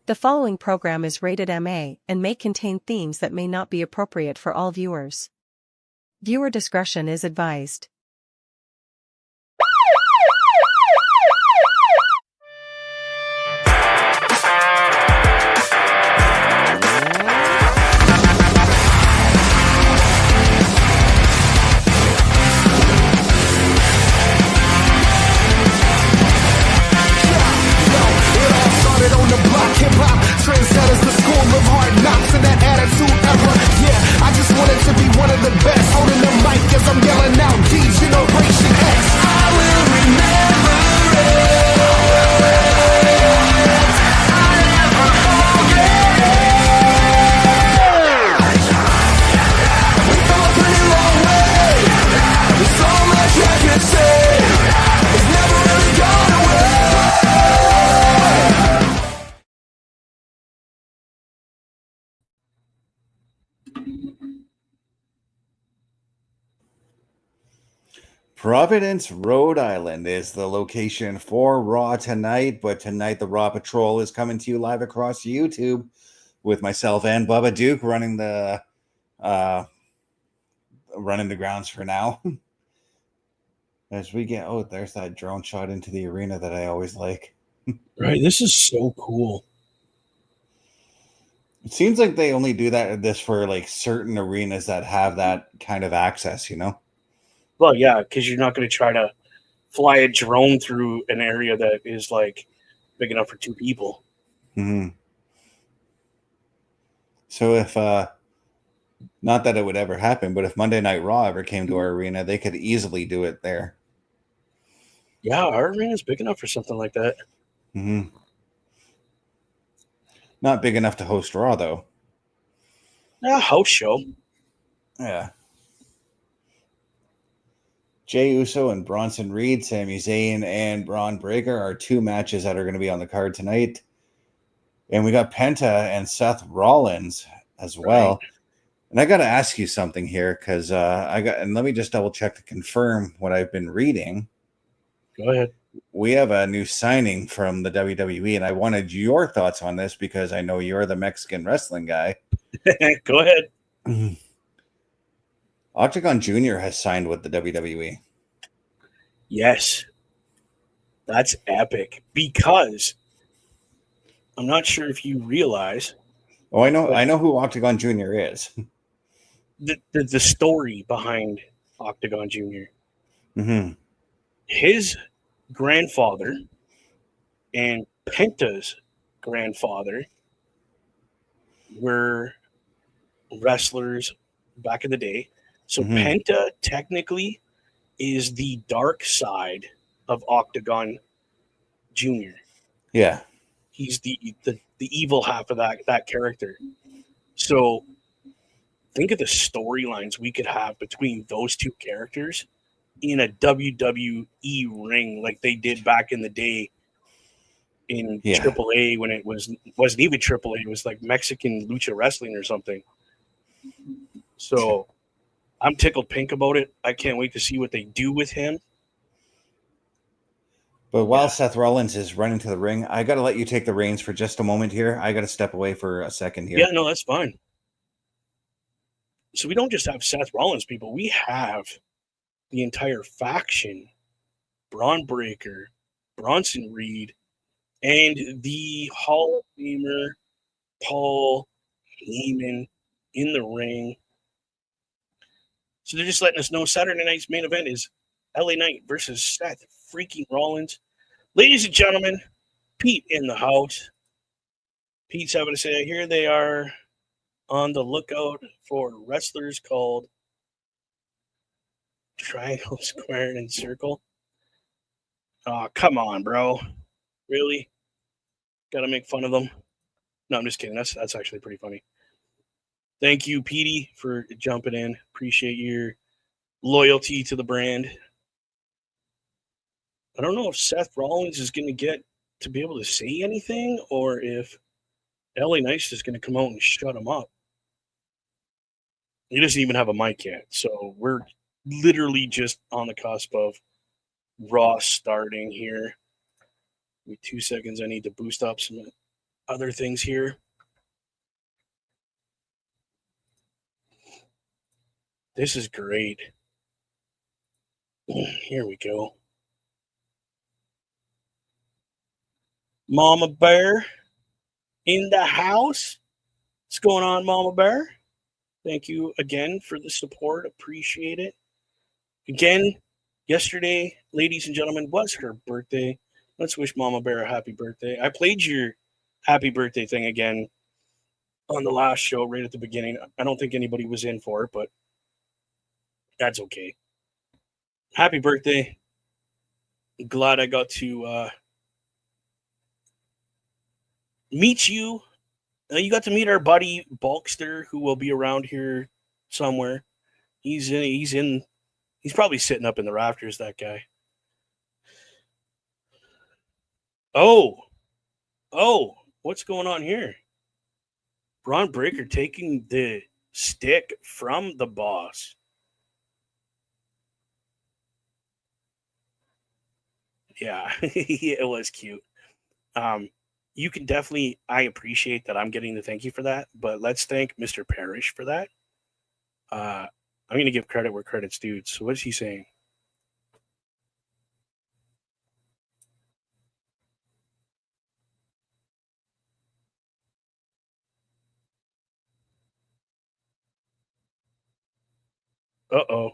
The following program is rated MA and may contain themes that may not be appropriate for all viewers. Viewer discretion is advised. Trendsetters, the school of hard knocks and that attitude ever. Yeah, I just wanted to be one of the best. Holding the mic as I'm yelling out D-Generation X. I will remember it. I'll never forget it. We've come a pretty long way. There's so much I could say. It's never really gone away. Providence, Rhode Island is the location for Raw tonight, but tonight the Raw Patrol is coming to you live across YouTube with myself and Bubba Duke running the grounds for now. As we get, there's that drone shot into the arena that I always like. Right, this is so cool. It seems like they only do this for like certain arenas that have that kind of access, you know? Well, yeah, because you're not going to try to fly a drone through an area that is like big enough for two people. Mm-hmm. So if, not that it would ever happen, but if Monday Night Raw ever came to our arena, they could easily do it there. Yeah, our arena is big enough for something like that. Mm-hmm. Not big enough to host Raw, though. A house show. Yeah. Jey Uso and Bronson Reed, Sami Zayn, and Bron Breakker are two matches that are going to be on the card tonight. And we got Penta and Seth Rollins as well. Right. And I got to ask you something here because and let me just double check to confirm what I've been reading. Go ahead. We have a new signing from the WWE, and I wanted your thoughts on this because I know you're the Mexican wrestling guy. Go ahead. Octagon Jr. has signed with the WWE. Yes. That's epic because I'm not sure if you realize. Oh, I know who Octagon Jr. is. The story behind Octagon Jr. Mm-hmm. His grandfather and Penta's grandfather were wrestlers back in the day. So Penta technically is the dark side of Octagon Jr. Yeah. He's the evil half of that character. So think of the storylines we could have between those two characters in a WWE ring like they did back in the day in AAA when it wasn't even AAA. It was like Mexican lucha wrestling or something. So I'm tickled pink about it. I can't wait to see what they do with him. But while Seth Rollins is running to the ring, I got to let you take the reins for just a moment here. I got to step away for a second here. Yeah, no, that's fine. So we don't just have Seth Rollins, people. We have the entire faction, Bron Breakker, Bronson Reed, and the Hall of Famer, Paul Heyman in the ring. So they're just letting us know Saturday night's main event is LA Knight versus Seth freaking Rollins. Ladies and gentlemen, Pete in the house. Pete's having to say, here they are on the lookout for wrestlers called Triangle, Square, and Circle. Oh, come on, bro. Really? Gotta make fun of them? No, I'm just kidding. That's actually pretty funny. Thank you, Petey, for jumping in. Appreciate your loyalty to the brand. I don't know if Seth Rollins is going to get to be able to say anything or if LA Knight's just going to come out and shut him up. He doesn't even have a mic yet. So we're literally just on the cusp of Raw starting here. Give me 2 seconds. I need to boost up some other things here. This is great. Here we go. Mama Bear in the house. What's going on, Mama Bear? Thank you again for the support. Appreciate it. Again, yesterday, ladies and gentlemen, was her birthday. Let's wish Mama Bear a happy birthday. I played your happy birthday thing again on the last show right at the beginning. I don't think anybody was in for it, but that's okay. Happy birthday. Glad I got to meet you. You got to meet our buddy Bulkster, who will be around here somewhere. He's probably sitting up in the rafters, that guy. Oh, what's going on here? Bron Breakker taking the stick from the boss. Yeah, it was cute. You can definitely, I appreciate that I'm getting the thank you for that, but let's thank Mr. Parrish for that. I'm going to give credit where credit's due. So what's he saying? Uh-oh.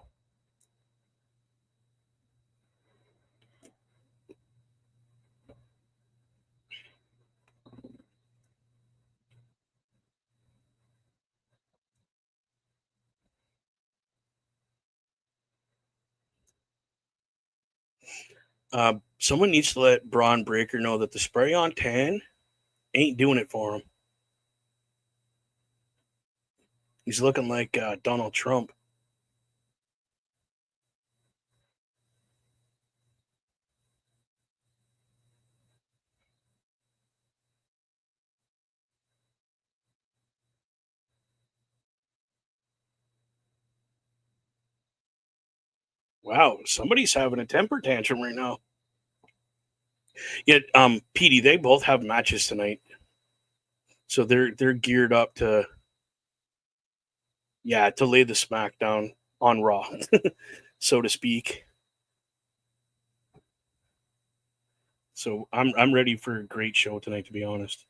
Someone needs to let Bron Breakker know that the spray on tan ain't doing it for him. He's looking like Donald Trump. Wow, somebody's having a temper tantrum right now. Yet, Petey, they both have matches tonight, so they're geared up to lay the smackdown on Raw, so to speak. So I'm ready for a great show tonight, to be honest.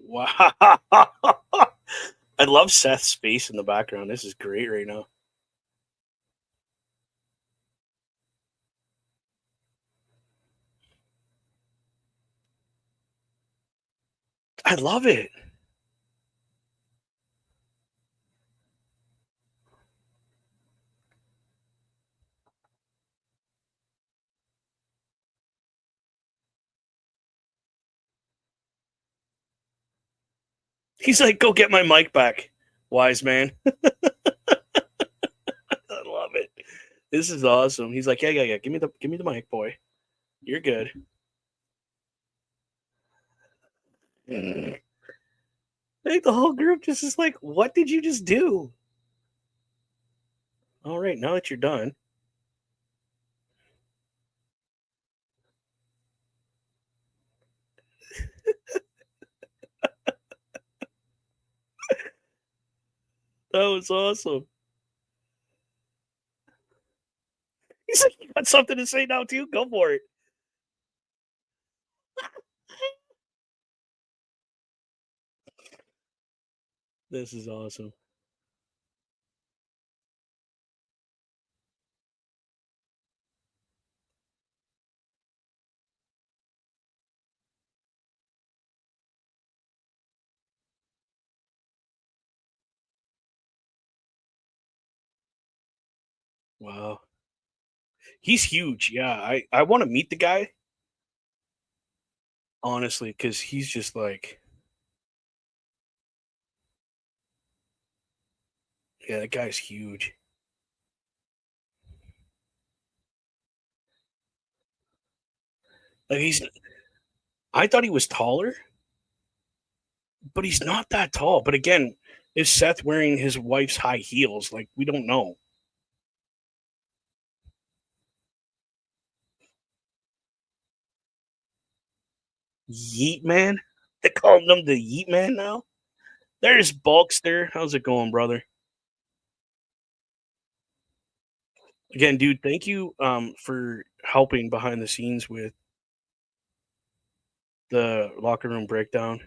Wow. I love Seth's face in the background. This is great right now. I love it. He's like, go get my mic back, wise man. I love it. This is awesome. He's like, yeah. Give me the mic, boy. You're good. I think the whole group just is like, what did you just do? All right, now that you're done. That was awesome. He's like, you got something to say now too? Go for it. This is awesome. Wow. He's huge. Yeah, I want to meet the guy, honestly, because he's just like, Yeah, that guy's huge. Like I thought he was taller, but he's not that tall. But again, is Seth wearing his wife's high heels? Like, we don't know. Yeet Man? They call him the Yeet Man now? There's Bulkster. How's it going, brother? Again, dude, thank you for helping behind the scenes with the locker room breakdown.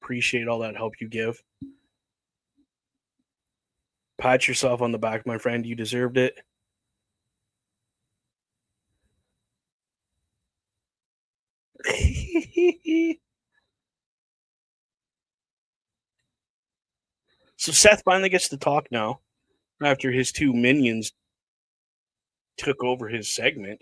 Appreciate all that help you give. Pat yourself on the back, my friend. You deserved it. So Seth finally gets to talk now after his two minions took over his segment.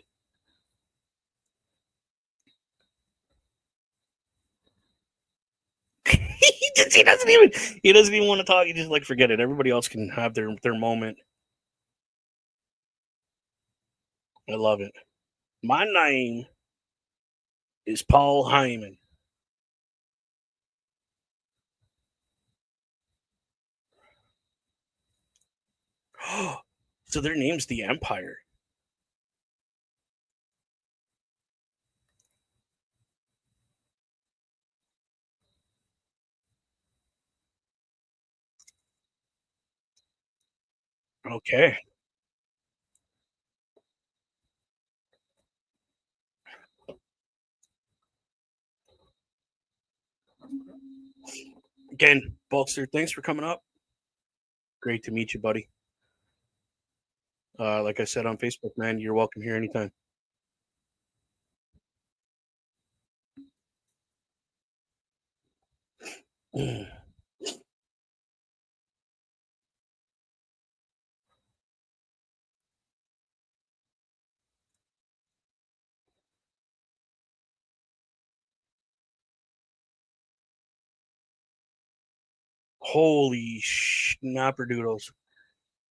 he doesn't even want to talk. He just like, forget it. Everybody else can have their moment. I love it. My name is Paul Heyman. So their name's the Empire. Okay. Again, Bulkster, thanks for coming up. Great to meet you, buddy. Like I said on Facebook, man, you're welcome here anytime. Holy snapperdoodles.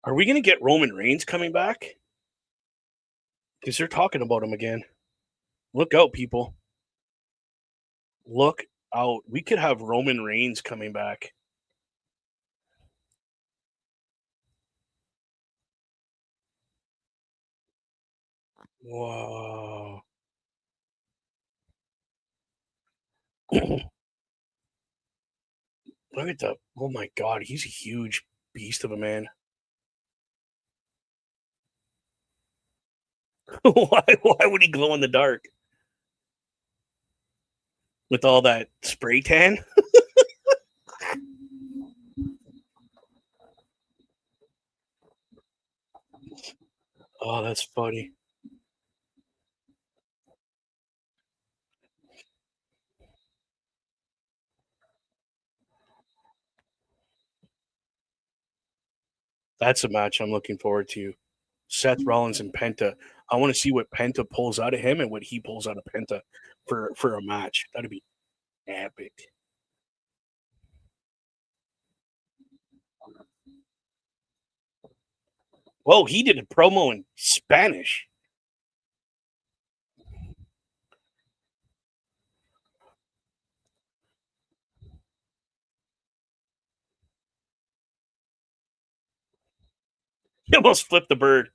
Are we going to get Roman Reigns coming back? Because they're talking about him again. Look out, people. Look out. We could have Roman Reigns coming back. Whoa. Look at that. Oh my God. He's a huge beast of a man. Why would he glow in the dark? With all that spray tan? Oh, that's funny. That's a match I'm looking forward to. Seth Rollins and Penta. I want to see what Penta pulls out of him and what he pulls out of Penta for a match. That'd be epic. Whoa, he did a promo in Spanish. He almost flipped the bird.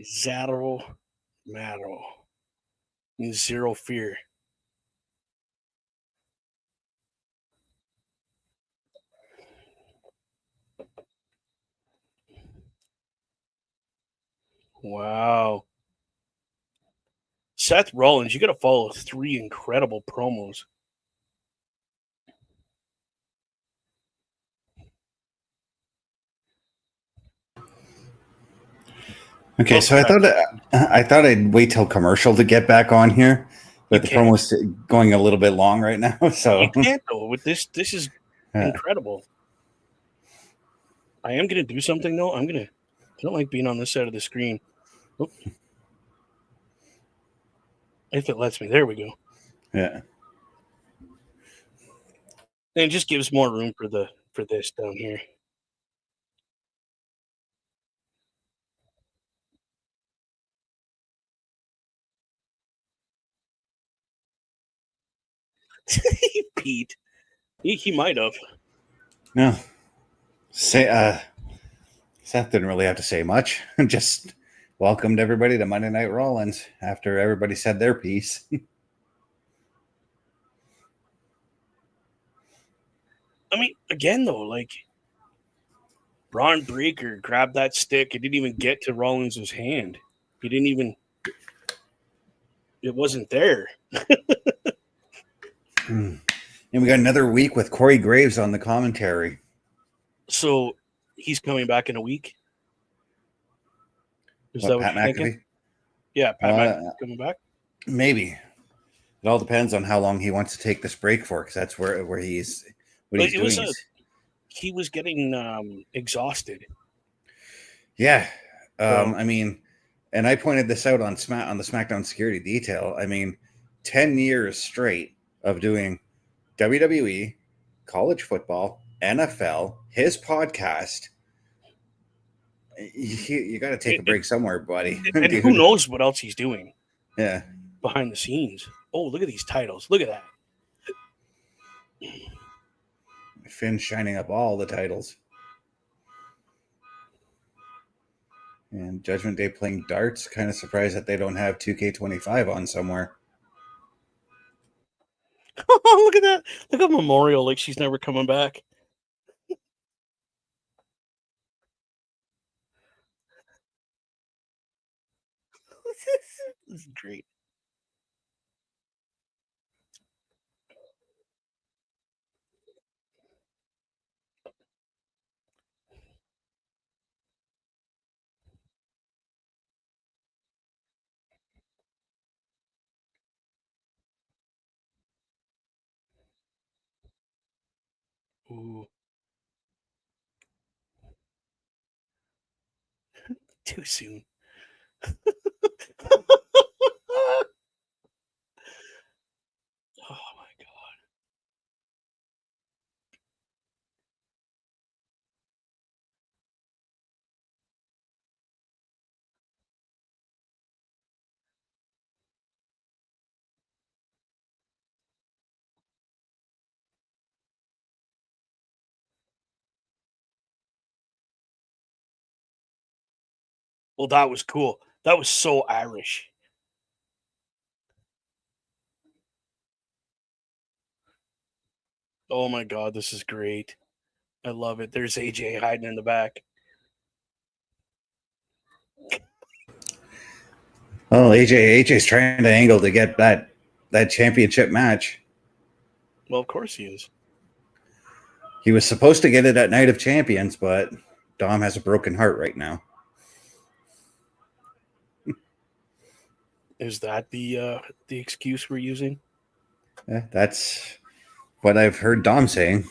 Zero matter. Zero fear. Wow. Seth Rollins, you got to follow 3 incredible promos. Okay, so I thought I'd wait till commercial to get back on here, but the promo's going a little bit long right now. So you can't though. With this is incredible. I am gonna do something though. I don't like being on this side of the screen. Oop. If it lets me. There we go. Yeah. And it just gives more room for this down here. Pete. He might have. No. Seth didn't really have to say much. Just welcomed everybody to Monday Night Rollins after everybody said their piece. I mean, again, though, like, Bron Breakker grabbed that stick. It didn't even get to Rollins' hand. He didn't even... It wasn't there. And we got another week with Corey Graves on the commentary. So he's coming back in a week? Is that what Pat you're thinking? McAfee? Yeah, Pat McAfee's coming back? Maybe. It all depends on how long he wants to take this break for, because that's where he's doing. He was getting exhausted. Yeah. I mean, and I pointed this out on the SmackDown Security Detail. I mean, 10 years straight of doing WWE, college football, NFL, his podcast. You got to take a break somewhere, buddy. And who knows what else he's doing? Yeah. Behind the scenes. Oh, look at these titles. Look at that. Finn shining up all the titles. And Judgment Day playing darts. Kind of surprised that they don't have 2K25 on somewhere. Look at that. Look at Memorial, like she's never coming back. This is great. Ooh. Too soon. Oh my God. Well, that was cool. That was so Irish. Oh my God, this is great. I love it. There's AJ hiding in the back. Oh, AJ's trying to angle to get that championship match. Well, of course he is. He was supposed to get it at Night of Champions, but Dom has a broken heart right now. Is that the excuse we're using? Yeah, that's what I've heard Dom saying.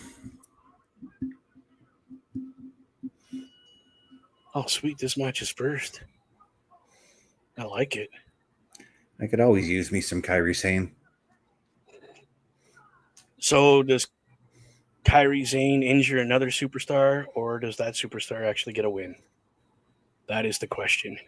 Oh, sweet. This match is first. I like it. I could always use me some Kairi Sane. So does Kairi Sane injure another superstar, or does that superstar actually get a win? That is the question.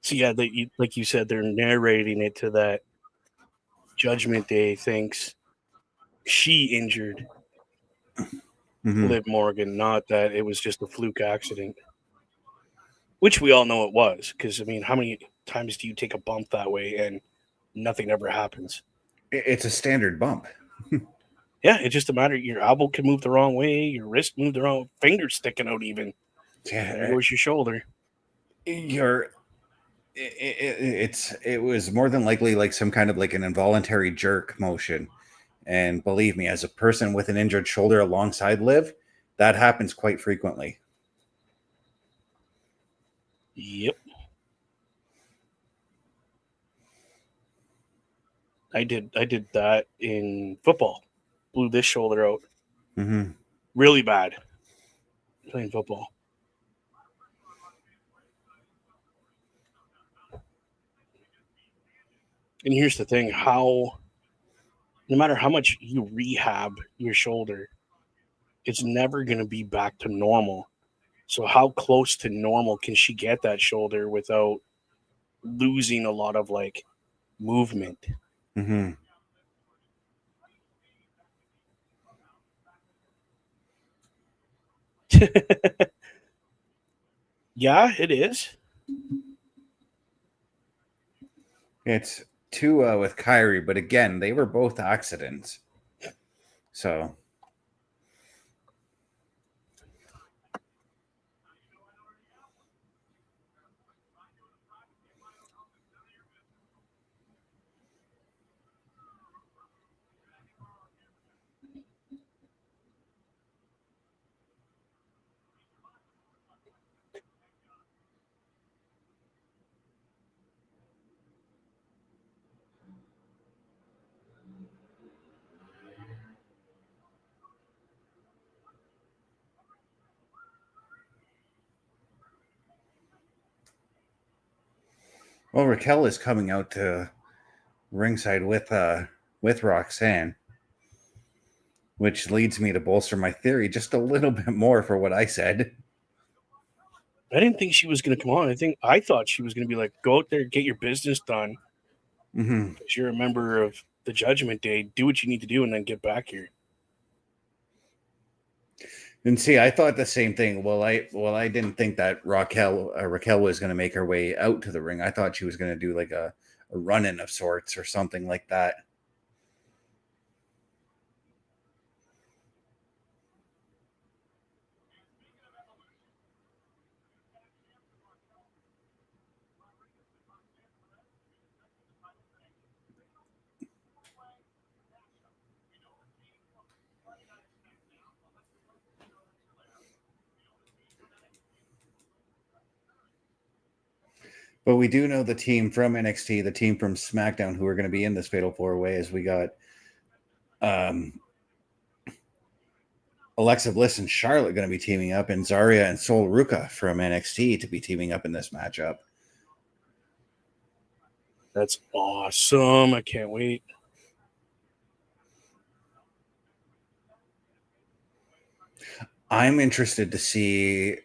So yeah, like you said, they're narrating it to that Judgment Day thinks she injured Liv Morgan, not that it was just a fluke accident. Which we all know it was, because I mean, how many times do you take a bump that way and nothing ever happens? It's a standard bump. Yeah, it's just a matter. Your elbow can move the wrong way. Your wrist move the wrong. Finger sticking out even. Yeah, There goes your shoulder. it was more than likely like some kind of like an involuntary jerk motion. And believe me, as a person with an injured shoulder alongside Liv, that happens quite frequently. Yep. I did that in football. Blew this shoulder out. Mm-hmm. Really bad. Playing football. And here's the thing, no matter how much you rehab your shoulder, it's never going to be back to normal. So how close to normal can she get that shoulder without losing a lot of like movement? Mm-hmm. Yeah, it is. It's two with Kairi, but again, they were both accidents. So well, Raquel is coming out to ringside with Roxanne, which leads me to bolster my theory just a little bit more for what I said. I didn't think she was going to come on. I thought she was going to be like, go out there, get your business done. Mm-hmm. Because you're a member of the Judgment Day. Do what you need to do and then get back here. And see, I thought the same thing. I didn't think that Raquel was going to make her way out to the ring. I thought she was going to do like a run-in of sorts or something like that. But we do know the team from NXT, the team from SmackDown, who are going to be in this Fatal 4-Way. As we got Alexa Bliss and Charlotte going to be teaming up, and Zarya and Sol Ruka from NXT to be teaming up in this matchup. That's awesome. I can't wait. I'm interested to see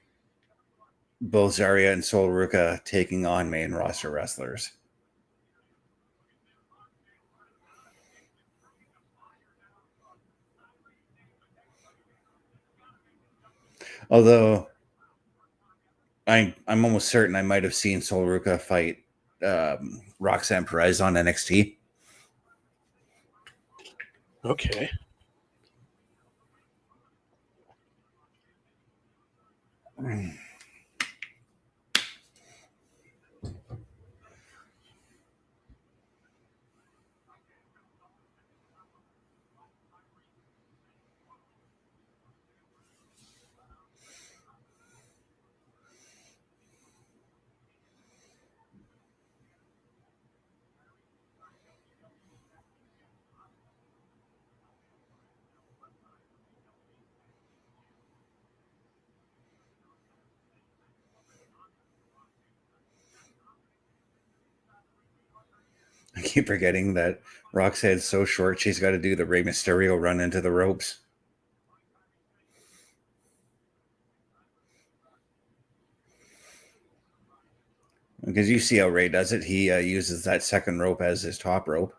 both Zarya and Sol Ruka taking on main roster wrestlers. Although I'm almost certain I might have seen Sol Ruka fight Roxanne Perez on NXT. Okay. I keep forgetting that Roxanne's so short she's got to do the Rey Mysterio run into the ropes. Because you see how Rey does it. He uses that second rope as his top rope.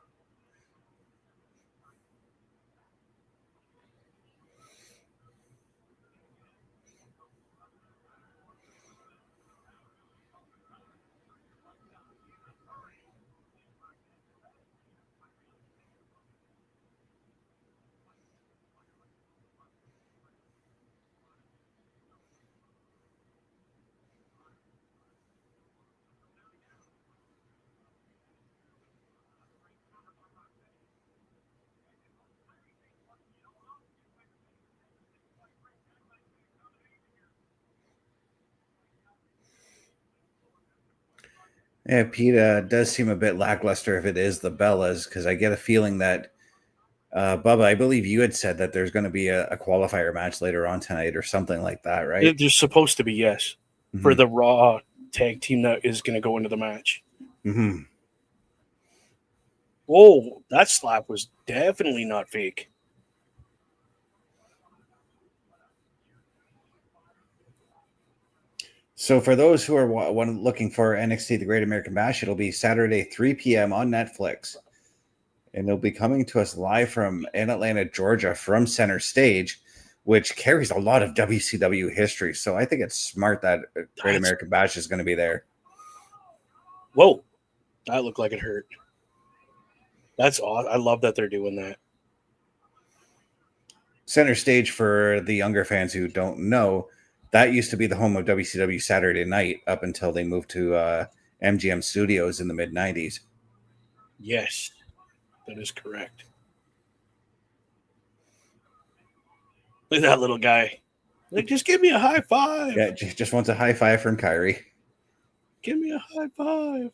Yeah, Pete does seem a bit lackluster if it is the Bellas, because I get a feeling that Bubba, I believe you had said that there's going to be a qualifier match later on tonight or something like that, right? There's supposed to be, yes, for the Raw tag team that is going to go into the match. Mm-hmm. Whoa, that slap was definitely not fake. So for those who are looking for NXT The Great American Bash, it'll be Saturday, 3 p.m. on Netflix. And it'll be coming to us live in Atlanta, Georgia, from Center Stage, which carries a lot of WCW history. So I think it's smart that Great American Bash is going to be there. Whoa, that looked like it hurt. That's awesome. I love that they're doing that. Center Stage, for the younger fans who don't know, that used to be the home of WCW Saturday Night up until they moved to MGM Studios in the mid-90s. Yes, that is correct. Look at that little guy. Like, just give me a high five. Yeah, just wants a high five from Kairi. Give me a high five.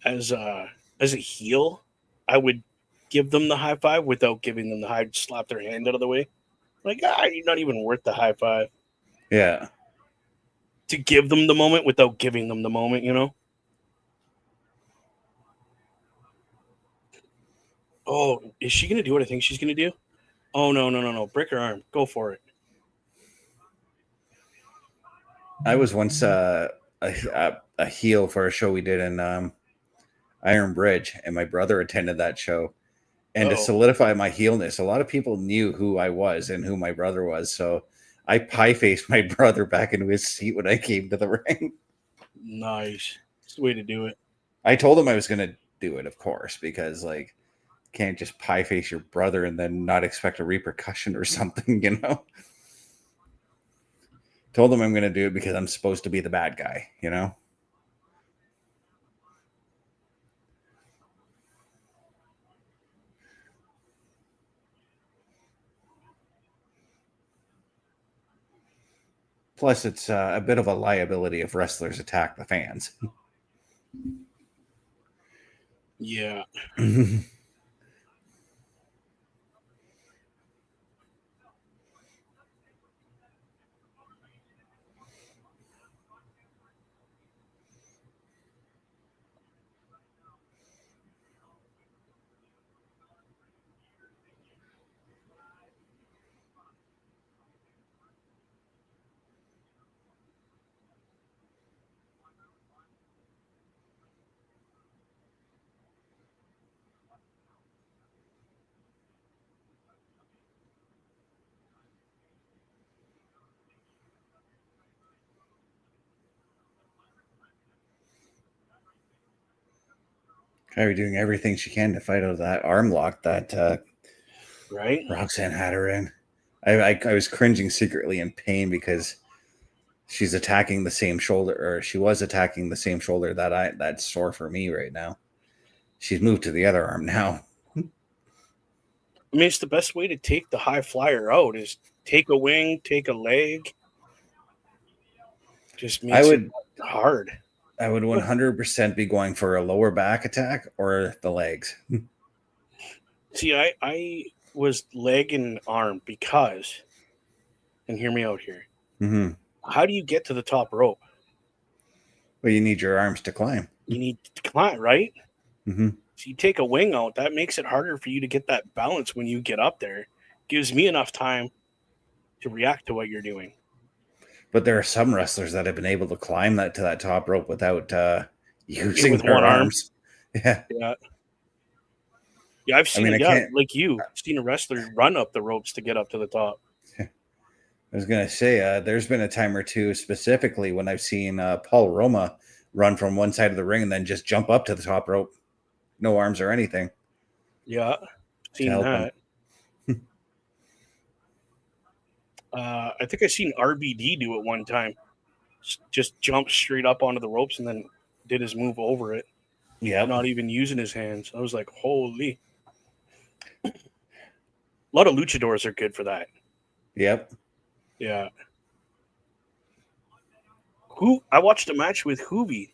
As a heel, I would give them the high five without giving them the high, slap their hand out of the way. Like, you're not even worth the high five. Yeah. To give them the moment without giving them the moment, you know? Oh, is she going to do what I think she's going to do? Oh, no. Break her arm. Go for it. I was once a heel for a show we did in Iron Bridge, and my brother attended that show. And to solidify my heelness, a lot of people knew who I was and who my brother was. So I pie-faced my brother back into his seat when I came to the ring. Nice. That's the way to do it. I told him I was going to do it, of course, because, like, can't just pie-face your brother and then not expect a repercussion or something, you know? Told him I'm going to do it because I'm supposed to be the bad guy, you know? Plus, it's a bit of a liability if wrestlers attack the fans. Yeah. Kairi doing everything she can to fight out of that arm lock that right? Roxanne had her in. I was cringing secretly in pain because she's attacking the same shoulder, or she was attacking the same shoulder that's sore for me right now. She's moved to the other arm now. I mean, it's the best way to take the high flyer out is take a wing, take a leg. Just makes it hard. I would 100% be going for a lower back attack or the legs. See, I was leg and arm because, and hear me out here. Mm-hmm. How do you get to the top rope? Well, you need your arms to climb. You need to climb, right? Mm-hmm. So you take a wing out, that makes it harder for you to get that balance when you get up there. Gives me enough time to react to what you're doing. But there are some wrestlers that have been able to climb to that top rope without using with their one arm. arms. Yeah. Yeah, I've seen like you, seen a wrestler run up the ropes to get up to the top. I was going to say, there's been a time or two specifically when I've seen Paul Roma run from one side of the ring and then just jump up to the top rope. No arms or anything. Yeah, seen that. I think I seen RBD do it one time. Just jumped straight up onto the ropes and then did his move over it. Yeah. Not even using his hands. I was like, holy. A lot of luchadors are good for that. Yep. Yeah. I watched a match with Hoovy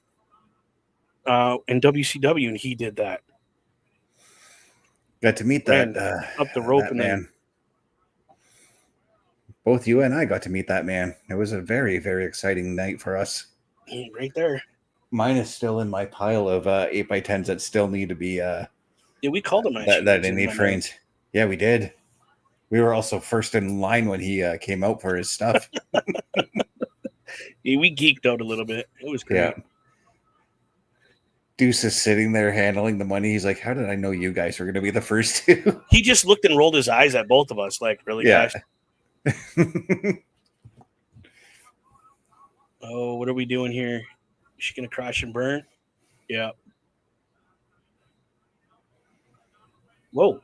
in WCW, and he did that. Got to meet Ran that up the rope that and man. then Both you and I got to meet that man. It was a very, very exciting night for us. Right there. Mine is still in my pile of 8x10s that still need to be Yeah, we called him that they need frames. Yeah, we did. We were also first in line when he came out for his stuff. Yeah, we geeked out a little bit. It was great. Yeah. Deuce is sitting there handling the money. He's like, how did I know you guys were going to be the first two? He just looked and rolled his eyes at both of us like, really, Yeah. guys? Oh, what are we doing here? Is she going to crash and burn? Yeah. Whoa.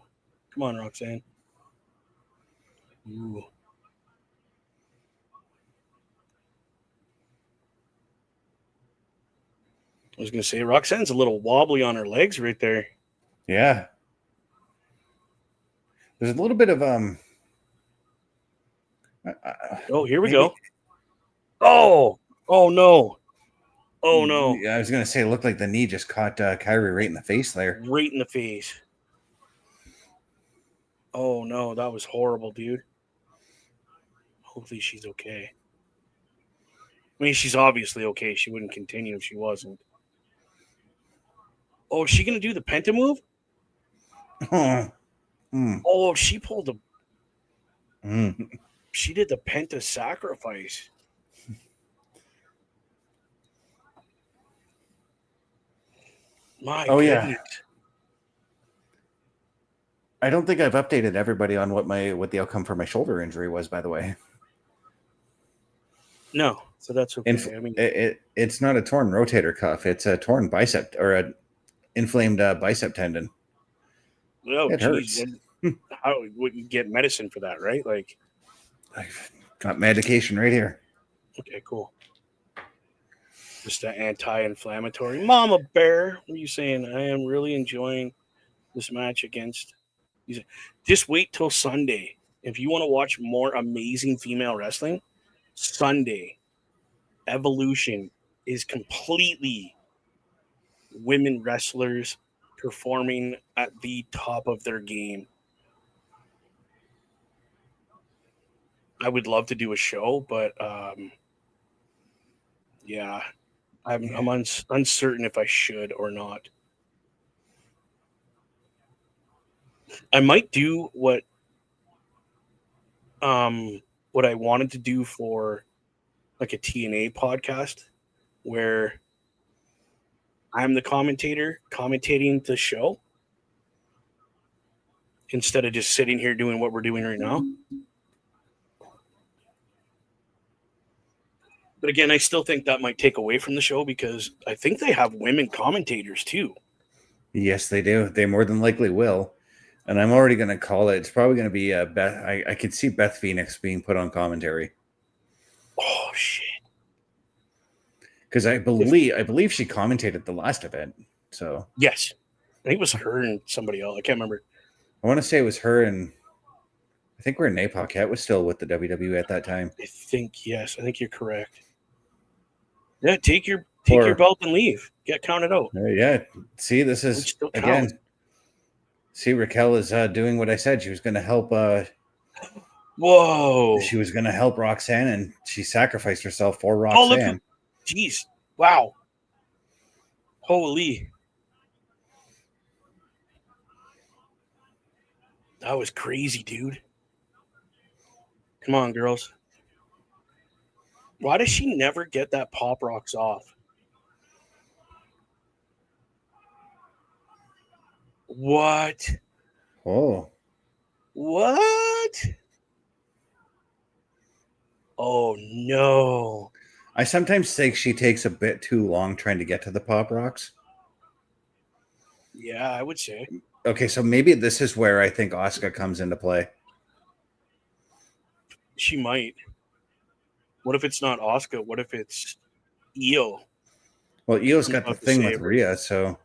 Come on, Roxanne. Ooh. I was going to say, Roxanne's a little wobbly on her legs right there. Yeah. There's a little bit of Oh, here we go. Oh no. Oh no. I was gonna say, it looked like the knee just caught Kairi right in the face there. Right in the face. Oh no, that was horrible, dude. Hopefully she's okay. I mean, she's obviously okay. She wouldn't continue if she wasn't. Oh, is she gonna do the Penta move? Oh, she pulled a. She did the Penta sacrifice. My goodness. Yeah. I don't think I've updated everybody on what the outcome for my shoulder injury was, by the way. No, so that's okay. I mean, it's not a torn rotator cuff. It's a torn bicep or an inflamed bicep tendon. Oh, it hurts. How would you get medicine for that, right? Like, I've got medication right here. Okay, cool. Just an anti-inflammatory. Mama Bear, what are you saying? I am really enjoying this match against. Just wait till Sunday. If you want to watch more amazing female wrestling, Sunday, Evolution is completely women wrestlers performing at the top of their game. I would love to do a show, but yeah, I'm uncertain if I should or not. I might do what I wanted to do for like a TNA podcast where I'm the commentator commentating the show instead of just sitting here doing what we're doing right now. But again, I still think that might take away from the show because I think they have women commentators too. Yes, they do. They more than likely will. And I'm already going to call it. It's probably going to be Beth. I could see Beth Phoenix being put on commentary. Oh shit! Because I believe she commentated the last event. So yes, I think it was her and somebody else. I can't remember. I want to say it was her, and I think Renee Paquette was still with the WWE at that time. I think yes. I think you're correct. Yeah, take your belt and leave. Get counted out. Yeah. See, this is again. See, Raquel is doing what I said. She was going to help. Whoa! She was going to help Roxanne, and she sacrificed herself for Roxanne. Oh, jeez! Wow! Holy! That was crazy, dude. Come on, girls. Why does she never get that Pop Rocks off? What? Oh. What? Oh, no. I sometimes think she takes a bit too long trying to get to the Pop Rocks. Yeah, I would say. Okay, so maybe this is where I think Asuka comes into play. She might. What if it's not Asuka? What if it's Io? Well, Io's got the thing with Rhea, so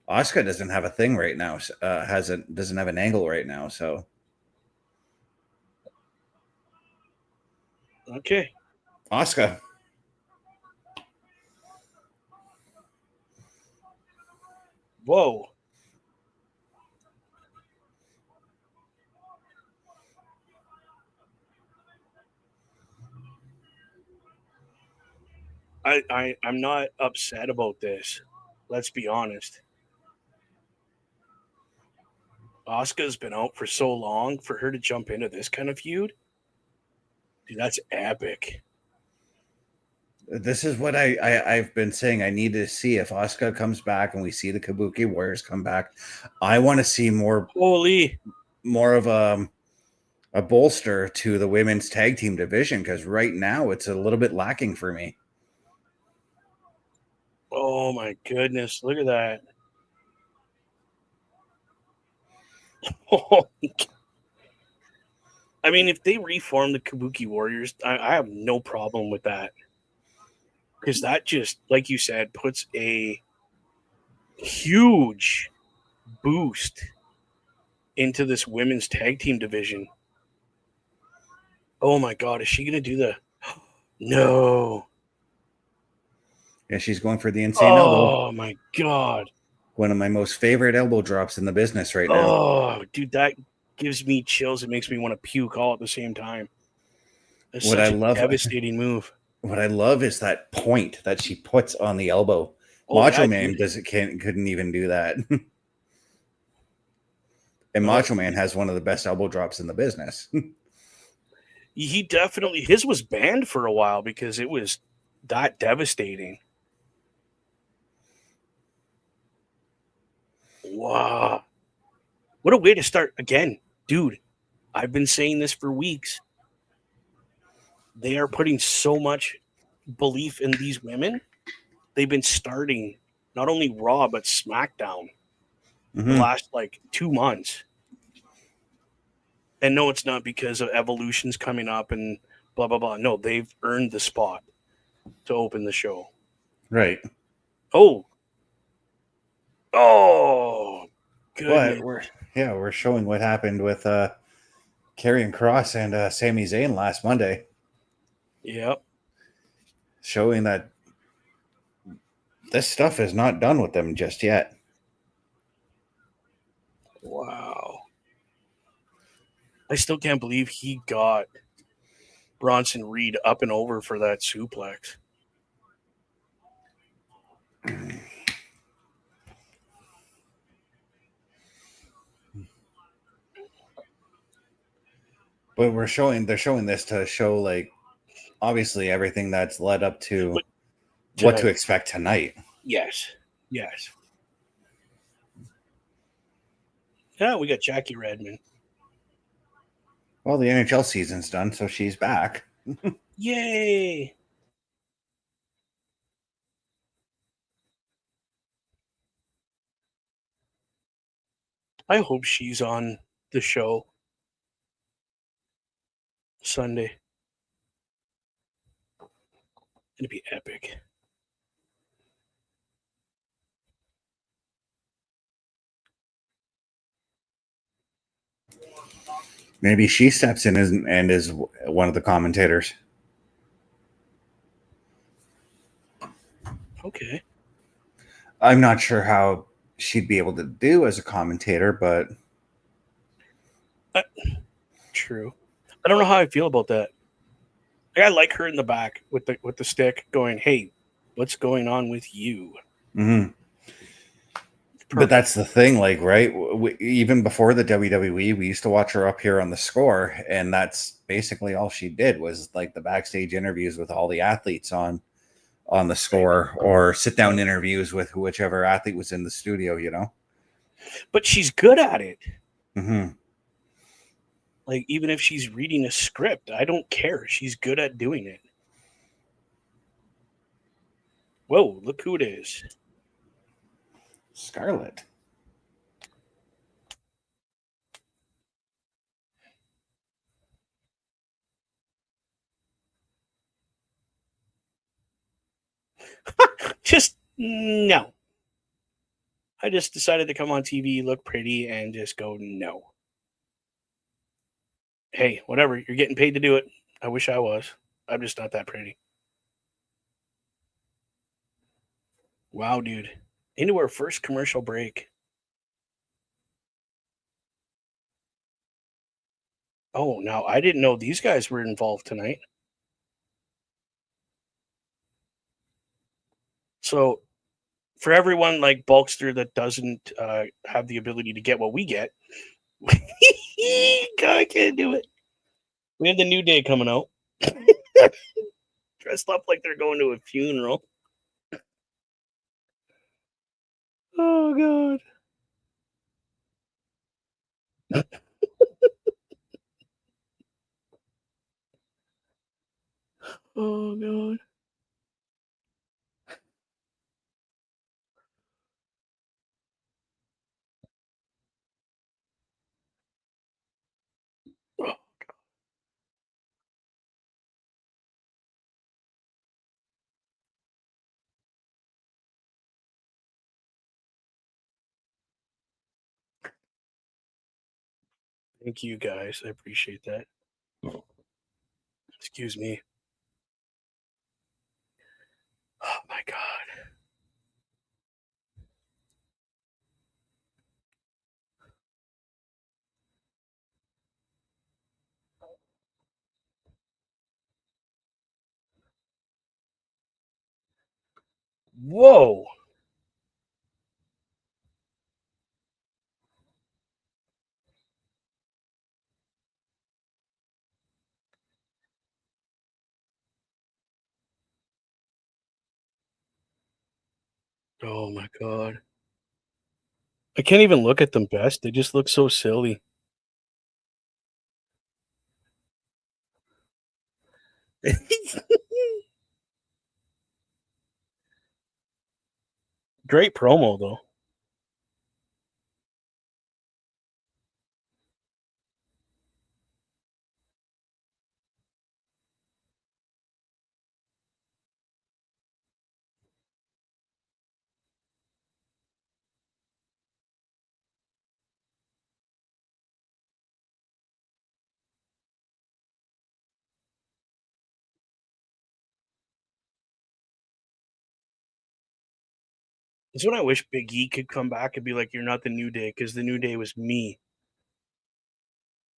Asuka doesn't have a thing right now. Doesn't have an angle right now, so okay. Asuka. Whoa. I'm not upset about this. Let's be honest. Asuka's been out for so long. For her to jump into this kind of feud, dude, that's epic. This is what I've been saying. I need to see if Asuka comes back and we see the Kabuki Warriors come back. I want to see more of a bolster to the women's tag team division, because right now it's a little bit lacking for me. Oh my goodness, look at that. I mean, if they reform the Kabuki Warriors, I have no problem with that. Because that just, like you said, puts a huge boost into this women's tag team division. Oh my God, is she going to do the... No. Yeah, she's going for the insane elbow. Oh my God. One of my most favorite elbow drops in the business right now. Oh, dude, that gives me chills. It makes me want to puke all at the same time. It's such a devastating move. What I love is that point that she puts on the elbow. Macho Man couldn't even do that. And Macho Man has one of the best elbow drops in the business. He definitely, his was banned for a while because it was that devastating. Wow. What a way to start. Again, dude, I've been saying this for weeks. They are putting so much belief in these women. They've been starting not only Raw, but SmackDown the last 2 months. And no, it's not because of Evolution's coming up and blah, blah, blah. No, they've earned the spot to open the show. Right. Oh, goodness. But we're showing what happened with Karrion Kross and Sami Zayn last Monday. Yep. Showing that this stuff is not done with them just yet. Wow. I still can't believe he got Bronson Reed up and over for that suplex. But they're showing this to show obviously everything that's led up to what to expect tonight. Yes. Yeah, we got Jackie Redmond. Well, the NHL season's done, so she's back. Yay! I hope she's on the show Sunday. It'd be epic. Maybe she steps in and is one of the commentators. Okay. I'm not sure how she'd be able to do as a commentator, but true. I don't know how I feel about that. I like her in the back with the stick going, "Hey, what's going on with you?" Mm-hmm. But that's the thing, right? Even before the WWE, we used to watch her up here on the Score, and that's basically all she did was the backstage interviews with all the athletes on the Score, or sit down interviews with whichever athlete was in the studio, But she's good at it. Mm-hmm. Even if she's reading a script, I don't care. She's good at doing it. Whoa, look who it is. Scarlett. Just no. I just decided to come on TV, look pretty, and just go no. Hey, whatever. You're getting paid to do it. I wish I was. I'm just not that pretty. Wow, dude. into our first commercial break. Oh, now I didn't know these guys were involved tonight. So for everyone like Bulkster that doesn't have the ability to get what we get, I can't do it. We have the New Day coming out. Dressed up like they're going to a funeral. Oh, God. Oh, God. Oh, God. Thank you, guys. I appreciate that. Excuse me. Oh, my God. Whoa. Oh, my God. I can't even look at them best. They just look so silly. Great promo, though. That's when I wish Big E could come back and be like, "You're not the New Day," because the New Day was me.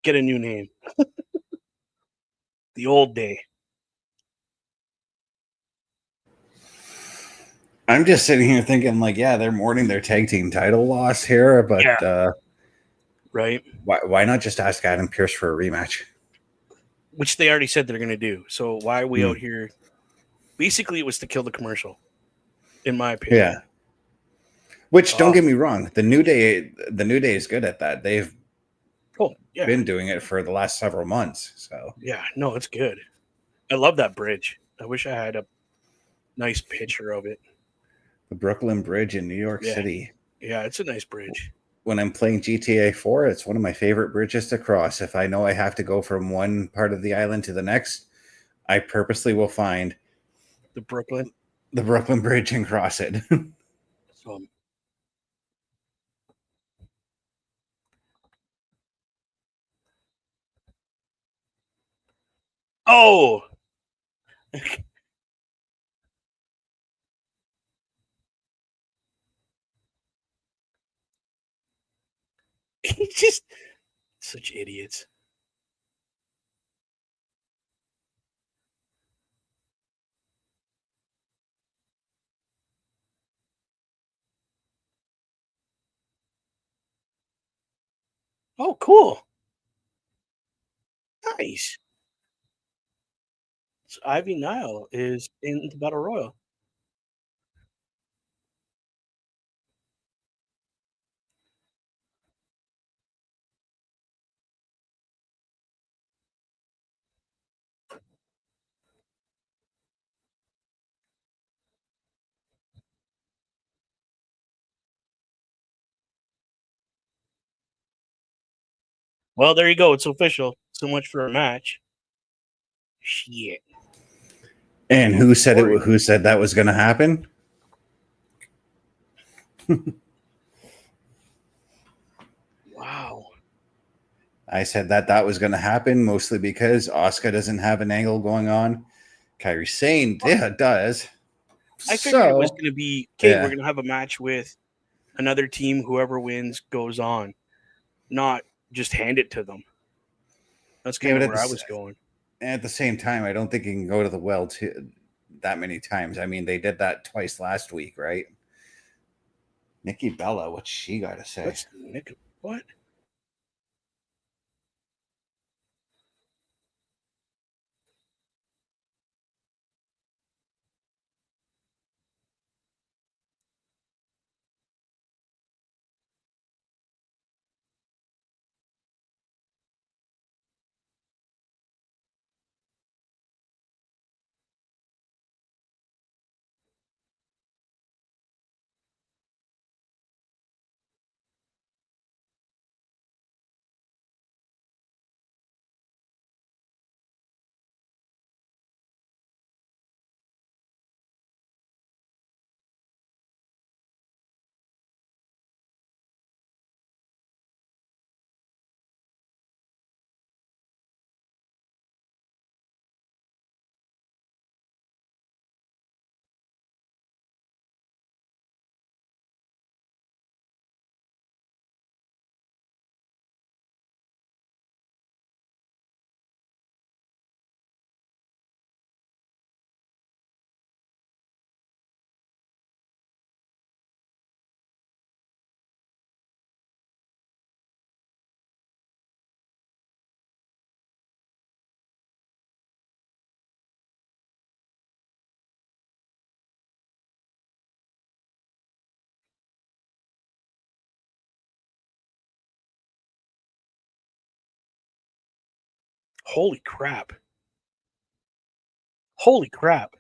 Get a new name. The old day. I'm just sitting here thinking, like, yeah, they're mourning their tag team title loss here, but Right. why not just ask Adam Pearce for a rematch? Which they already said they're going to do. So why are we out here? Basically, it was to kill the commercial, in my opinion. Yeah. Which, don't get me wrong, the New Day is good at that. They've been doing it for the last several months. So yeah, no, it's good. I love that bridge. I wish I had a nice picture of it. The Brooklyn Bridge in New York City. Yeah, it's a nice bridge. When I'm playing GTA 4, it's one of my favorite bridges to cross. If I know I have to go from one part of the island to the next, I purposely will find the Brooklyn Bridge and cross it. Oh. He's just such idiots. Oh, cool. Nice. So Ivy Nile is in the Battle Royal. Well, there you go. It's official. So much for a match. Shit. And who said it? Who said that was going to happen? Wow. I said that was going to happen mostly because Asuka doesn't have an angle going on. Kairi Sane, yeah, does. I figured it was So, going to be, okay, yeah. we're going to have a match with another team. Whoever wins goes on. Not just hand it to them. That's kind of where I was going. At the same time, I don't think you can go to the well that many times. I mean, they did that twice last week, right? Nikki Bella, what's she got to say? What? Holy crap. Holy crap.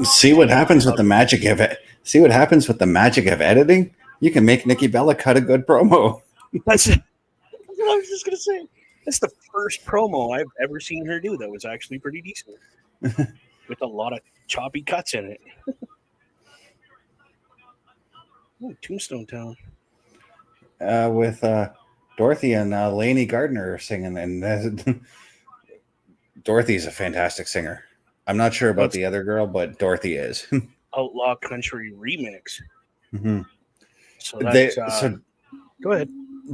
See what happens with the magic of it. See what happens with the magic of editing? You can make Nikki Bella cut a good promo. That's what I was just going to say. That's the first promo I've ever seen her do that was actually pretty decent. With a lot of choppy cuts in it. Ooh, Tombstone Town. With Dorothy and Lainey Gardner singing, and Dorothy's a fantastic singer. I'm not sure about the other girl, but Dorothy is. Outlaw Country remix. Mm-hmm. So that's go ahead.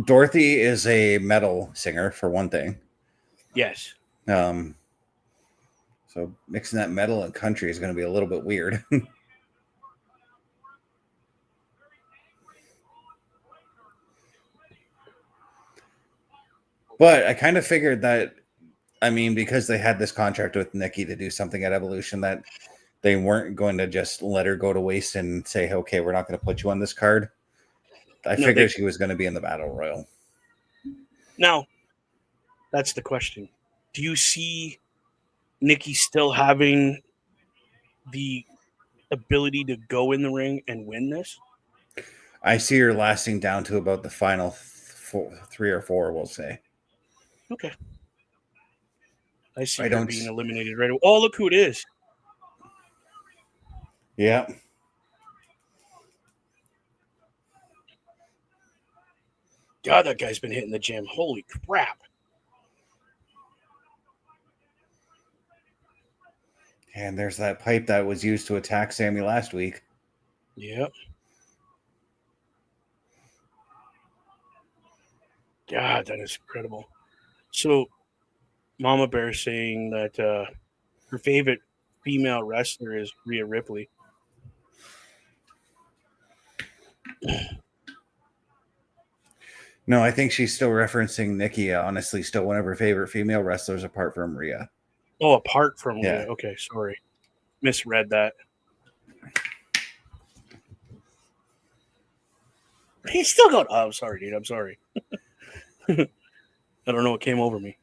Dorothy is a metal singer for one thing. Yes. So mixing that metal and country is going to be a little bit weird. But I kind of figured that, I mean, because they had this contract with Nikki to do something at Evolution, that they weren't going to just let her go to waste and say, okay, we're not going to put you on this card. I figured she was going to be in the Battle Royal. Now, that's the question. Do you see Nikki still having the ability to go in the ring and win this? I see her lasting down to about the final 3 or 4, we'll say. Okay. I see her being eliminated right away. Oh, look who it is. Yeah. God, that guy's been hitting the gym. Holy crap. And there's that pipe that was used to attack Sami last week. Yep. God, that is incredible. So, Mama Bear saying that her favorite female wrestler is Rhea Ripley. No, I think she's still referencing Nikki. Honestly, still one of her favorite female wrestlers apart from Rhea. Oh, apart from Rhea. Okay, sorry. Misread that. He's still going, oh, I'm sorry, dude. I'm sorry. I don't know what came over me.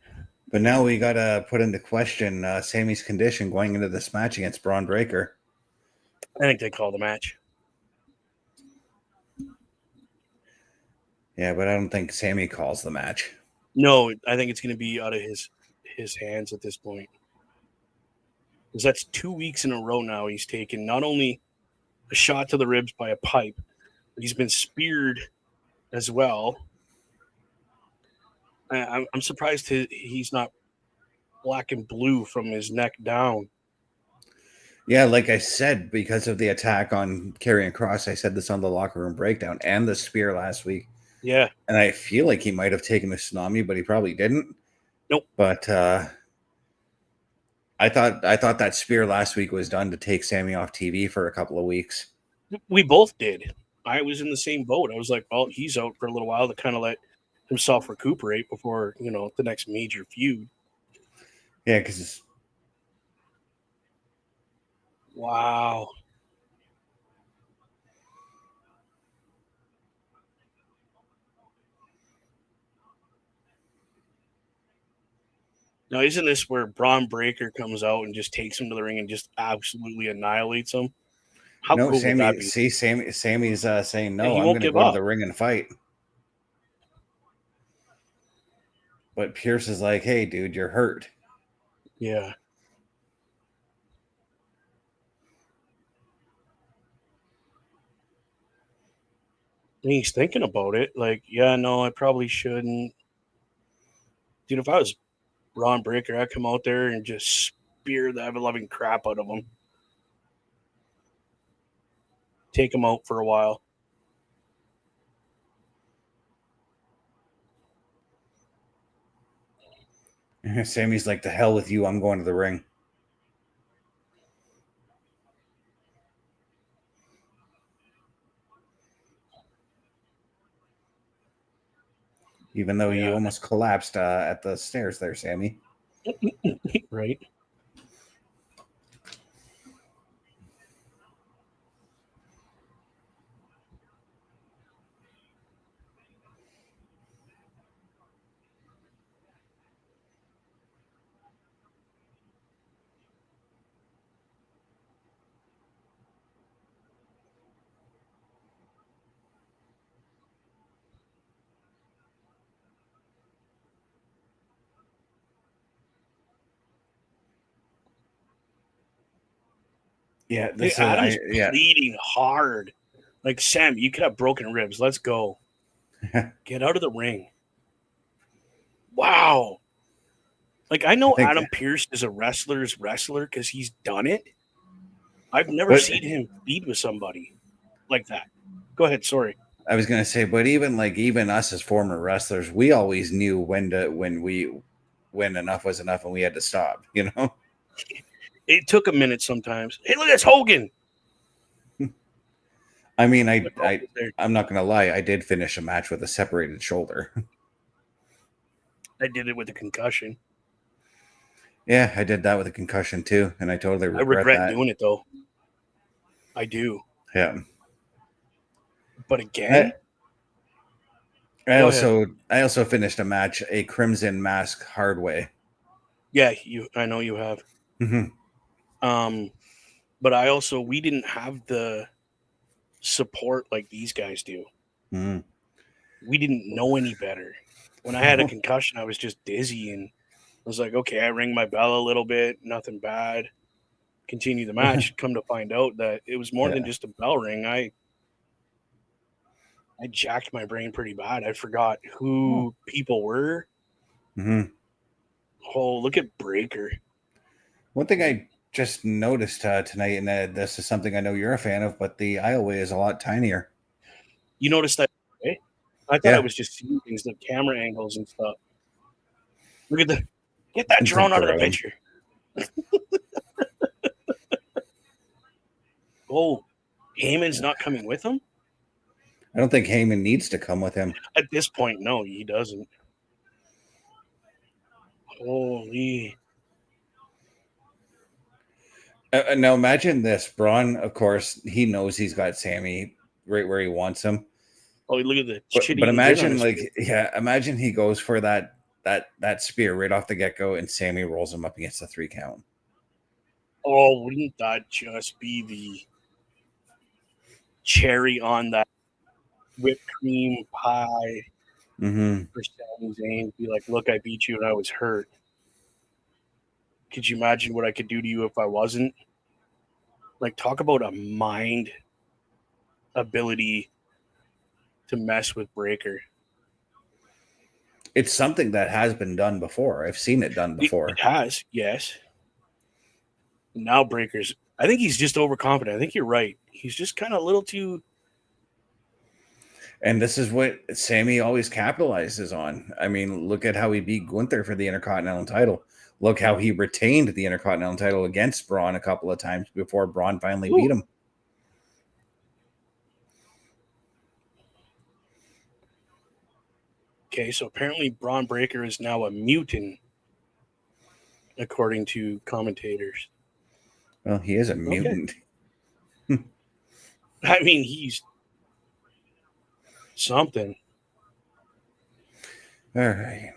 But now we got to put into question Sami's condition going into this match against Bron Breakker. I think they call the match. Yeah, but I don't think Sami calls the match. No, I think it's going to be out of his hands at this point. Because that's 2 weeks in a row now he's taken not only a shot to the ribs by a pipe, but he's been speared as well. I'm surprised he's not black and blue from his neck down. Yeah, like I said, because of the attack on Karrion Kross, I said this on the locker room breakdown and the spear last week. Yeah. And I feel like he might have taken the tsunami, but he probably didn't. Nope. But I thought that spear last week was done to take Sami off TV for a couple of weeks. We both did. I was in the same boat. I was like, well, he's out for a little while to kind of let himself recuperate before, the next major feud. Yeah, because wow. Now, isn't this where Bron Breakker comes out and just takes him to the ring and just absolutely annihilates him? How no, cool would that be? Sammy's saying no. he I'm won't going to give go to up. the ring and fight. But Pierce is like, "Hey, dude, you're hurt." Yeah. And he's thinking about it. Like, yeah, no, I probably shouldn't. Dude, if I was Bron Breakker, I'd come out there and just spear the ever-loving crap out of him. Take him out for a while. Sammy's like, "The hell with you. I'm going to the ring." Even though you almost collapsed at the stairs there, Sami. Right. Yeah, Adam's bleeding hard. Like, Sam, you could have broken ribs. Let's go. Get out of the ring. Wow. Like, I know Adam Pearce is a wrestler's wrestler because he's done it. I've never seen him feed with somebody like that. Go ahead. Sorry. I was going to say, but even us as former wrestlers, we always knew when enough was enough and we had to stop, It took a minute sometimes. Hey, look, it's Hogan. I mean, I'm not going to lie. I did finish a match with a separated shoulder. I did it with a concussion. Yeah, I did that with a concussion too, and I totally regret that. Doing it though. I do. Yeah. But again, I also finished a match, a Crimson Mask, hard way. Yeah, I know you have. Mm-hmm. But we didn't have the support like these guys do. Mm-hmm. We didn't know any better. When I had a concussion, I was just dizzy and I was like, okay, I rang my bell a little bit, nothing bad. Continue the match. Come to find out that it was more than just a bell ring. I jacked my brain pretty bad. I forgot who people were. Mm-hmm. Oh, look at Breakker. One thing I just noticed tonight, and this is something I know you're a fan of, but the aisleway is a lot tinier. You noticed that? Right? I thought I was just seeing things, the camera angles and stuff. Look at get that drone out of the picture. Oh, Heyman's not coming with him? I don't think Heyman needs to come with him. At this point, no, he doesn't. Holy. Now imagine this. Braun, of course, he knows he's got Sami right where he wants him. Oh, look at the but imagine imagine he goes for that spear right off the get-go and Sami rolls him up against the 3 count. Oh, wouldn't that just be the cherry on that whipped cream pie for Sami Zayn? Be like, look, I beat you and I was hurt. Could you imagine what I could do to you if I wasn't? Like, talk about a mind ability to mess with Breakker. It's something that has been done before. I've seen it done before. It has, yes. Now Breakker's I think he's just overconfident. I think you're right. He's just kind of a little too. And this is what Sami always capitalizes on. I mean, look at how he beat Gunther for the Intercontinental title. Look how he retained the Intercontinental title against Braun a couple of times before Braun finally beat him. Okay, so apparently Bron Breakker is now a mutant, according to commentators. Well, he is a mutant. Okay. I mean, he's something. All right.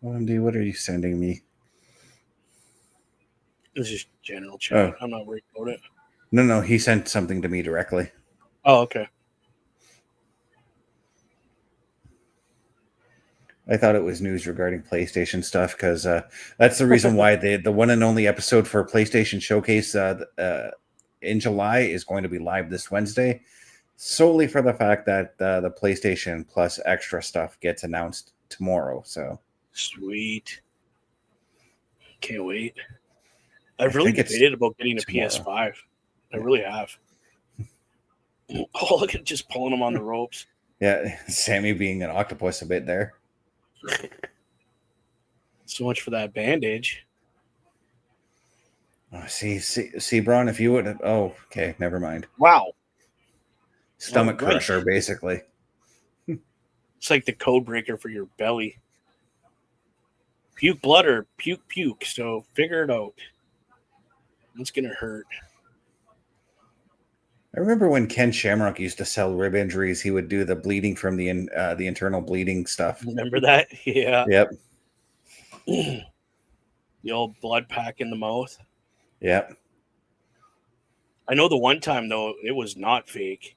OMD, what are you sending me? It's just general chat. I'm not worried about it. No, he sent something to me directly. Oh, okay. I thought it was news regarding PlayStation stuff because that's the reason why the one and only episode for PlayStation Showcase in July is going to be live this Wednesday, solely for the fact that the PlayStation Plus extra stuff gets announced tomorrow. So sweet. Can't wait. I've really debated about getting a PS5. I really have. Oh, look at just pulling them on the ropes. Yeah, Sami being an octopus a bit there. So much for that bandage. Oh, see, Bron, if you would have... Oh, okay, never mind. Wow. Stomach crusher, basically. It's like the code breaker for your belly. Puke blood or puke. So figure it out. It's going to hurt. I remember when Ken Shamrock used to sell rib injuries, he would do the bleeding from the internal bleeding stuff. Remember that? Yeah. Yep. The old blood pack in the mouth. Yep. I know the one time, though, it was not fake.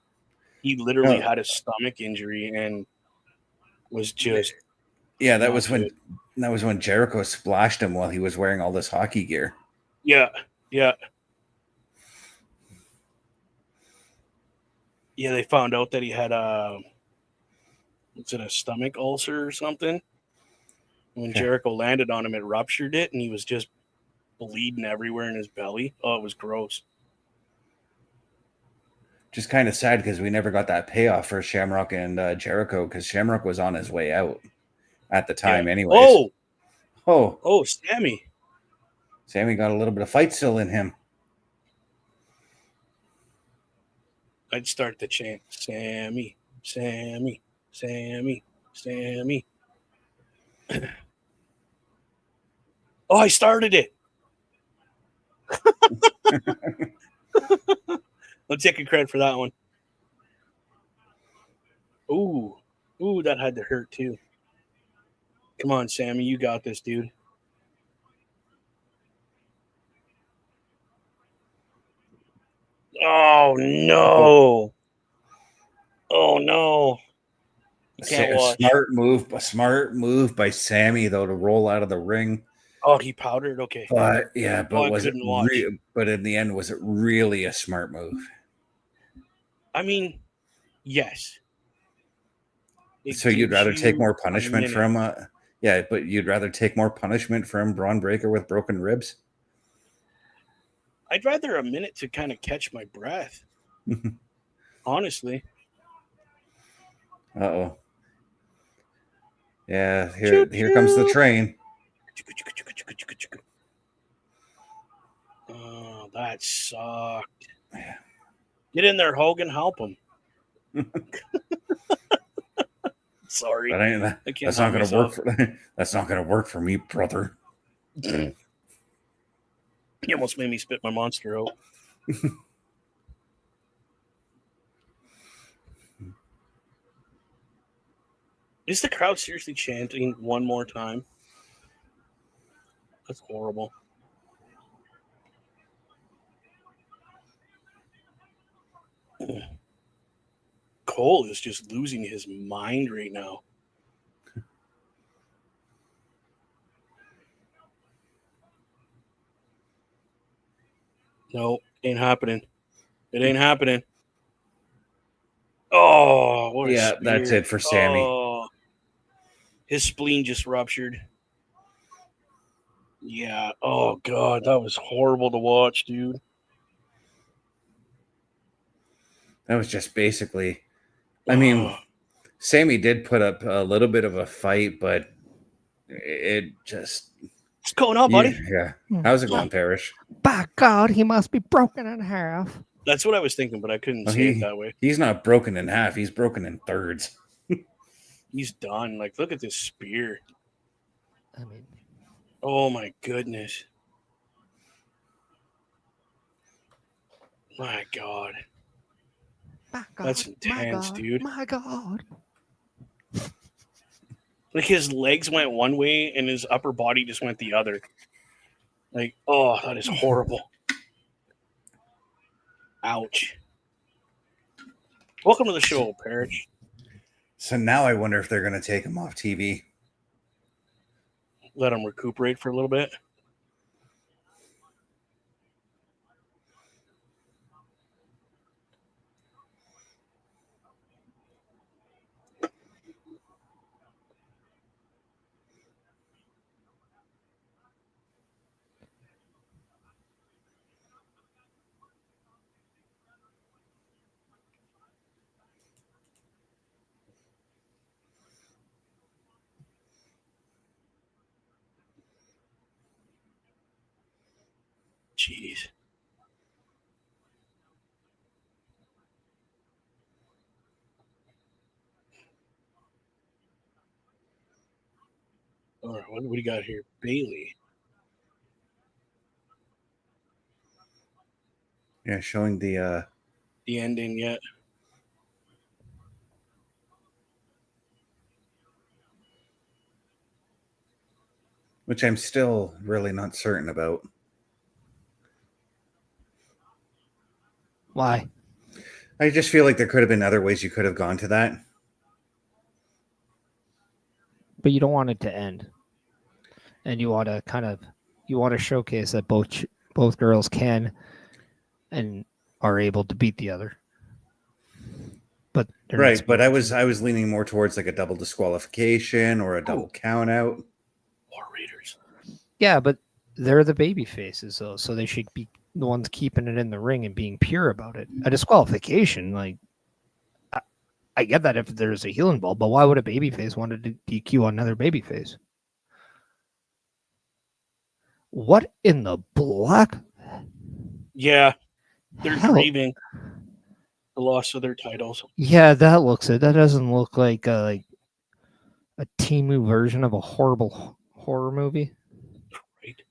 He literally had a stomach injury and was just... Yeah, that was when Jericho splashed him while he was wearing all this hockey gear. Yeah. Yeah, they found out that he had a stomach ulcer or something? When Jericho landed on him, it ruptured it, and he was just bleeding everywhere in his belly. Oh, it was gross. Just kind of sad because we never got that payoff for Shamrock and Jericho because Shamrock was on his way out at the time anyways. Oh, Sami. Sami got a little bit of fight still in him. I'd start the chant, Sami, Sami, Sami, Sami. Oh, I started it. I'll take a credit for that one. Ooh, that had to hurt too. Come on, Sami, you got this, dude. Oh no! Oh no! Smart move by Sami though to roll out of the ring. Oh, he powdered. Okay, but but in the end, was it really a smart move? I mean, yes. So you'd rather take more punishment from but you'd rather take more punishment from Bron Breakker with broken ribs? I'd rather a minute to kind of catch my breath. Honestly. Uh-oh. Yeah, here comes the train. Oh, that sucked. Get in there, Hogan. Help him. Sorry. That's not going to work. That's not going to work for me, brother. He almost made me spit my monster out. Is the crowd seriously chanting one more time? That's horrible. Cole is just losing his mind right now. No, ain't happening. It ain't happening. Oh, what a spear. That's it for Sami. Oh, his spleen just ruptured. Yeah. Oh God, that was horrible to watch, dude. That was just basically. I mean, Sami did put up a little bit of a fight, but it just. What's going on, buddy? Yeah. How's it going, Parrish? By God, he must be broken in half. That's what I was thinking, but I couldn't say it that way. He's not broken in half. He's broken in thirds. He's done. Like, look at this spear. I mean, oh my goodness. My God. That's intense, dude. My God. Like, his legs went one way and his upper body just went the other. Like, oh, that is horrible. Ouch. Welcome to the show, Parrish. So now I wonder if they're going to take him off TV. Let him recuperate for a little bit. Jeez. All right, what do we got here? Bayley. Yeah, showing the ending yet. Which I'm still really not certain about. Why? I just feel like there could have been other ways you could have gone to that. But you don't want it to end. And you want to showcase that both girls can and are able to beat the other. But right, but I was leaning more towards like a double disqualification or a double count out. War Raiders. Yeah, but they're the baby faces though, so they should be the ones keeping it in the ring and being pure about it. A disqualification, like I get that if there's a heel involved, but why would a babyface want to DQ another babyface? What in the black? Yeah, they're grieving the loss of their titles. Yeah, that looks it. That doesn't look like a Temu version of a horrible horror movie. Right.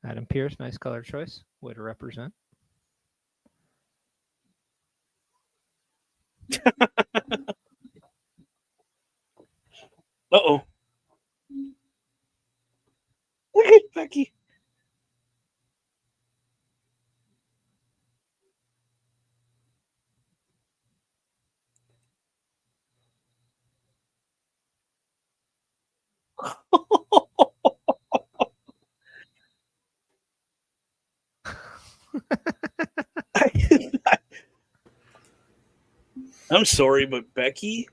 Adam Pearce, nice color choice. Way to represent. Uh-oh. Look at Becky. I'm sorry, but Becky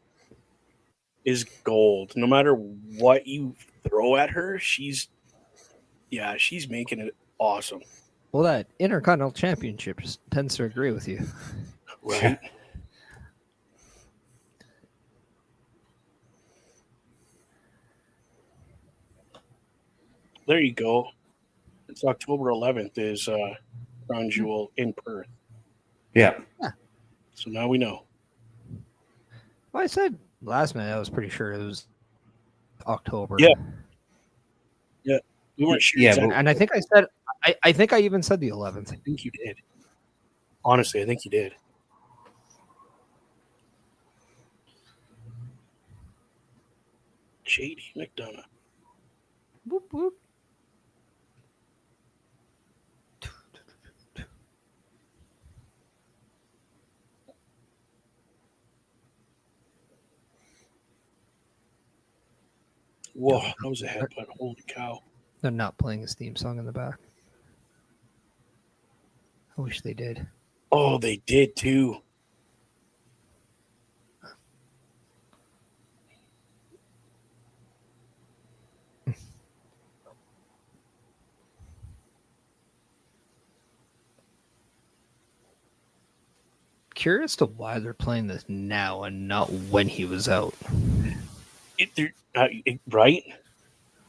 is gold. No matter what you throw at her, she's making it awesome. Well, that Intercontinental Championship tends to agree with you. Right. There you go. It's October 11th is Crown Jewel in Perth. Yeah. So now we know. Well, I said last night I was pretty sure it was October. Yeah. Yeah. We weren't sure. Yeah, exactly. And I think I said I think I even said the 11th. I think you did. Honestly, I think you did. JD McDonough. Boop, boop. Whoa, that was a headbutt. Holy cow. They're not playing his theme song in the back. I wish they did. Oh, they did too. curious to why they're playing this now and not when he was out. Right?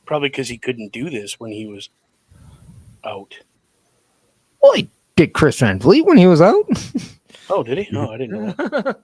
Probably because he couldn't do this when he was out. Well, he did Chris Van Vliet when he was out. Oh, did he? Oh, I didn't know that.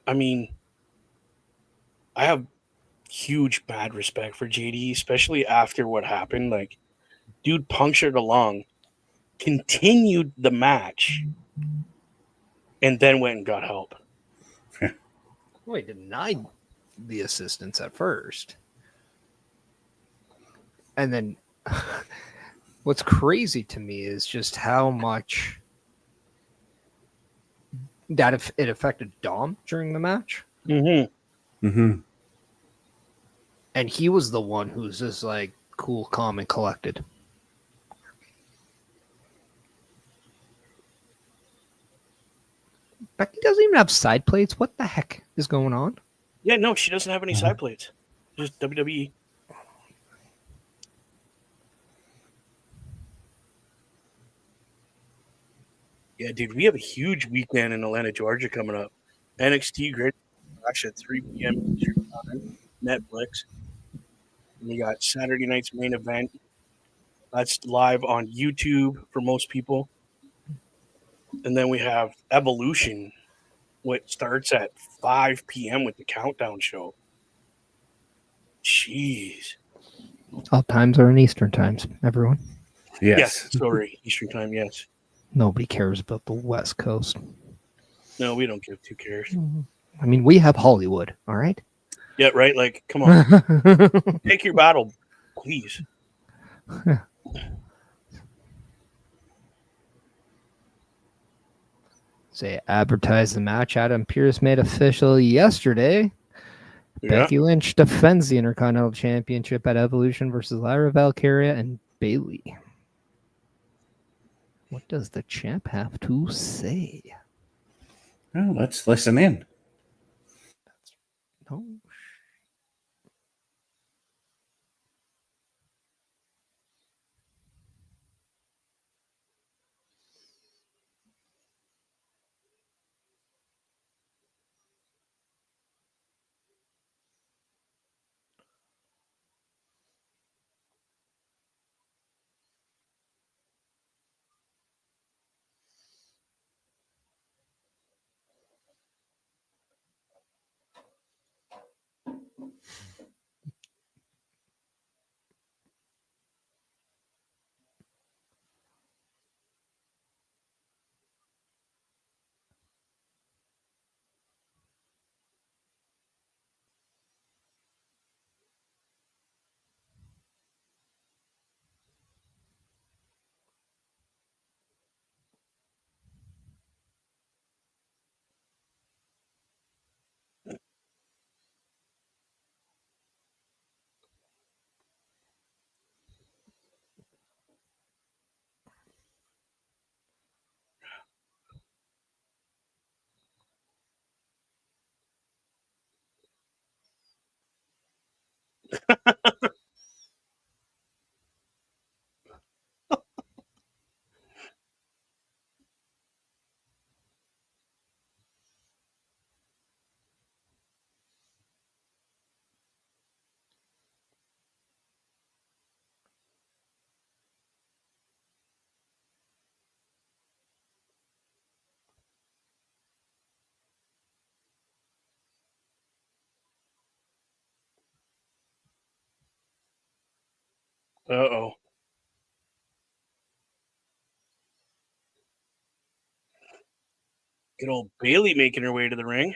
I mean, I have huge bad respect for JD, especially after what happened. Like, dude punctured along, continued the match, and then went and got help. Well, he denied the assistance at first. And then what's crazy to me is just how much that it affected Dom during the match. Mm-hmm. Mm-hmm. And he was the one who's just like cool, calm, and collected. Becky doesn't even have side plates. What the heck is going on? Yeah, no, she doesn't have any side plates. Just WWE. Yeah, dude, we have a huge weekend in Atlanta, Georgia coming up. NXT Great Bash at 3 p.m. Eastern Time, Netflix. And we got Saturday night's main event. That's live on YouTube for most people. And then we have Evolution, which starts at 5 p.m. with the countdown show. Jeez. All times are in Eastern times, everyone. Yes. Sorry, Eastern Time, yes. Nobody cares about the West Coast. No, we don't give two cares. I mean, we have Hollywood, all right? Yeah, right? Like, come on. Pick your battle, please. Say advertise the match Adam Pearce made official yesterday. Yeah. Becky Lynch defends the Intercontinental Championship at Evolution versus Lyra, Valkyria, and Bayley. What does the champ have to say? Well, let's listen in. No. Uh-oh. Good old Bayley making her way to the ring.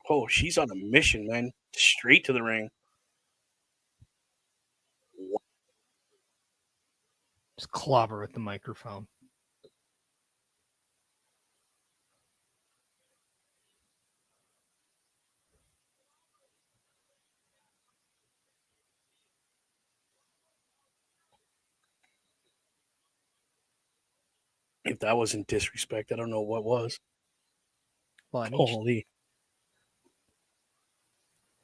Oh, she's on a mission, man. Straight to the ring. Just clobber with the microphone. If that wasn't disrespect, I don't know what was. Well, I mean, Holy.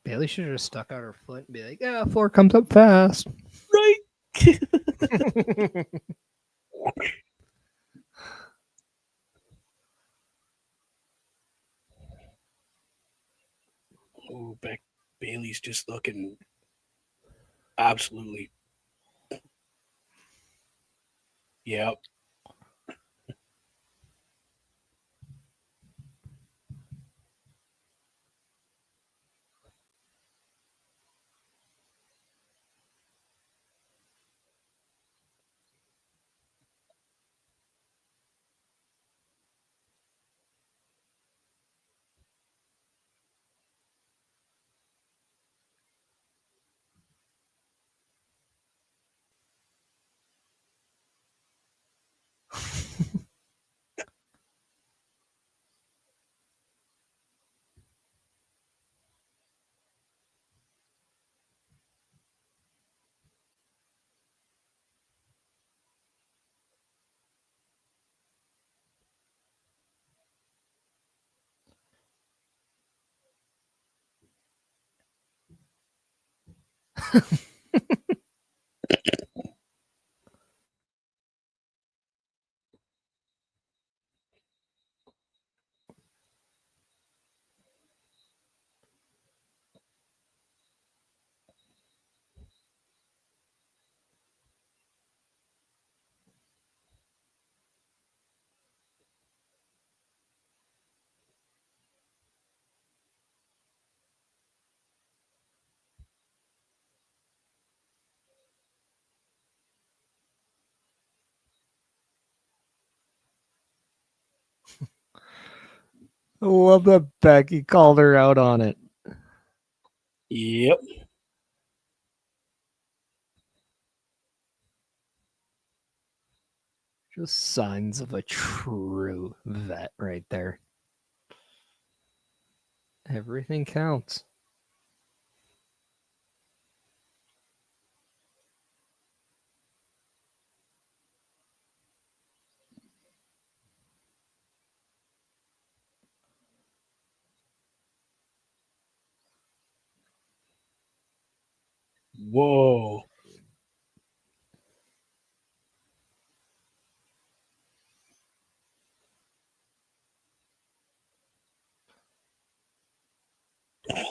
Bayley should have just stuck out her foot and be like, "Yeah, 4 comes up fast." Right. Oh, Bayley's just looking absolutely. Yep. I love that Becky called her out on it. Yep. Just signs of a true vet right there. Everything counts. Whoa.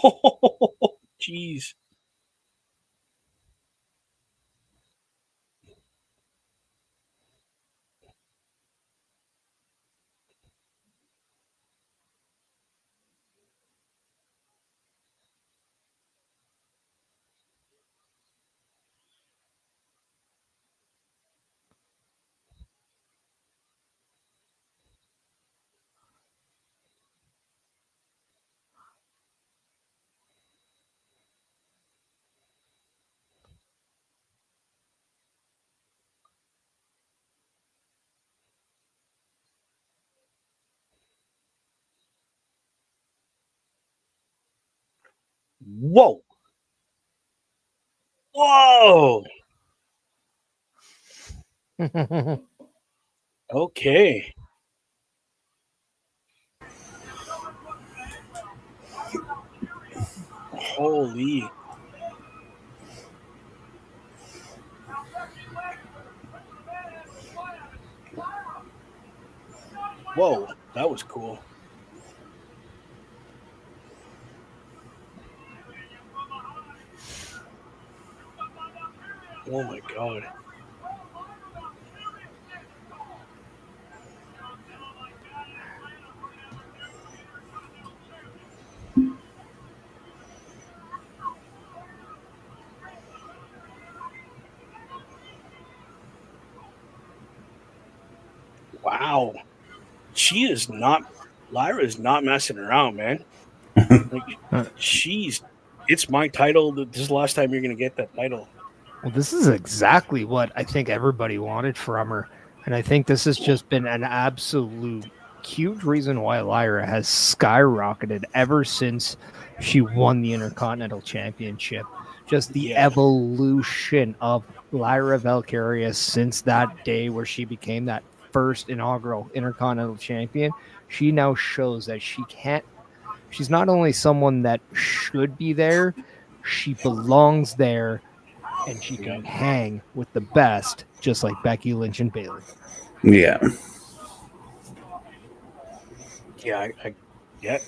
Oh, jeez. Whoa. Whoa. Okay. Holy. Whoa. That was cool. Oh my God. Wow. Lyra is not messing around, man. Like, it's my title. This is the last time you're going to get that title. Well, this is exactly what I think everybody wanted from her. And I think this has just been an absolute huge reason why Lyra has skyrocketed ever since she won the Intercontinental Championship. Just the evolution of Lyra Valkyria since that day where she became that first inaugural Intercontinental Champion, she now shows that she's not only someone that should be there, she belongs there, and she can hang with the best, just like Becky, Lynch, and Bayley. Yeah. Yeah,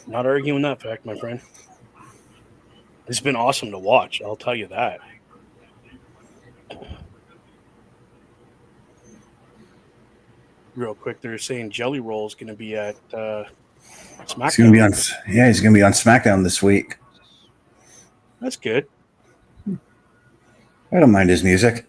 not arguing that fact, my friend. It's been awesome to watch, I'll tell you that. Real quick, they're saying Jelly Roll is going to be at SmackDown. He's going to be on SmackDown this week. That's good. I don't mind his music.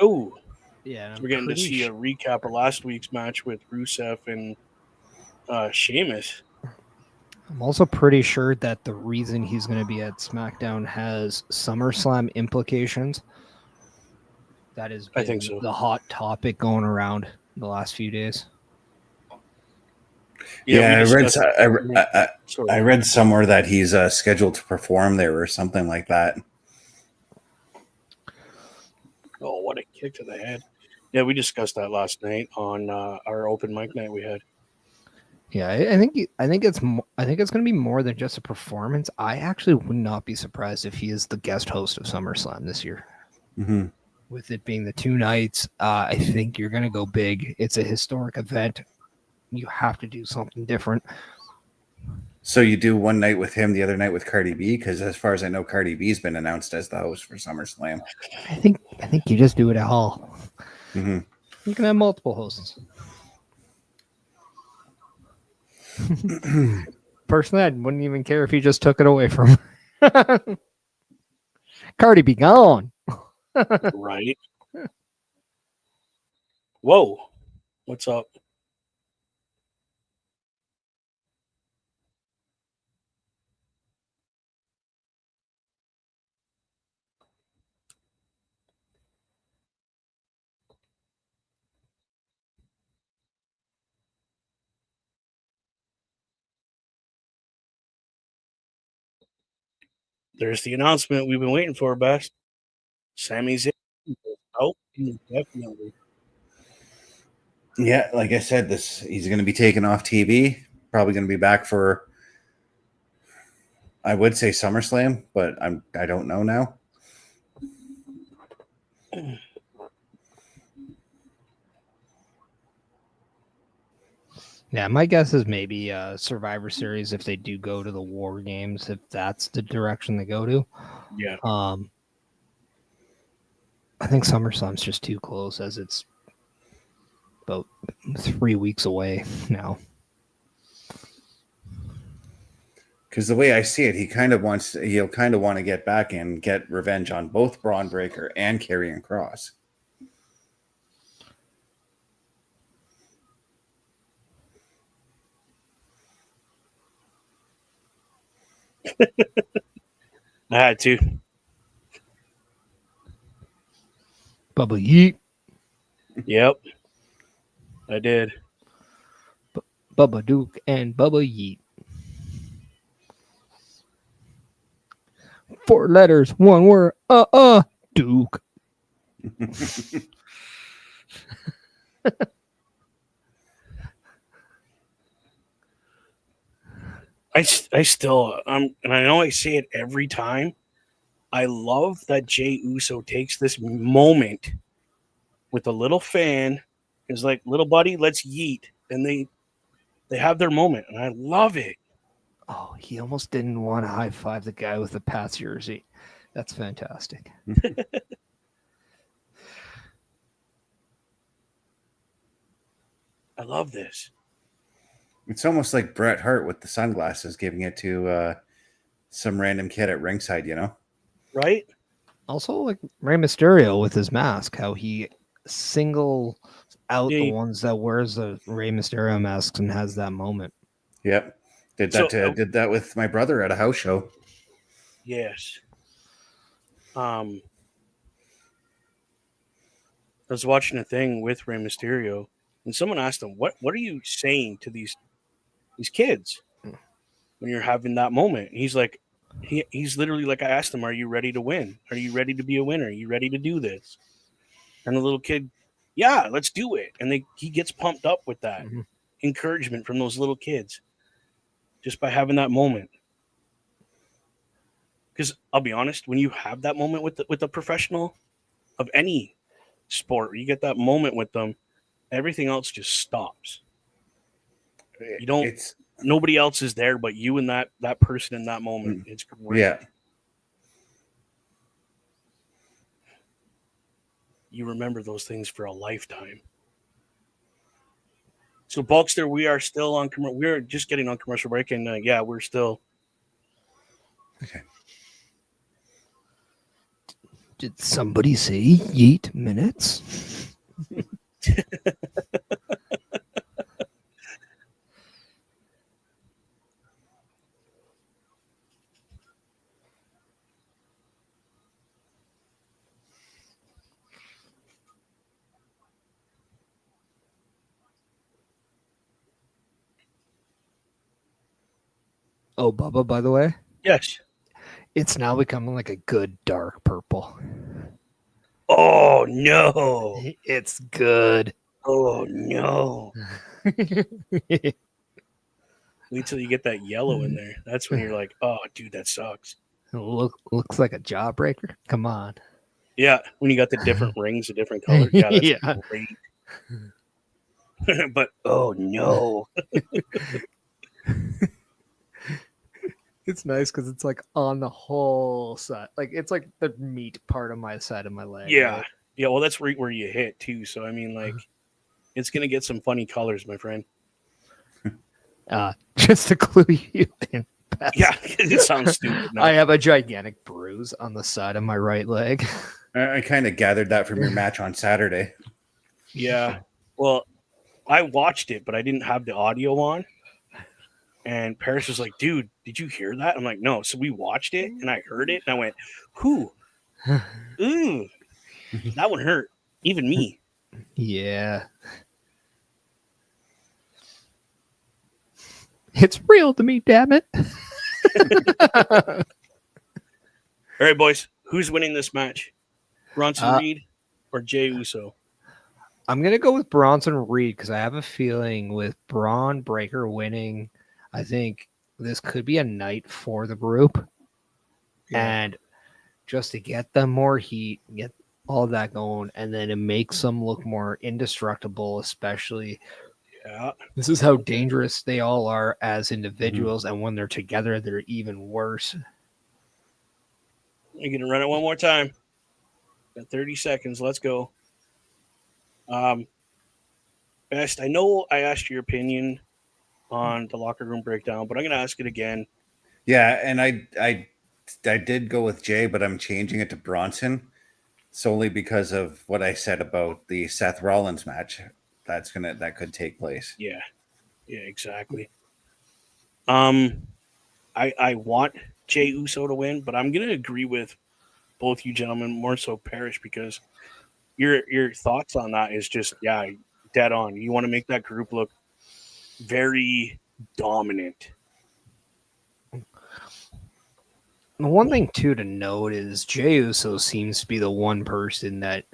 Oh, yeah. We're getting to see a recap of last week's match with Rusev and Sheamus. I'm also pretty sure that the reason he's going to be at SmackDown has SummerSlam implications. That is, I think so. The hot topic going around the last few days. Yeah, I read somewhere that he's scheduled to perform there or something like that. Oh, what a kick to the head! Yeah, we discussed that last night on our open mic night we had. Yeah, I think it's going to be more than just a performance. I actually would not be surprised if he is the guest host of SummerSlam this year. Mm-hmm. With it being the 2 nights, I think you're going to go big. It's a historic event. You have to do something different. So you do one night with him, the other night with Cardi B, because as far as I know, Cardi B's been announced as the host for SummerSlam. I think you just do it at all. Mm-hmm. You can have multiple hosts. Personally, I wouldn't even care if he just took it away from Cardi be gone. Right. Whoa. What's up? There's the announcement we've been waiting for, Best. Sami Zayn. Oh, definitely. Yeah, like I said, he's going to be taken off TV. Probably going to be back for, I would say SummerSlam, but I don't know now. Yeah, my guess is maybe Survivor Series if they do go to the War Games, if that's the direction they go to. Yeah. I think SummerSlam's just too close, as it's about 3 weeks away now. Because the way I see it, he'll kind of want to get back and get revenge on both Bron Breakker and Karrion Kross. I had to. Bubba Yeet. Yep. I did. Bubba Duke and Bubba Yeet. 4 letters, 1 word. Duke. I still, and I know I say it every time. I love that Jey Uso takes this moment with a little fan. Is like, little buddy, let's yeet, and they have their moment, and I love it. Oh, he almost didn't want to high five the guy with the Pats jersey. That's fantastic. I love this. It's almost like Bret Hart with the sunglasses giving it to some random kid at ringside, you know? Right? Also, like Rey Mysterio with his mask, how he single out the ones that wears the Rey Mysterio masks and has that moment. Yep. Did that with my brother at a house show. Yes. I was watching a thing with Rey Mysterio, and someone asked him, "What are you saying to these kids when you're having that moment?" And he's like, He's literally like, I asked him, "Are you ready to win? Are you ready to be a winner? Are you ready to do this?" And the little kid, "Yeah, let's do it." And he gets pumped up with that encouragement from those little kids just by having that moment. Because I'll be honest, when you have that moment with a professional of any sport, you get that moment with them, everything else just stops. You don't. Nobody else is there but you and that person in that moment. It's great. Yeah. You remember those things for a lifetime. So, Bulkster, we are still on commercial. We're just getting on commercial break, and we're still. Okay. Did somebody say yeet minutes? Oh, Bubba, by the way? Yes. It's now becoming like a good dark purple. Oh, no. It's good. Oh, no. Wait till you get that yellow in there. That's when you're like, oh, dude, that sucks. Looks like a jawbreaker. Come on. Yeah, when you got the different rings, the different colors. Yeah, that's great. But, oh, no. It's nice because it's like on the whole side. Like it's like the meat part of my side of my leg. Yeah. Right? Yeah, well, that's right where you hit, too. So, I mean, like, it's going to get some funny colors, my friend. Just to clue you in. Yeah, it sounds stupid. No. I have a gigantic bruise on the side of my right leg. I kind of gathered that from your match on Saturday. Yeah. Well, I watched it, but I didn't have the audio on. And Paris was like, dude, did you hear that? I'm like, no. So we watched it, and I heard it, and I went, whew. Ooh. That one hurt. Even me. Yeah. It's real to me, damn it. All right, boys. Who's winning this match? Bronson Reed or Jey Uso? I'm going to go with Bronson Reed because I have a feeling with Bron Breakker winning, I think this could be a night for the group. Yeah. And just to get them more heat, get all that going, and then it makes them look more indestructible, especially. Yeah. This is how dangerous they all are as individuals, and when they're together, they're even worse. You're going to run it one more time. Got 30 seconds. Let's go. Best, I know I asked your opinion on the locker room breakdown, but I'm going to ask it again. Yeah, and I did go with Jey, but I'm changing it to Bronson solely because of what I said about the Seth Rollins match. That could take place. Yeah, exactly. I want Jey Uso to win, but I'm going to agree with both you gentlemen, more so Parrish, because your thoughts on that is just, dead on. You want to make that group look very dominant. The one thing, too, to note is Jey Uso seems to be the one person that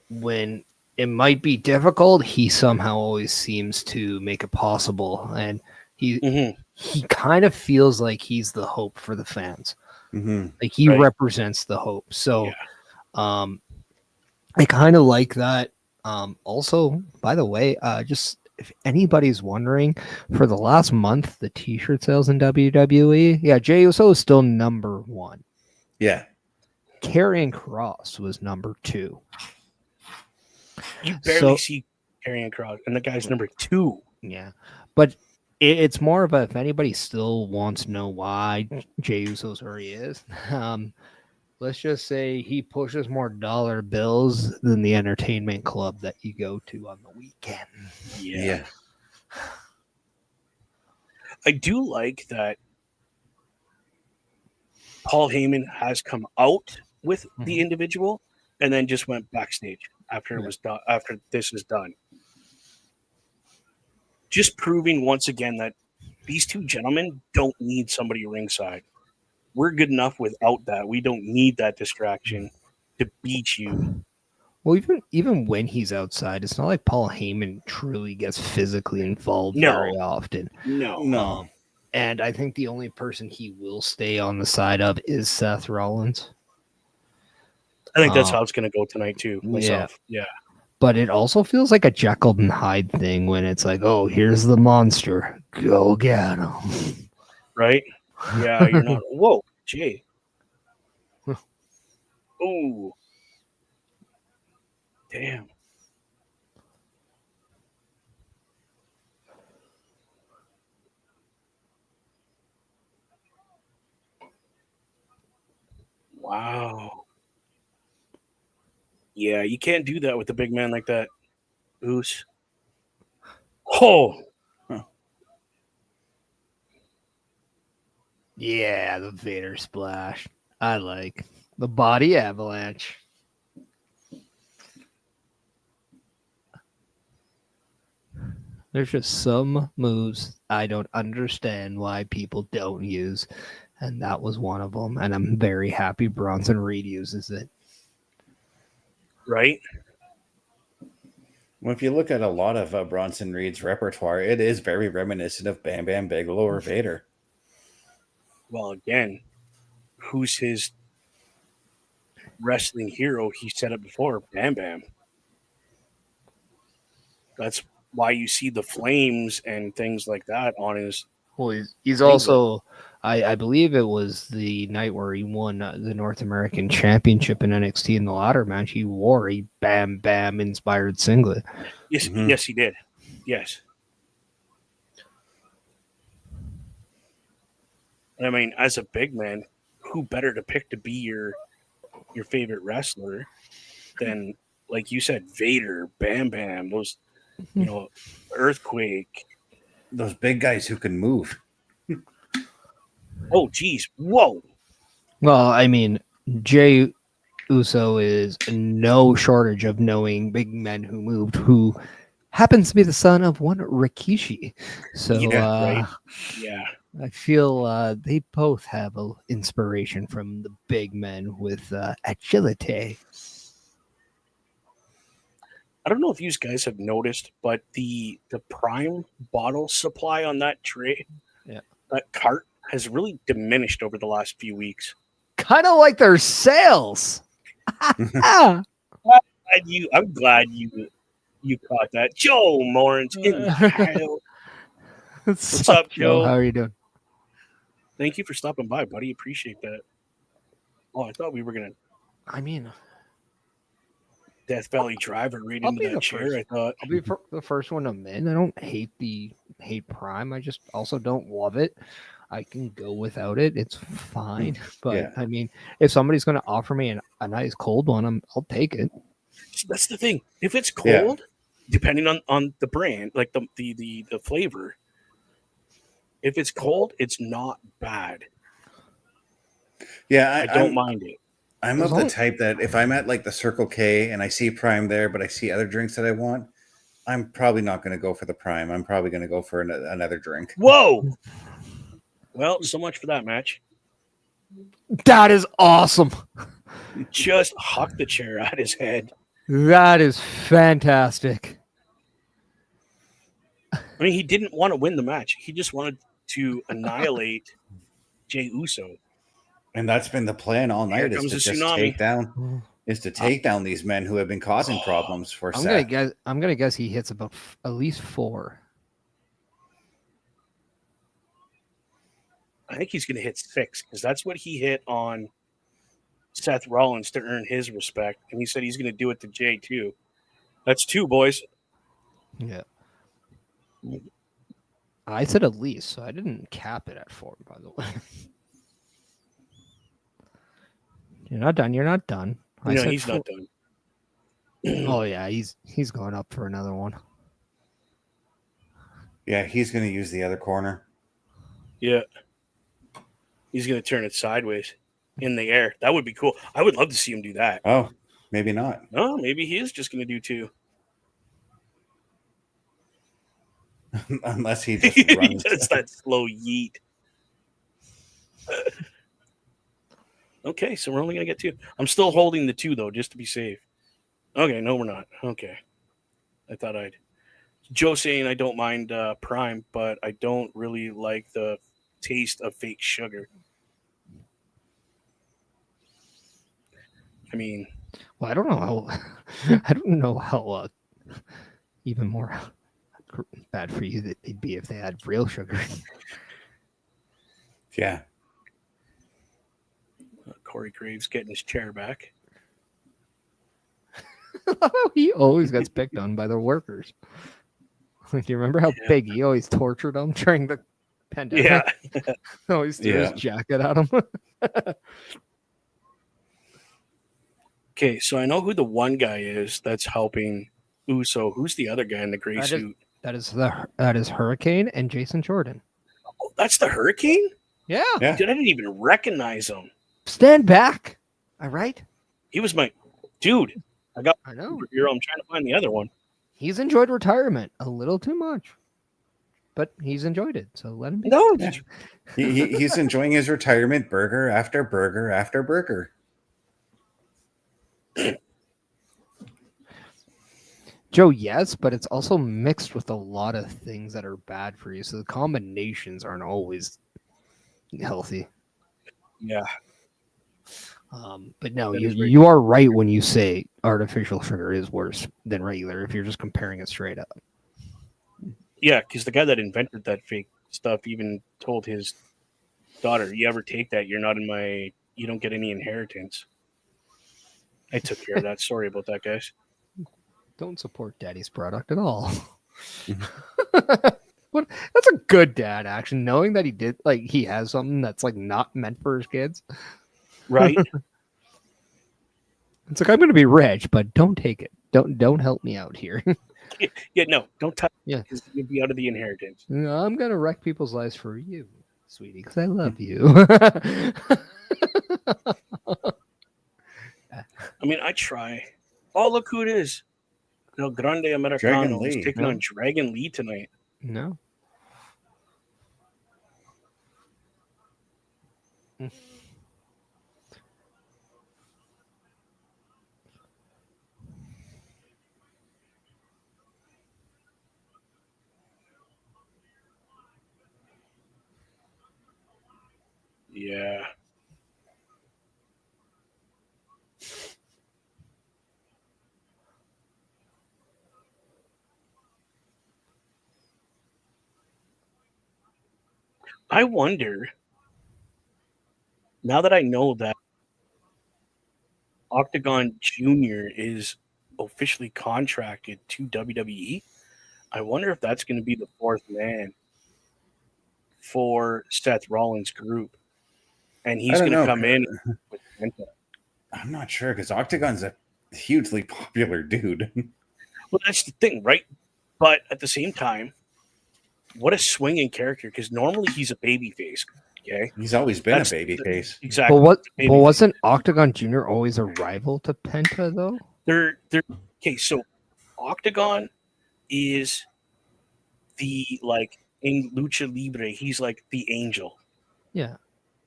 when it might be difficult, he somehow always seems to make it possible. And he kind of feels like he's the hope for the fans. Mm-hmm. Like he represents the hope. So I kind of like that. Also, by the way, just if anybody's wondering, for the last month, the t-shirt sales in WWE, Jey Uso is still number 1. Yeah. Karrion Kross was number 2. You barely see Karrion Kross, and the guy's number 2. Yeah, but it's more of a, if anybody still wants to know why Jey Uso's where he is, let's just say he pushes more dollar bills than the entertainment club that you go to on the weekend. Yeah. I do like that Paul Heyman has come out with the individual and then just went backstage after it was done, after this is done. Just proving once again that these two gentlemen don't need somebody ringside. We're good enough without that. We don't need that distraction to beat you. Well, even when he's outside, it's not like Paul Heyman truly gets physically involved No. very often. No. And I think the only person he will stay on the side of is Seth Rollins. I think that's how it's going to go tonight, too, myself. Yeah. But it also feels like a Jekyll and Hyde thing when it's like, oh, here's the monster. Go get him. Right? Yeah, you're not. Whoa, Jay. Ooh. Damn. Wow. Yeah, you can't do that with a big man like that. Oos. Oh. Yeah, the Vader splash. I like the body avalanche. There's just some moves I don't understand why people don't use, and that was one of them. And I'm very happy Bronson Reed uses it. Right? Well, if you look at a lot of Bronson Reed's repertoire, it is very reminiscent of Bam Bam Bigelow or Vader. Well, again, who's his wrestling hero? He said it before, Bam Bam. That's why you see the flames and things like that on his. Well, he's also, I believe it was the night where he won the North American Championship in NXT in the ladder match. He wore a Bam Bam inspired singlet. Yes, yes, he did. Yes. I mean, as a big man, who better to pick to be your favorite wrestler than, like you said, Vader, Bam Bam, those, Earthquake. Those big guys who can move. Oh, geez. Whoa. Well, I mean, Jey Uso is no shortage of knowing big men who moved, who happens to be the son of one Rikishi. So, right. Yeah. I feel they both have inspiration from the big men with agility. I don't know if you guys have noticed, but the Prime bottle supply on that tray, that cart, has really diminished over the last few weeks. Kind of like their sales. I'm glad you caught that. Joe Morans in the house. What's up, Joe? How are you doing? Thank you for stopping by, buddy. Appreciate that. Oh, I thought we were gonna. I mean, Death Valley Driver right into that chair. I thought I'll be the first one to admit I don't hate Prime. I just also don't love it. I can go without it. It's fine. But I mean, if somebody's going to offer me a nice cold one, I'll take it. That's the thing. If it's cold, depending on the brand, like the flavor, if it's cold, it's not bad. Yeah, I don't mind it. I'm of the type that if I'm at like the Circle K and I see Prime there, but I see other drinks that I want, I'm probably not going to go for the Prime. I'm probably going to go for another drink. Whoa! Well, so much for that match. That is awesome. Just huck the chair at his head. That is fantastic. I mean, he didn't want to win the match. He just wanted to annihilate Jey Uso. And that's been the plan all night, is to just take down these men who have been causing problems for Seth. I'm gonna guess he hits about at least 4. I think he's gonna hit 6 because that's what he hit on Seth Rollins to earn his respect, and he said he's gonna do it to Jey too. That's 2, boys. Yeah. I said at least, so I didn't cap it at 4, by the way. You're not done. You're not done. No, he's not done. Oh yeah, he's going up for another one. Yeah, he's going to use the other corner. Yeah. He's going to turn it sideways in the air. That would be cool. I would love to see him do that. Oh, maybe not. No, maybe he is just going to do 2. Unless he just runs. He does that slow yeet. Okay, so we're only gonna get 2. I'm still holding the 2 though, just to be safe. Okay, no, we're not. Okay, I thought I'd. Joe saying I don't mind Prime, but I don't really like the taste of fake sugar. I mean, Well, I don't know how. I don't know how even more bad for you that it'd be if they had real sugar. Yeah. Corey Graves getting his chair back. He always gets picked on by the workers. Do you remember how Big E always tortured him during the pandemic? Yeah. Always threw his jacket at him. Okay, so I know who the one guy is that's helping Uso. Who's the other guy in the gray suit? That is Hurricane and Jason Jordan. Oh, that's the Hurricane? Yeah. Dude, I didn't even recognize him. Stand back. All right. He was my dude. I know. I'm trying to find the other one. He's enjoyed retirement a little too much, but he's enjoyed it. So let him be. No, he's enjoying his retirement, burger after burger after burger. Joe, yes, but it's also mixed with a lot of things that are bad for you. So the combinations aren't always healthy. Yeah. But no, you are right when you say artificial sugar is worse than regular if you're just comparing it straight up. Yeah, because the guy that invented that fake stuff even told his daughter, "You ever take that, you don't get any inheritance." I took care of that. Sorry about that, guys. Don't support daddy's product at all. What? That's a good dad action, knowing that he has something that's like not meant for his kids. Right. It's like, I'm going to be rich, but don't take it. Don't help me out here. Yeah, no, don't touch it. Yeah. Because you'll be out of the inheritance. No, I'm going to wreck people's lives for you, sweetie, because I love you. I mean, I try. Oh, look who it is. El Grande Americano is taking on Dragon Lee tonight. No. Yeah. I wonder, now that I know that Octagon Jr. is officially contracted to WWE, I wonder if that's going to be the 4th man for Seth Rollins' group. And he's going to come in with Penta. I'm not sure, because Octagon's a hugely popular dude. Well, that's the thing, right? But at the same time, what a swinging character, because normally he's a babyface. Okay, he's always been a babyface. Exactly. But wasn't Octagon Jr. always a rival to Penta though? They're okay. So Octagon is the in Lucha Libre, he's like the angel. Yeah.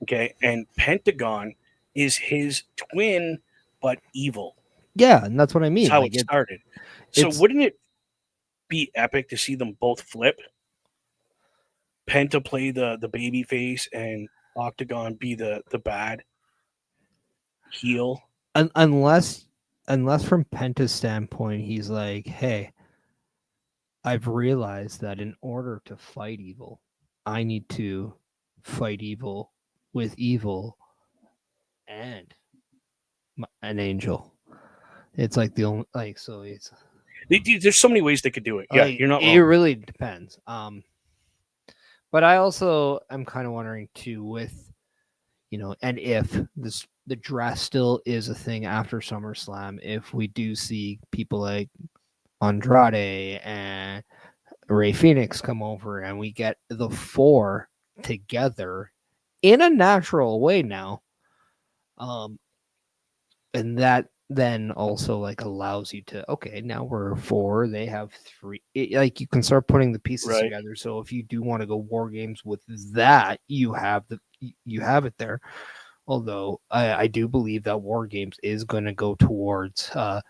Okay, and Pentagon is his twin, but evil. Yeah, and that's what I mean. That's how it started. So wouldn't it be epic to see them both flip? Penta play the baby face and Octagon be the bad heel. Unless from Penta's standpoint, he's like, hey, I've realized that in order to fight evil, I need to fight evil with evil and an angel. It's like the only so it's. There's so many ways they could do it. Yeah, you're not wrong. It really depends. But I also am kind of wondering too, with and if the draft still is a thing after SummerSlam, if we do see people like Andrade and Rey Fenix come over and we get the 4 together in a natural way now, and that then also allows you to, okay, now we're 4, they have 3, you can start putting the pieces together. So if you do want to go war games with that, you have it there. Although I do believe that War Games is going to go towards so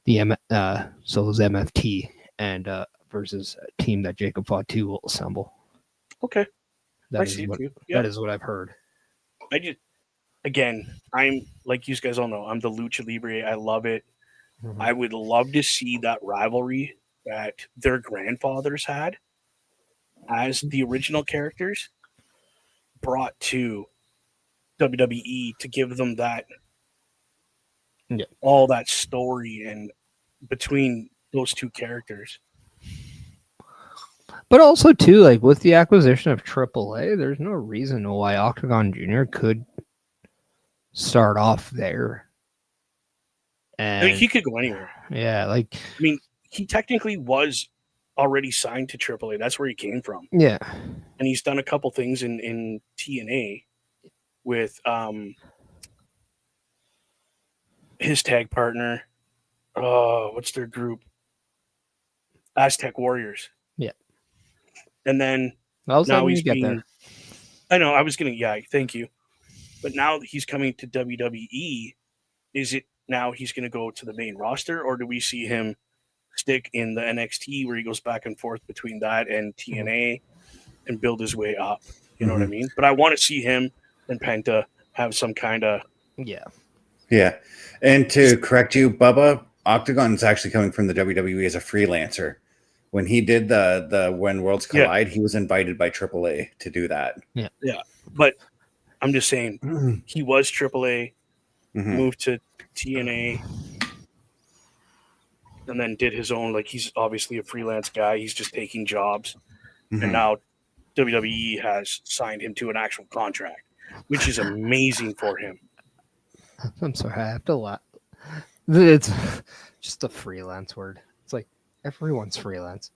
those MFT and versus a team that Jacob Fatu will assemble. Okay. That I is see it what too. Yeah. that is what I've heard. I just, again, I'm like you guys all know, I'm the Lucha Libre. I love it. Mhm. I would love to see that rivalry that their grandfathers had as the original characters brought to WWE to give them that all that story and between those two characters. But also too, like with the acquisition of AAA, there's no reason why Octagon Jr. could start off there. And I mean, he could go anywhere. Yeah, like I mean, he technically was already signed to AAA. That's where he came from. Yeah. And he's done a couple things in TNA with his tag partner. What's their group? Aztec Warriors. Yeah. And then now he's get there. I know, I was gonna thank you. But now that he's coming to WWE, is it now he's gonna go to the main roster, or do we see him stick in the NXT where he goes back and forth between that and TNA and build his way up? You know what I mean? But I want to see him and Penta have some kind of Yeah. And to correct you, Bubba, Octagon's actually coming from the WWE as a freelancer. When he did the When Worlds Collide, he was invited by AAA to do that. Yeah. Yeah. But I'm just saying, he was AAA, moved to TNA, and then did his own, like, he's obviously a freelance guy. He's just taking jobs. And now WWE has signed him to an actual contract, which is amazing for him. I'm sorry, I have to laugh. It's just a freelance word. It's like everyone's freelance.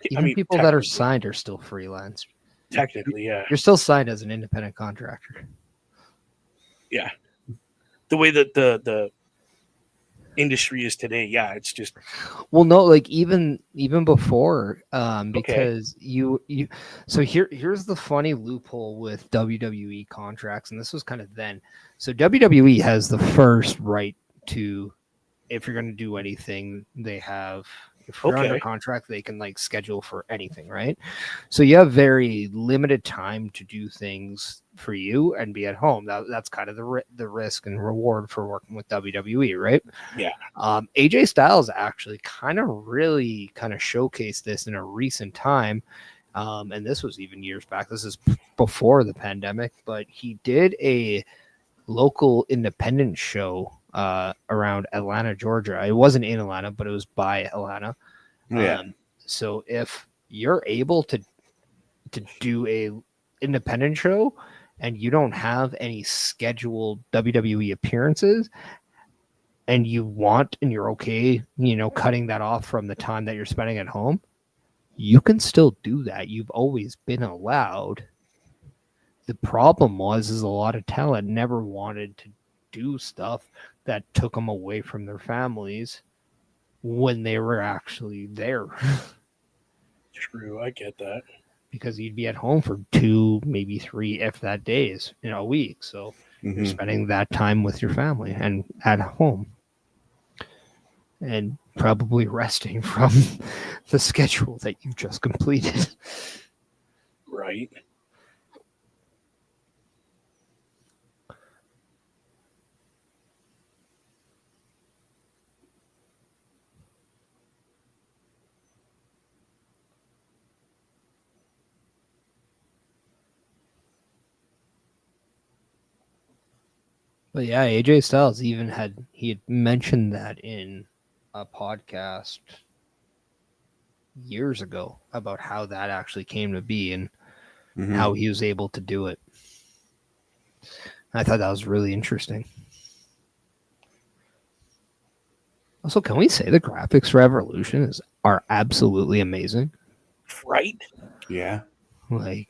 Even people that are signed are still freelance. Technically, yeah. You're still signed as an independent contractor. Yeah. The way that the industry is today, it's just no, like even before, because you so here's the funny loophole with WWE contracts, and this was kind of then. So WWE has the first right to, if you're going to do anything, they have, if you're under contract, they can like schedule for anything, right? So you have very limited time to do things for you and be at home. That's kind of the risk and reward for working with WWE, right? Yeah. AJ Styles actually really showcased this in a recent time. And this was even years back. This is before the pandemic, but he did a local independent show around Atlanta, Georgia. It wasn't in Atlanta, but it was by Atlanta. So if you're able to do a independent show and you don't have any scheduled WWE appearances, and you're okay, cutting that off from the time that you're spending at home, you can still do that. You've always been allowed. The problem is a lot of talent never wanted to do stuff that took them away from their families when they were actually there. True, I get that. Because you'd be at home for 2, maybe 3, if that days in a week. So you're spending that time with your family and at home. And probably resting from the schedule that you've just completed. Right. But yeah, AJ Styles he had mentioned that in a podcast years ago about how that actually came to be and how he was able to do it. I thought that was really interesting. Also, can we say the graphics for Evolution are absolutely amazing? Right? Yeah. Like,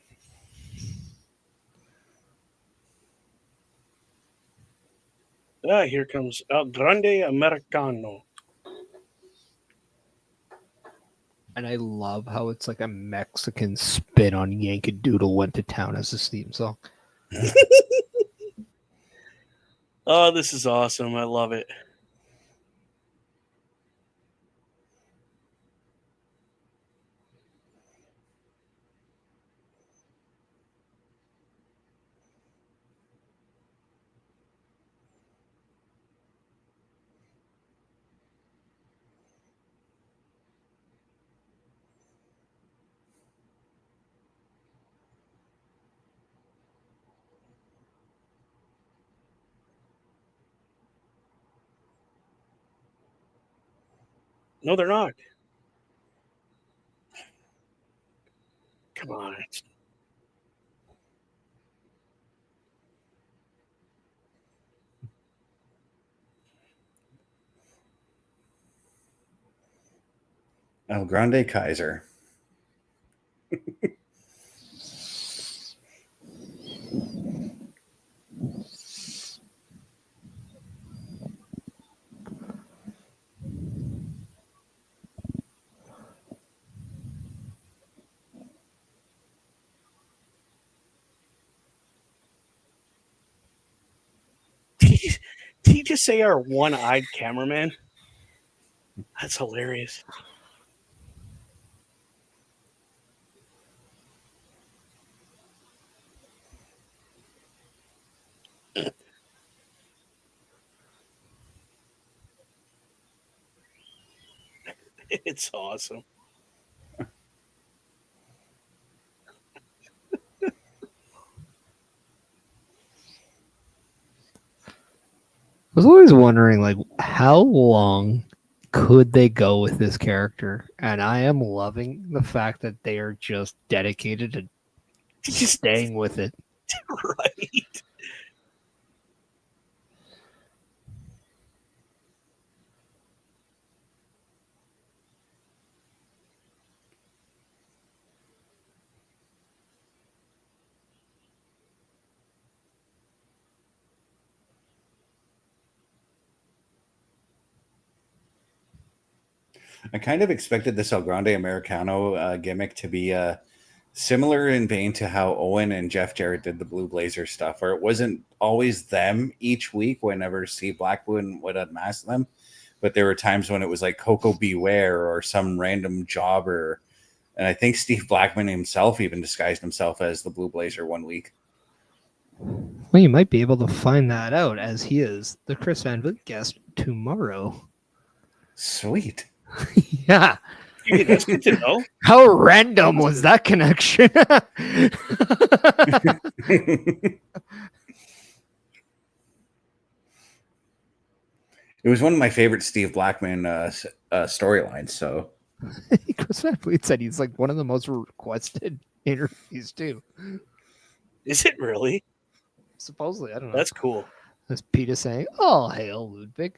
here comes El Grande Americano. and I love how it's like a Mexican spin on Yankee Doodle Went to Town as his theme song. Oh, this is awesome. I love it. No, they're not. Come on. El Grande Kaiser. Did he just say our one-eyed cameraman? That's hilarious. It's awesome. I was always wondering, like, how long could they go with this character? And I am loving the fact that they are just dedicated to just staying with it. Right. I kind of expected this El Grande Americano gimmick to be similar in vein to how Owen and Jeff Jarrett did the Blue Blazer stuff, where it wasn't always them each week whenever Steve Blackman would unmask them, but there were times when it was like Coco Beware or some random jobber. And I think Steve Blackman himself even disguised himself as the Blue Blazer one week. Well, you might be able to find that out as he is the Chris Van Vliet guest tomorrow. Sweet. Yeah. Hey, that's good to know. How random was that connection? It was one of my favorite Steve Blackman storylines. So Chris Van Vliet said he's like one of the most requested interviews too. Is it really? Supposedly, I don't know. That's cool. That's Peter saying, "Oh, hail Ludwig."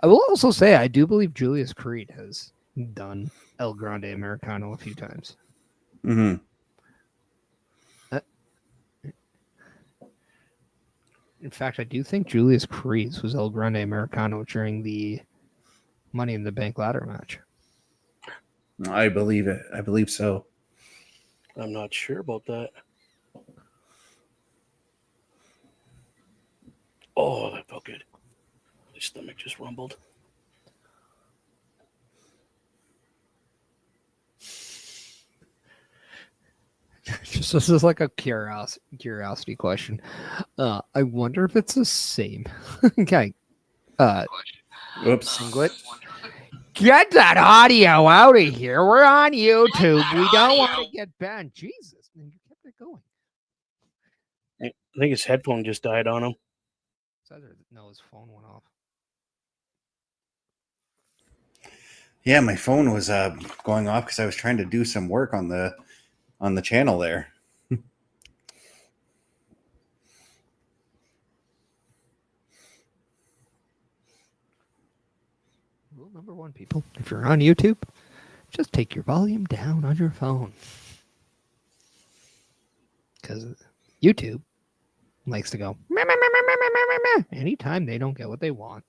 I will also say I do believe Julius Creed has done El Grande Americano a few times. mm-hmm. In fact, I do think Julius Creed was El Grande Americano during the Money in the Bank ladder match. I believe it. I believe so. I'm not sure about that. Oh, that felt good. My stomach just rumbled. Just this is like a curiosity question. I wonder if it's the same. Okay. Oops. Singlet. Get that audio out of here. We're on YouTube. We don't want to get banned. Jesus, man, you kept it going. I think his headphone just died on him. No, his phone went off. Yeah, my phone was going off because I was trying to do some work on the channel there. Rule number one, people. If you're on YouTube, just take your volume down on your phone. Because YouTube likes to go meh, meh, meh, meh, meh, meh, meh, meh, anytime they don't get what they want.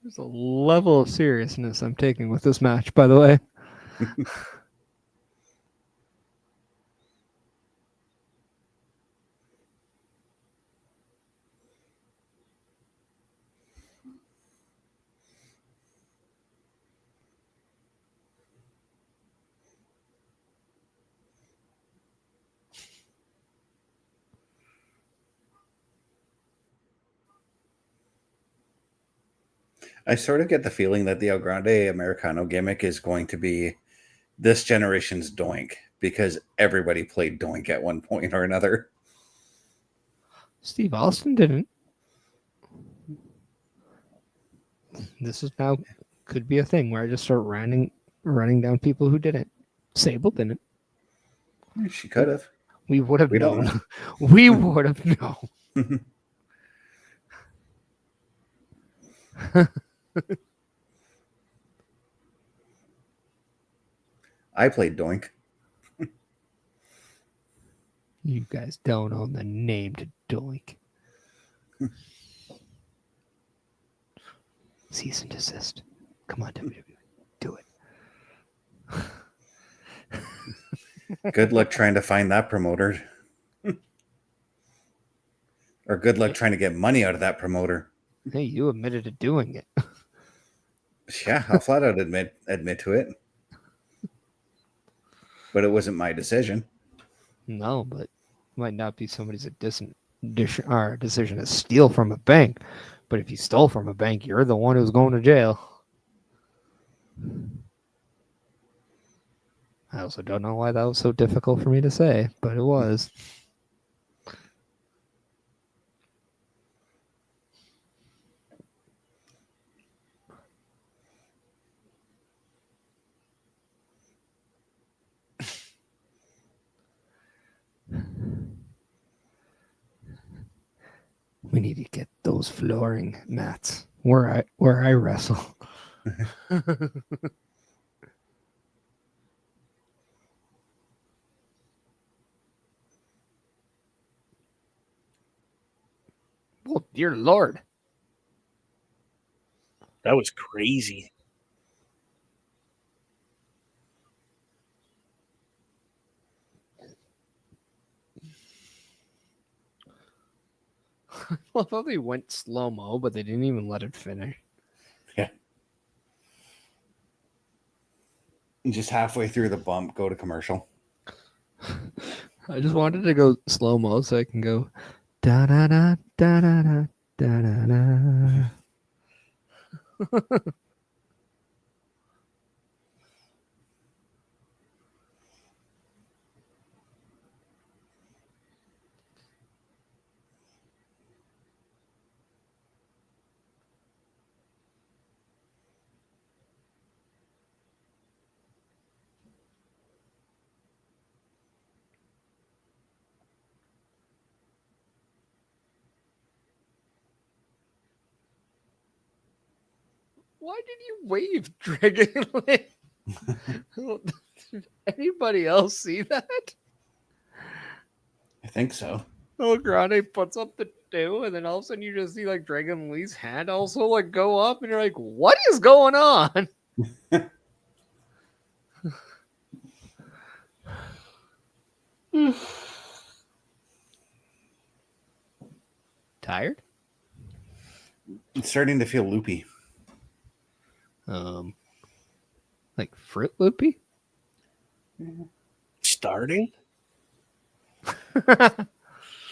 There's a level of seriousness I'm taking with this match, by the way. I sort of get the feeling that the El Grande Americano gimmick is going to be this generation's Doink, because everybody played Doink at one point or another. Steve Austin didn't. This is now could be a thing where I just start running down people who didn't. Sable didn't. She could have. We would have We don't known. We would have known. I played Doink. You guys don't own the name to Doink. Cease and desist. Come on, WWE. Do it. Good luck trying to find that promoter. Or good luck trying to get money out of that promoter. Hey, you admitted to doing it. Yeah, I'll flat out admit to it. But it wasn't my decision. No, but it might not be somebody's decision to steal from a bank. But if you stole from a bank, you're the one who's going to jail. I also don't know why that was so difficult for me to say, but it was. We need to get those flooring mats where I wrestle. Oh, dear Lord. That was crazy. Well, I thought they went slow-mo, but they didn't even let it finish. Yeah. Just halfway through the bump, go to commercial. I just wanted to go slow-mo so I can go da-da-da, da-da-da, da-da-da. Why did you wave, Dragon? Did anybody else see that? I think so. El Grande puts up the 2, and then all of a sudden you just see like Dragon Lee's hand also like go up, and you're like, what is going on? Tired? It's starting to feel loopy. Like Fruit Loopy? Starting?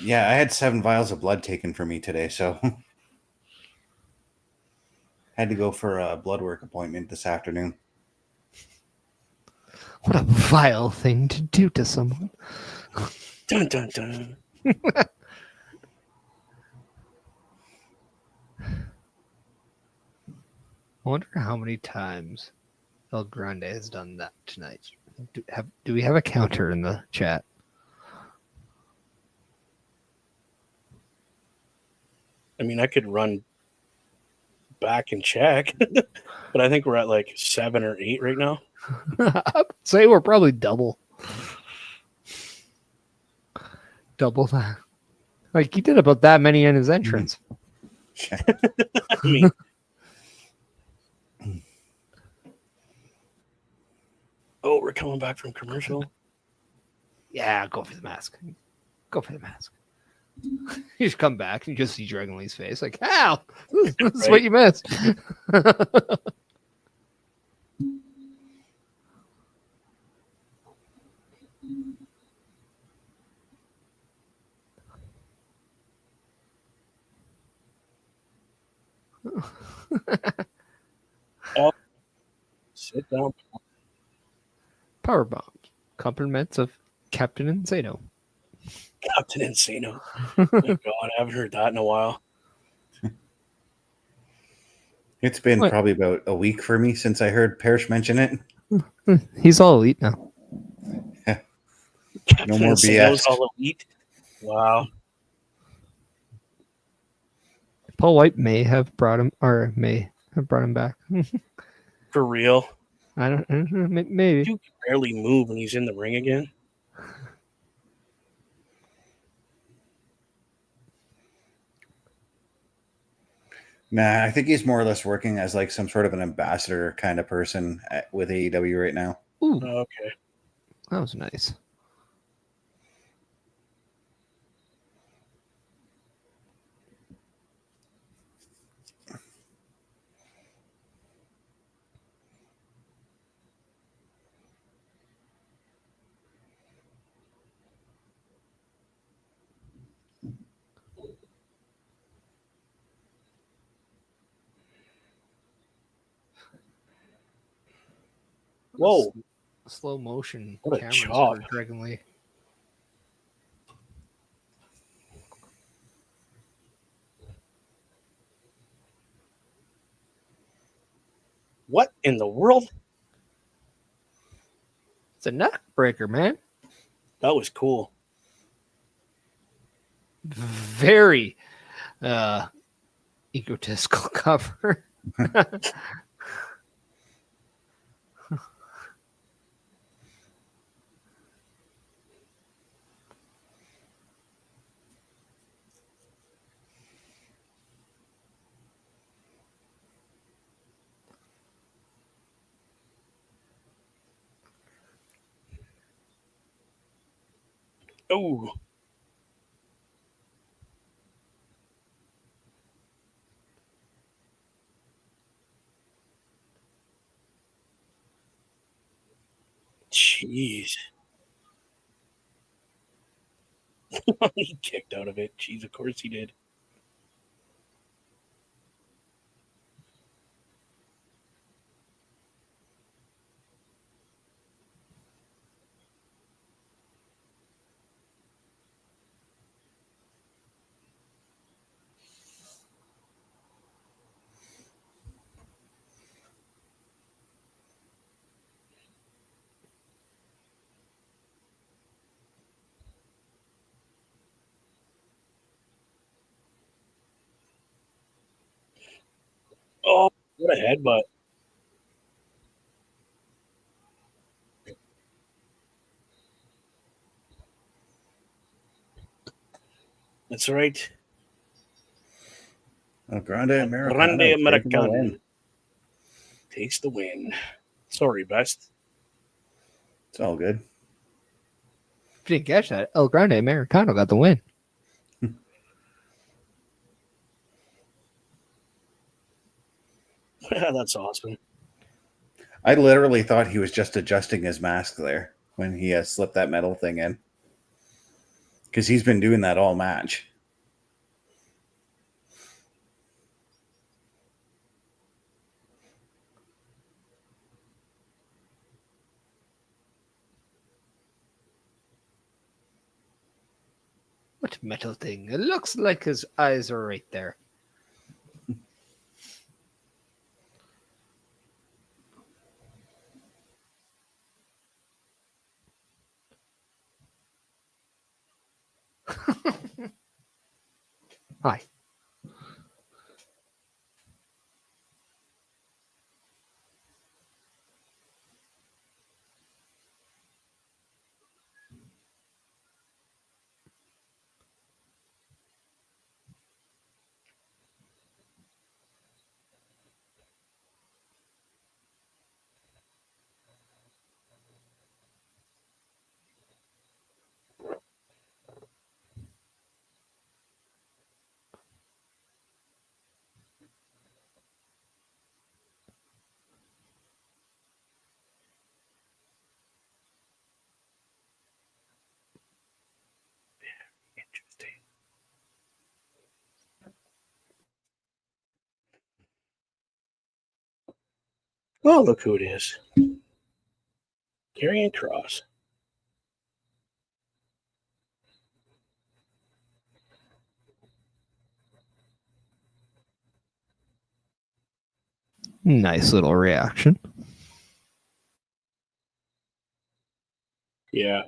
Yeah, I had 7 vials of blood taken from me today, so had to go for a blood work appointment this afternoon. What a vile thing to do to someone. Dun dun dun. I wonder how many times El Grande has done that tonight. Do we have a counter in the chat? I mean, I could run back and check, but I think we're at like 7 or 8 right now. I'd say we're probably double that. Like he did about that many in his entrance. I mean, Oh, we're coming back from commercial. Yeah, go for the mask. Go for the mask. You just come back and you just see Dragon Lee's face. Like, Hal, this is what you missed. Oh, sit down. Power bombs. Compliments of Captain Insano. Captain Insano. Oh my God, I haven't heard that in a while. It's been probably about a week for me since I heard Parrish mention it. He's all elite now. No more BS. All elite. Wow. Paul White may have brought him back. For real. I don't know. Maybe. Duke can barely move when he's in the ring again. Nah, I think he's more or less working as like some sort of an ambassador kind of person with AEW right now. Ooh, Okay. that was nice. Whoa. Slow motion What a cameras chop. for Dragon Lee. What in the world? It's a neck breaker, man. That was cool. Very egotistical cover. Oh. Jeez. He kicked out of it. Jeez, of course he did. Oh, what a headbutt. That's right. El Grande Americano. Grande Americano takes the win. Sorry, Best. It's all good. If you didn't catch that, El Grande Americano got the win. That's awesome. I literally thought he was just adjusting his mask there when he slipped that metal thing in. Because he's been doing that all match. What metal thing? It looks like his eyes are right there. Hi. Oh, look who it is. Karrion Kross. Nice little reaction. Yeah.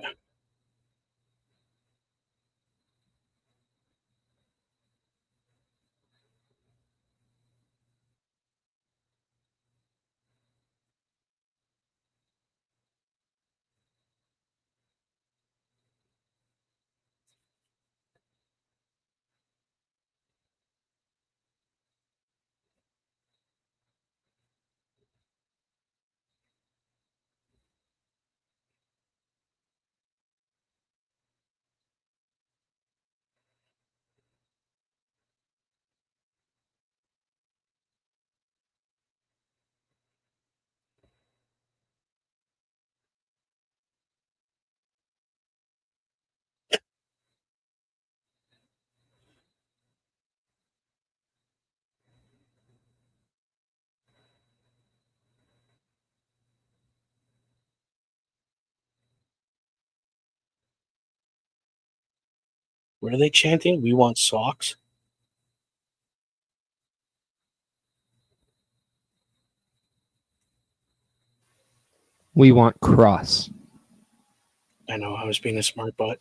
What are they chanting? We want socks? We want Cross. I know, I was being a smart butt.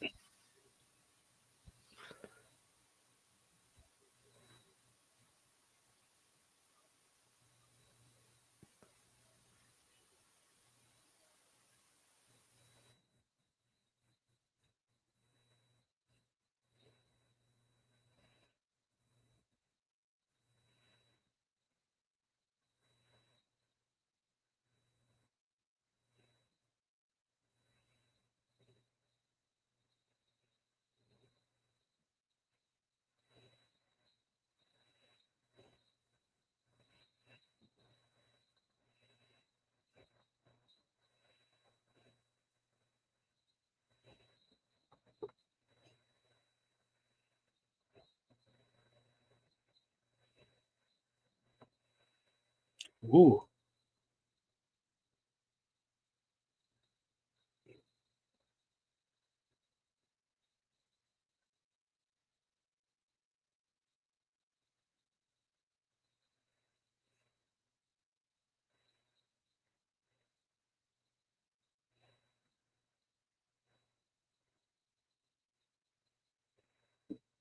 Ooh.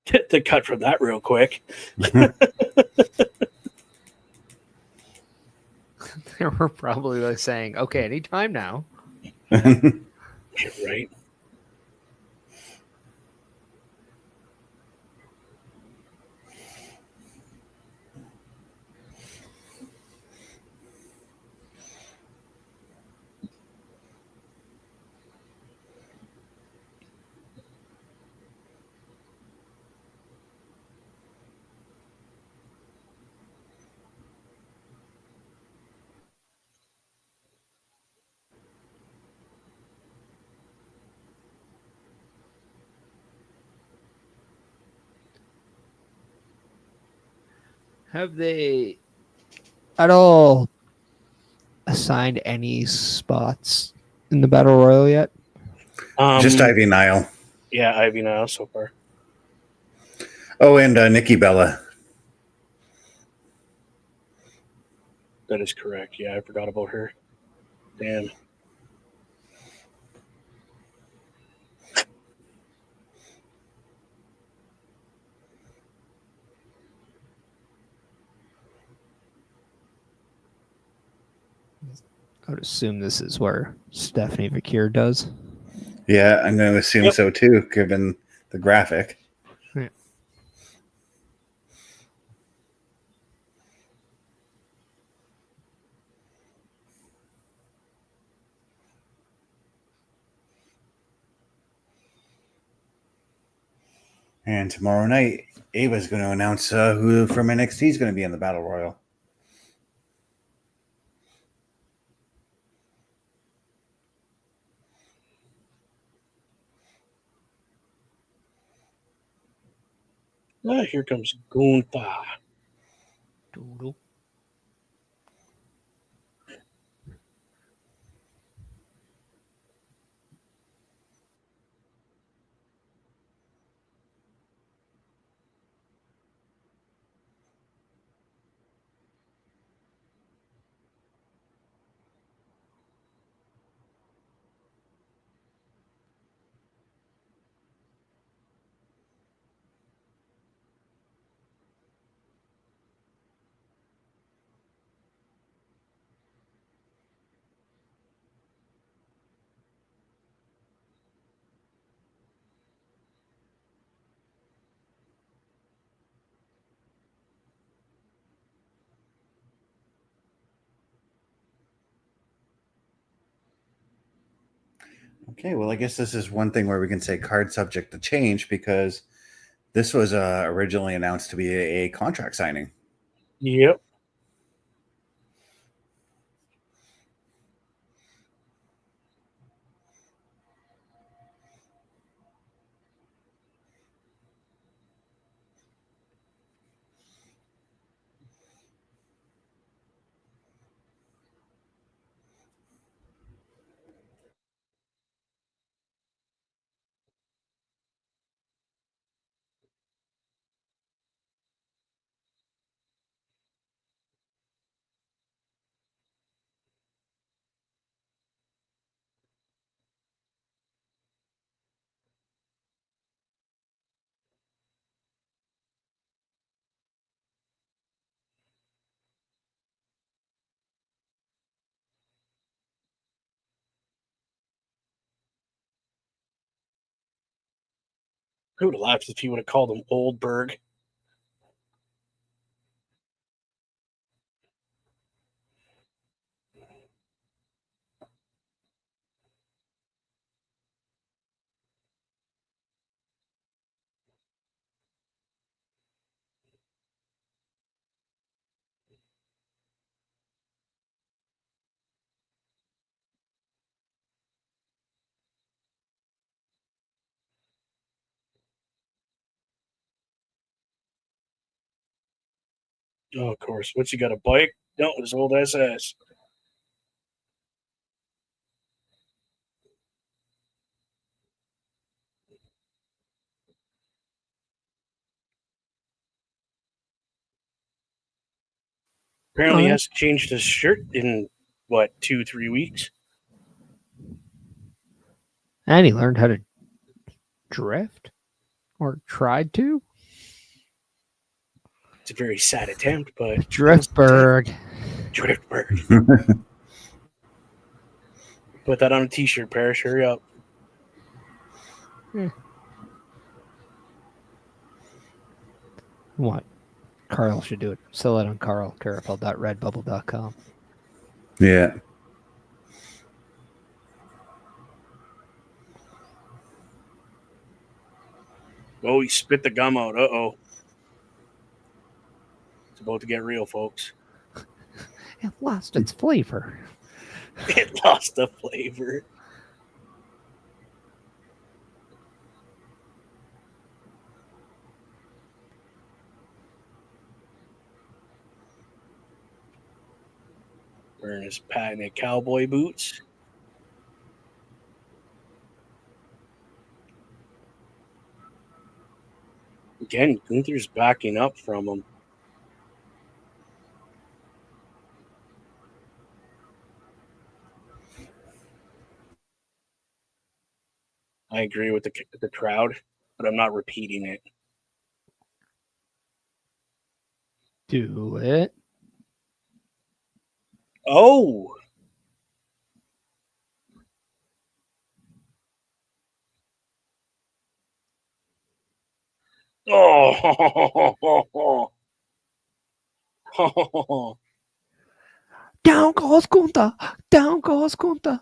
Get the cut from that real quick. They were probably like saying, okay, anytime now. Right. Have they at all assigned any spots in the Battle Royal yet? Just Ivy Nile. Yeah, Ivy Nile so far. Oh, and Nikki Bella. That is correct. Yeah, I forgot about her. Damn. I would assume this is where Stephanie Vakir does. Yeah, I'm going to assume so too, given the graphic. Yeah. And tomorrow night, Ava's going to announce who from NXT is going to be in the Battle Royal. Ah, here comes Gunther. Doodle. Okay, well, I guess this is one thing where we can say card subject to change because this was originally announced to be a contract signing. Yep. Who would have laughed if you would have called him Oldberg? Oh, of course. What's he got, a bike? No, his old SS. Apparently, he has changed his shirt in, 2-3 weeks? And he learned how to drift, or tried to. It's a very sad attempt, but Driftberg. Driftberg. Put that on a t-shirt, Parrish. Hurry up. What? Karl should do it. Sell it on karlkarufel.redbubble.com. Yeah. Oh, he spit the gum out. Uh-oh. It's about to get real, folks. It lost its flavor. It lost the flavor. Wearing his patented cowboy boots. Again, Gunther's backing up from him. I agree with the crowd, but I'm not repeating it. Do it. Oh! Oh! Down goes Gunther. Down goes Gunther.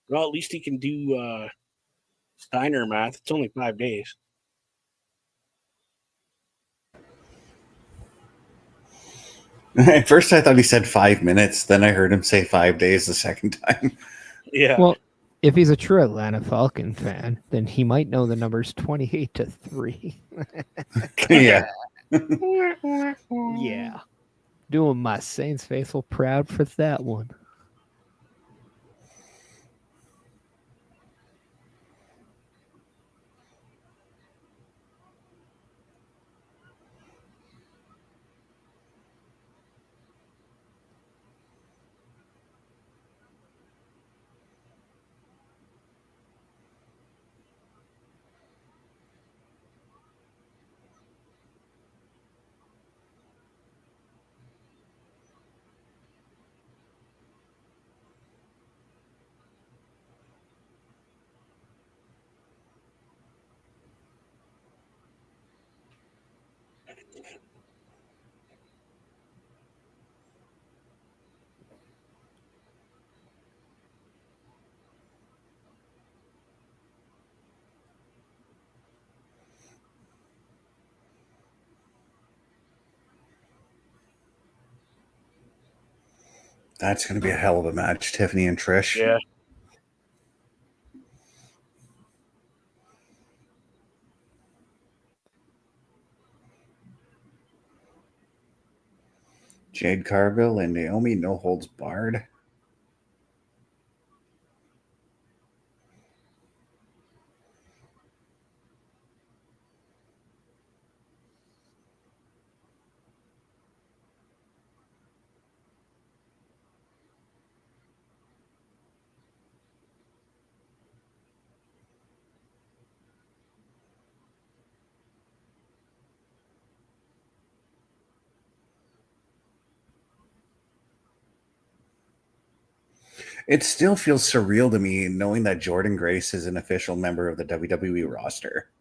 Well, at least he can do Steiner math. It's only 5 days. At first, I thought he said 5 minutes. Then I heard him say 5 days the second time. Yeah. Well, if he's a true Atlanta Falcon fan, then he might know the numbers 28-3. Yeah. Yeah. Doing my Saints faithful proud for that one. That's going to be a hell of a match, Tiffany and Trish. Yeah. Jade Cargill and Naomi, no holds barred. It still feels surreal to me knowing that Jordan Grace is an official member of the WWE roster.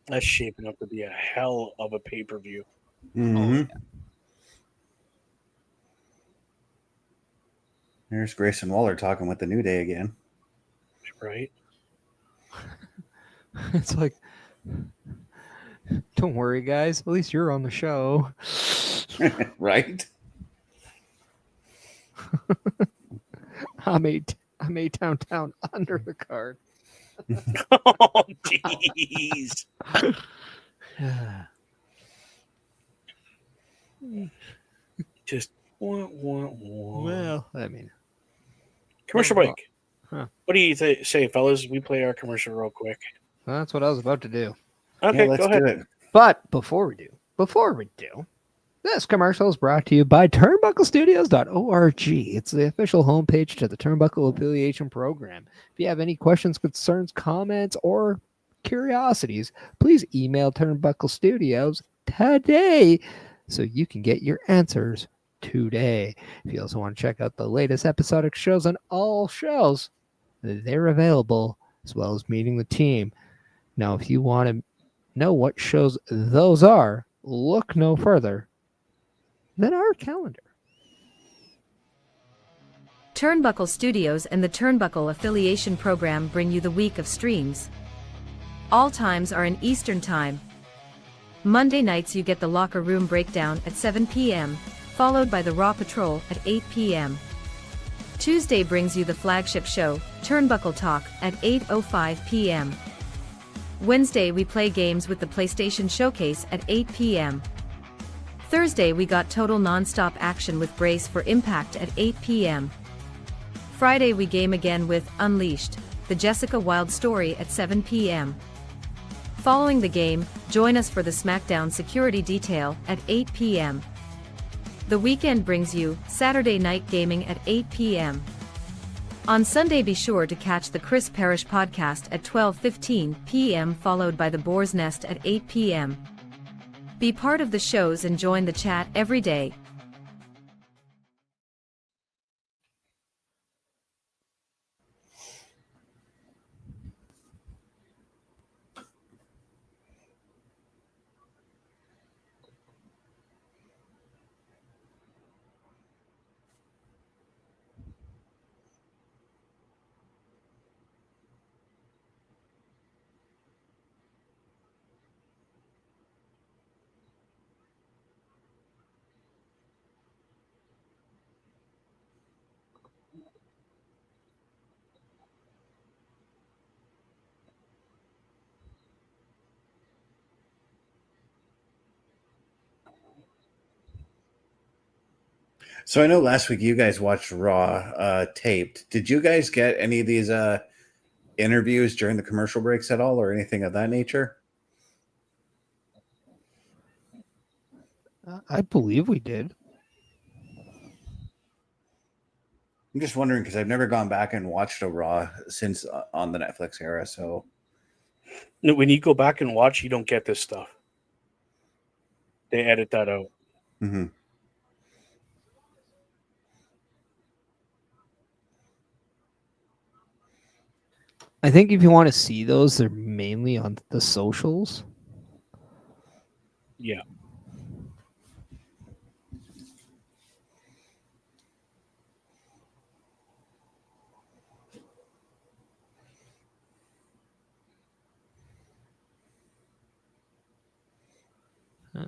That's shaping up to be a hell of a pay-per-view. Mm-hmm. There's Grayson Waller talking with the New Day again. Right? It's like, don't worry, guys. At least you're on the show. Right? I'm a downtown under the card. Oh, jeez. Just Well, I mean, commercial break. Huh. What do you say, fellas? We play our commercial real quick. that's what I was about to do. Okay, Yeah, let's go ahead. do it. But before we do, this commercial is brought to you by turnbucklestudios.org. It's the official homepage to the Turnbuckle Affiliation Program. If you have any questions, concerns, comments, or curiosities, please email Turnbuckle Studios today so you can get your answers today. If you also want to check out the latest episodic shows on all shows, they're available, as well as meeting the team. Now, if you want to know what shows those are, look no further than our calendar. Turnbuckle Studios and the Turnbuckle Affiliation Program bring you the week of streams. All times are in Eastern Time. Monday nights you get the Locker Room Breakdown at 7 p.m., followed by the Raw Patrol at 8 p.m. Tuesday brings you the flagship show, Turnbuckle Talk, at 8:05 p.m. Wednesday we play games with the PlayStation Showcase at 8 p.m. Thursday we got total non-stop action with Brace for Impact at 8 p.m. Friday we game again with Unleashed, the Jessica Wilde story at 7 p.m. Following the game, join us for the SmackDown Security Detail at 8 p.m. The weekend brings you Saturday Night Gaming at 8 p.m. On Sunday be sure to catch the Chris Parrish podcast at 12:15 p.m. followed by the Boar's Nest at 8 p.m. Be part of the shows and join the chat every day. So I know last week you guys watched Raw taped. Did you guys get any of these interviews during the commercial breaks at all or anything of that nature? I believe we did. I'm just wondering because I've never gone back and watched a Raw since on the Netflix era. So No, when you go back and watch, you don't get this stuff. They edit that out. Mm-hmm. I think if you want to see those, they're mainly on the socials. Yeah.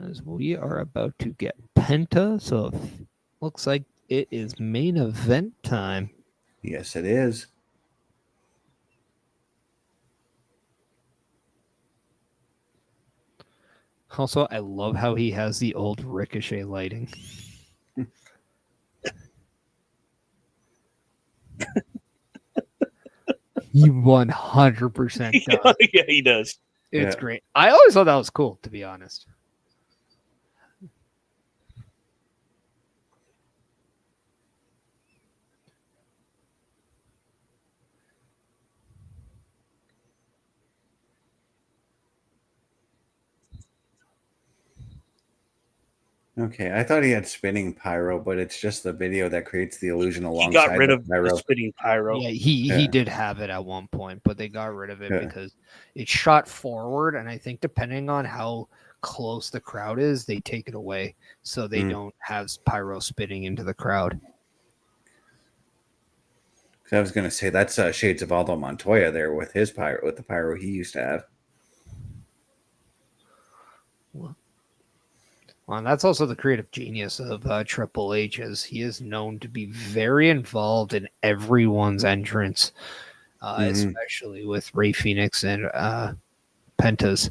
As we are about to get Penta, so it looks like it is main event time. Yes, it is. Also, I love how he has the old Ricochet lighting. He 100% does. Yeah, he does. It's Yeah. great. I always thought that was cool, to be honest. Okay, I thought he had spinning pyro, but it's just the video that creates the illusion He alongside got rid the of pyro. the spinning pyro. Yeah, he Yeah. did have it at one point, but they got rid of it Yeah. because it shot forward, and I think depending on how close the crowd is, they take it away so they don't have pyro spitting into the crowd. I was going to say that's shades of Aldo Montoya there with his pyro, with the pyro he used to have. Well, and that's also the creative genius of Triple H, as he is known to be very involved in everyone's entrance, especially with Rey Fenix and Pentas.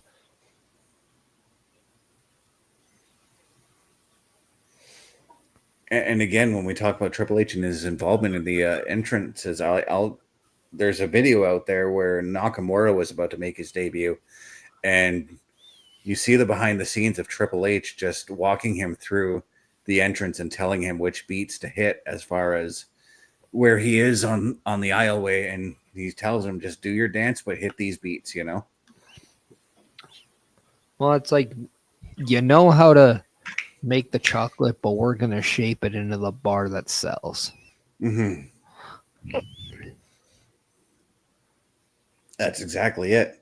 And again, when we talk about Triple H and his involvement in the entrances, there's a video out there where Nakamura was about to make his debut, and you see the behind the scenes of Triple H just walking him through the entrance and telling him which beats to hit as far as where he is on the aisleway, and he tells him just do your dance but hit these beats, you know. Well, it's like, you know how to make the chocolate, but we're going to shape it into the bar that sells. Mm-hmm. That's exactly it.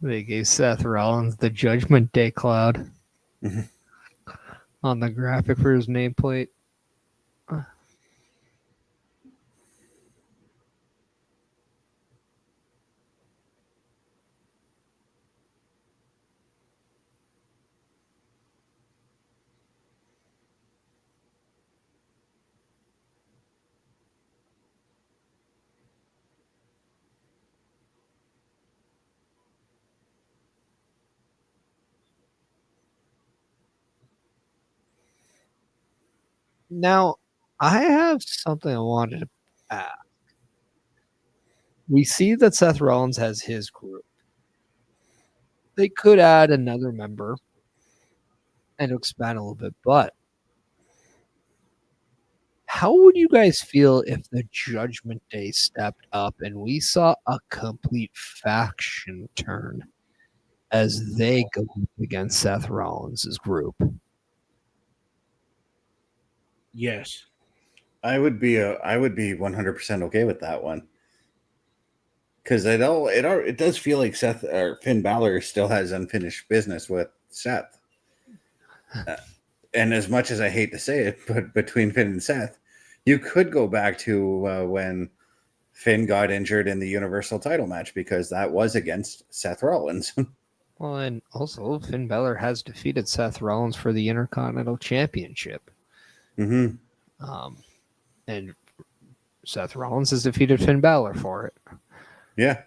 They gave Seth Rollins the Judgment Day cloud on the graphic for his nameplate. Now, I have something I wanted to ask. We see that Seth Rollins has his group. They could add another member and expand a little bit, but how would you guys feel if the Judgment Day stepped up and we saw a complete faction turn as they go against Seth Rollins' group? Yes. I would be 100% okay with that one. because it does feel like Seth or Finn Balor still has unfinished business with Seth. And as much as I hate to say it, but between Finn and Seth, you could go back to when Finn got injured in the Universal title match, because that was against Seth Rollins. Well, and also Finn Balor has defeated Seth Rollins for the Intercontinental Championship. Mm-hmm. And Seth Rollins has defeated Finn Balor for it. Yeah.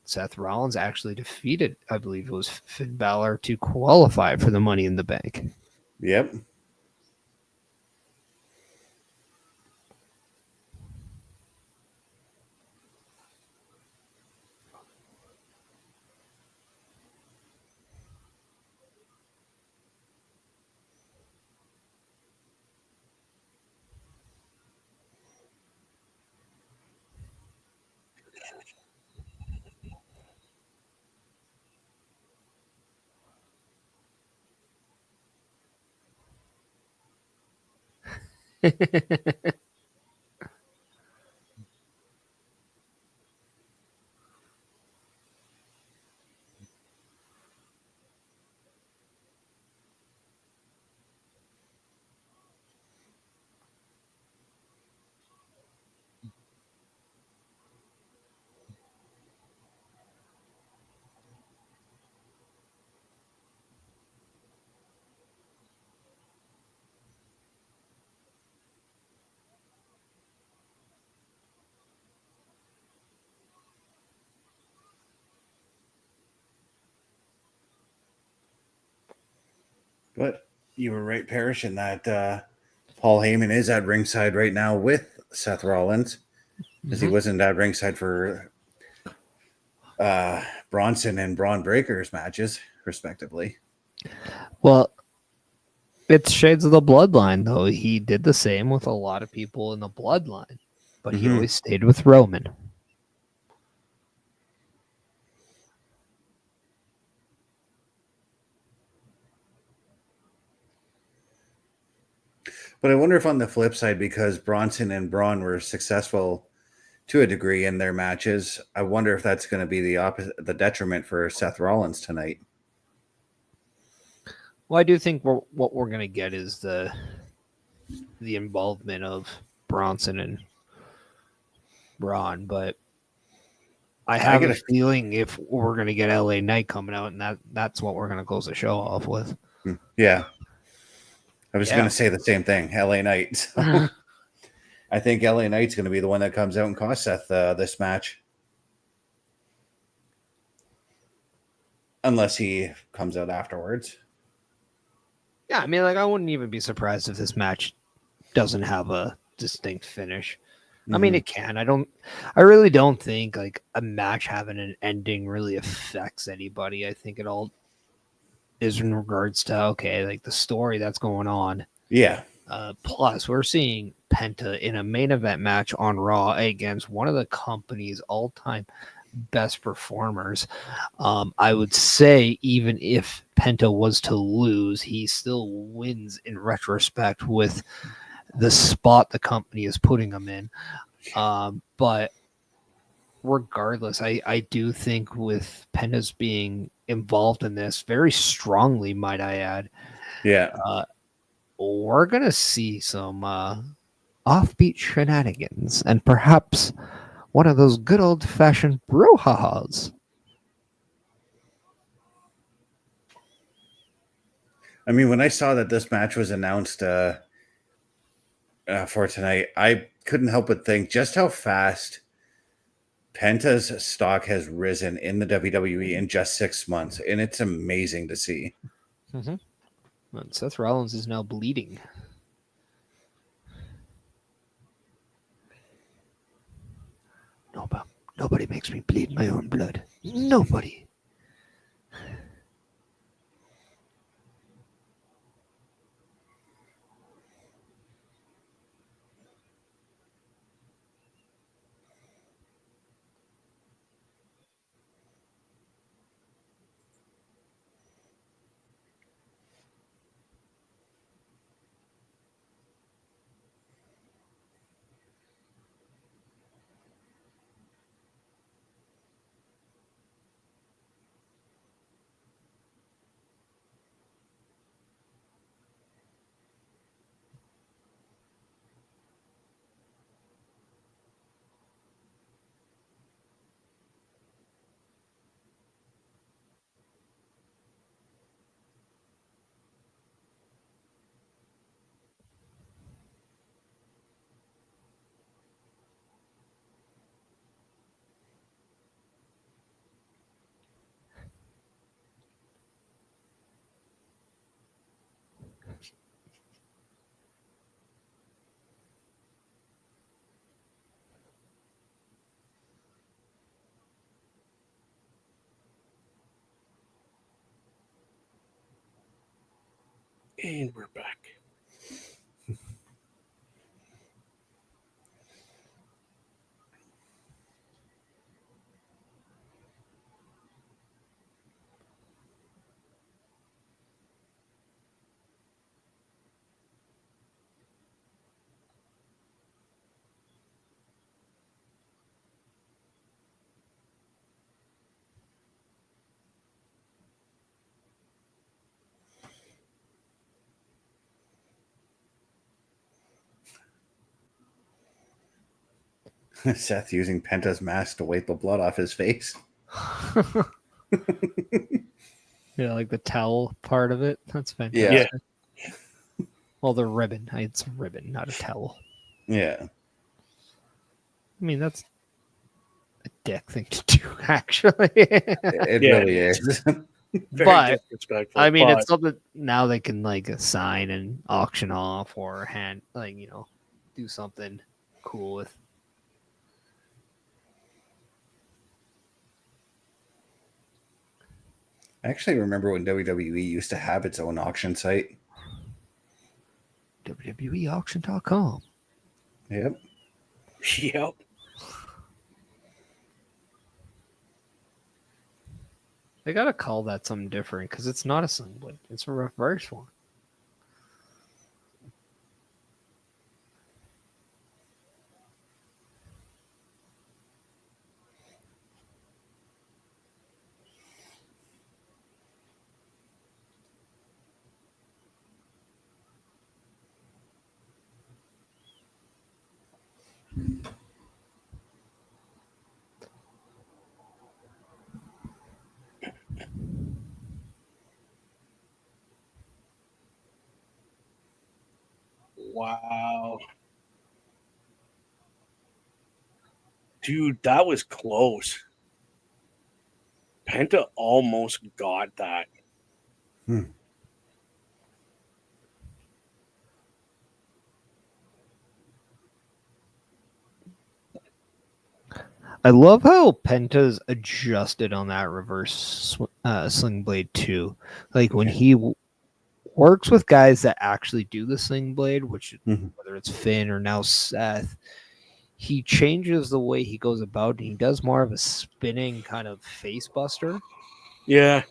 Seth Rollins actually defeated, I believe it was Finn Balor, to qualify for the Money in the Bank. Yep. But you were right, Parrish, in that Paul Heyman is at ringside right now with Seth Rollins, because he wasn't at ringside for Bronson and Bron Breakker's matches, respectively. Well, it's shades of the bloodline, though. He did the same with a lot of people in the bloodline, but he always stayed with Roman. But I wonder if on the flip side, because Bronson and Braun were successful to a degree in their matches, I wonder if that's going to be the detriment for Seth Rollins tonight. Well, I do think what we're going to get is the involvement of Bronson and Braun, but I have a feeling if we're going to get LA Knight coming out, and that's what we're going to close the show off with. Yeah. I was going to say the same thing, LA Knight. So I think LA Knight's going to be the one that comes out and costs Seth this match. Unless he comes out afterwards. Yeah, I mean, like, I wouldn't even be surprised if this match doesn't have a distinct finish. I mean, it can. I really don't think like a match having an ending really affects anybody. I think it all is in regards to, okay, like the story that's going on. Yeah. Plus, we're seeing Penta in a main event match on Raw against one of the company's all-time best performers. I would say even if Penta was to lose, he still wins in retrospect with the spot the company is putting him in. But regardless, I do think with Penta's being involved in this very strongly, might I add, we're going to see some offbeat shenanigans and perhaps one of those good old-fashioned brouhahas. I mean, when I saw that this match was announced for tonight, I couldn't help but think just how fast Penta's stock has risen in the WWE in just 6 months, and it's amazing to see. Mm-hmm. Well, Seth Rollins is now bleeding. Nobody makes me bleed my own blood. Nobody. And we're back. Seth using Penta's mask to wipe the blood off his face. Yeah, like the towel part of it. That's fantastic. Yeah. Well, the ribbon. It's a ribbon, not a towel. Yeah. I mean, that's a dick thing to do, actually. It Yeah, really is. Very But, disrespectful. I mean, but it's something now they can like assign and auction off or hand, like, you know, do something cool with. I actually remember when WWE used to have its own auction site. WWEauction.com. Yep. Yep. They gotta call that something different because it's not a sling blade. It's a reverse one. Wow. Dude, that was close. Penta almost got that. I love how Penta's adjusted on that reverse sling blade too. Like when he works with guys that actually do the sling blade, which whether it's Finn or now Seth, he changes the way he goes about it. He does more of a spinning kind of face buster. Yeah.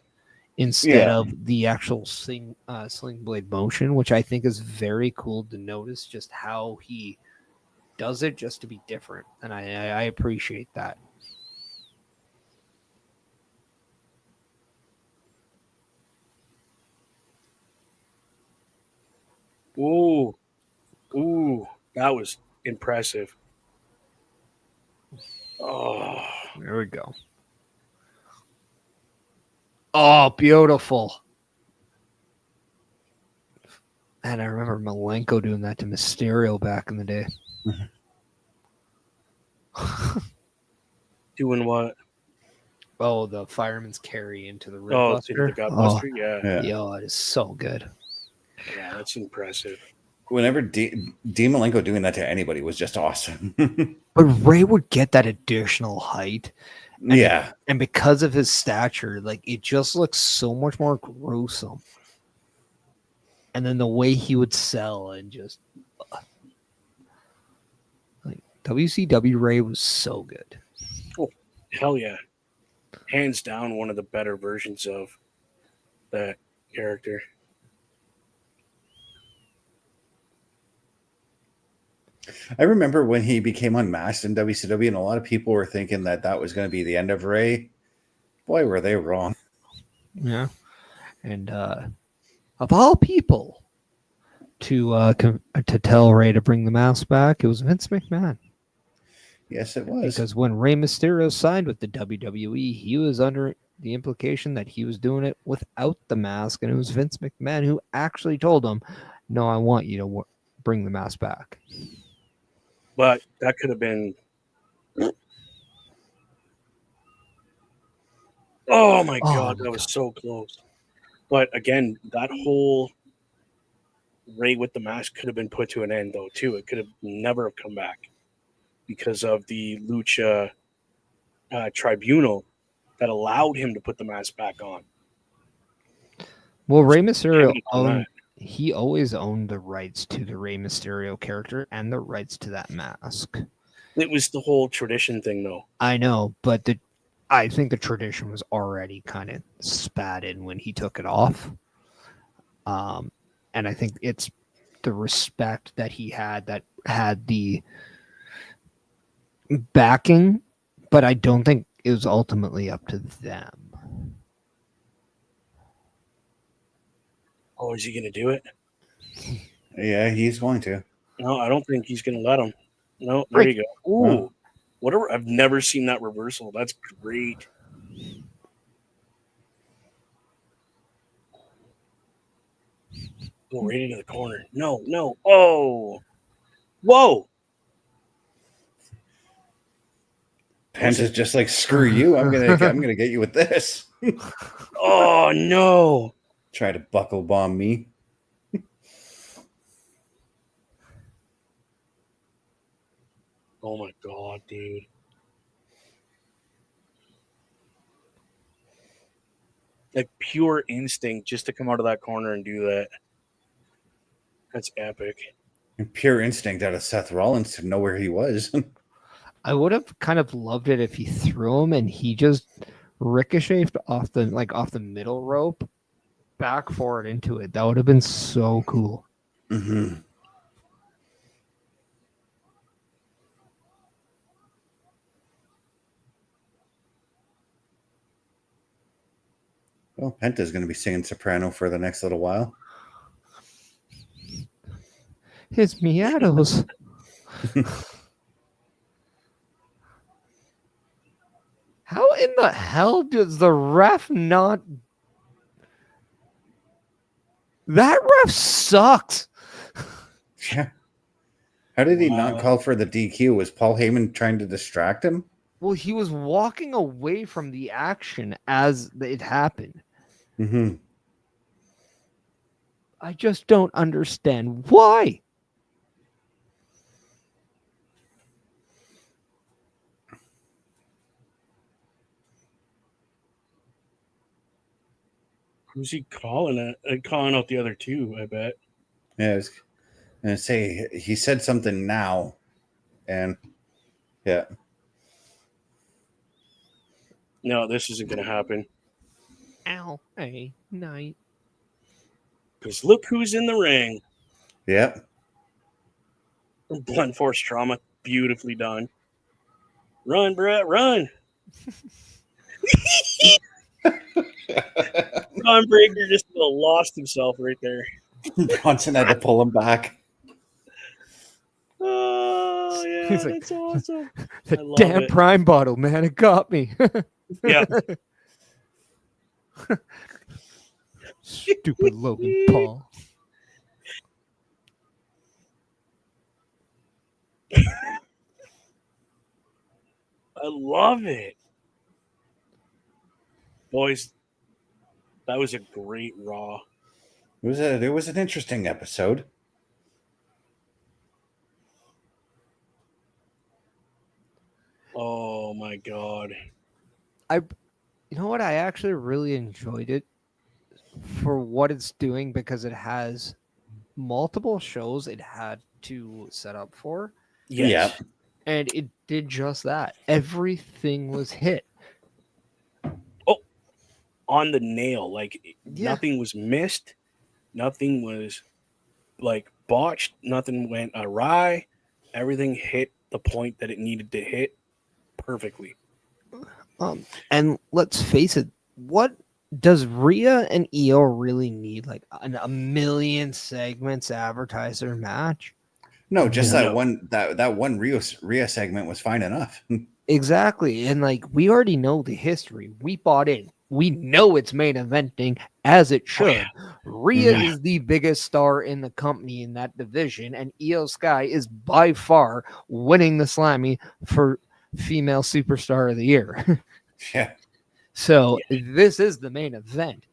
Instead of the actual sling blade motion, which I think is very cool to notice just how he does it just to be different. And I appreciate that. Ooh. Ooh. That was impressive. Oh. There we go. Oh, beautiful. And I remember Malenko doing that to Mysterio back in the day. Doing what? Oh, the fireman's carry into the rib Oh, buster. the Godbuster? Yeah. Yo, it is so good. Yeah, that's impressive. Whenever Dean Malenko doing that to anybody was just awesome. But Ray would get that additional height. And because of his stature, like it just looks so much more gruesome. And then the way he would sell and just like WCW Ray was so good. Oh, hell yeah. Hands down, one of the better versions of that character. I remember when he became unmasked in WCW, and a lot of people were thinking that that was going to be the end of Ray. Boy, were they wrong. Yeah. And of all people to tell Ray to bring the mask back, it was Vince McMahon. Yes, it was. Because when Rey Mysterio signed with the WWE, he was under the implication that he was doing it without the mask, and it was Vince McMahon who actually told him, "No, I want you to bring the mask back." But that could have been. Oh my God, that was so close. But again, that whole Ray with the mask could have been put to an end, though, too. It could have never have come back because of the Lucha tribunal that allowed him to put the mask back on. Well, Rey Mysterio he always owned the rights to the Rey Mysterio character and the rights to that mask. It was the whole tradition thing, though. I know, but I think the tradition was already kind of spat in when he took it off. And I think it's the respect that he had that had the backing, but I don't think it was ultimately up to them. Oh, is he going to do it? Yeah, he's going to. No, I don't think he's going to let him. No, there you go. Ooh, Wow. whatever. I've never seen that reversal. That's great. Go right into the corner. No. Oh, whoa. Penta's just like, screw you. I'm gonna get you with this. Oh no. Try to buckle bomb me. Oh my god, dude. Like pure instinct just to come out of that corner and do that. That's epic. And pure instinct out of Seth Rollins to know where he was. I would have kind of loved it if he threw him and he just ricocheted off the middle rope back forward into it. That would have been so cool. Mm-hmm. Well, Penta's going to be singing soprano for the next little while. His miados. How in the hell does the ref not? That ref sucks. Yeah. How did he not call for the DQ? Was Paul Heyman trying to distract him? Well, he was walking away from the action as it happened. Mm-hmm. I just don't understand why. Who's he calling it? Calling out the other two, I bet. Yeah, I was going to say, he said something now. And, yeah. No, this isn't going to happen. L.A. Night. Because look who's in the ring. Yep. Blunt force trauma. Beautifully done. Run, Brett, run. Bron Breakker just lost himself right there. Bronson had to pull him back. Oh, yeah, He's like, that's awesome. The I love damn it. prime bottle, man. It got me. Yeah. Stupid Logan Paul. I love it. Boys, that was a great Raw. It was an interesting episode. Oh, my God. You know what? I actually really enjoyed it for what it's doing because it has multiple shows it had to set up for. Yes. Yeah. And it did just that. Everything was hit. Oh, on the nail. Like, Yeah. nothing was missed. Nothing was, like, botched. Nothing went awry. Everything hit the point that it needed to hit perfectly. And let's face it, what does Rhea and Io really need? Like a million segments advertise their match? No, just No. that one Rhea segment was fine enough. Exactly. And like we already know the history. We bought in. We know it's main eventing as it should. Rhea is the biggest star in the company in that division, and Io Sky is by far winning the Slammy for female superstar of the year. Yeah. So this is the main event.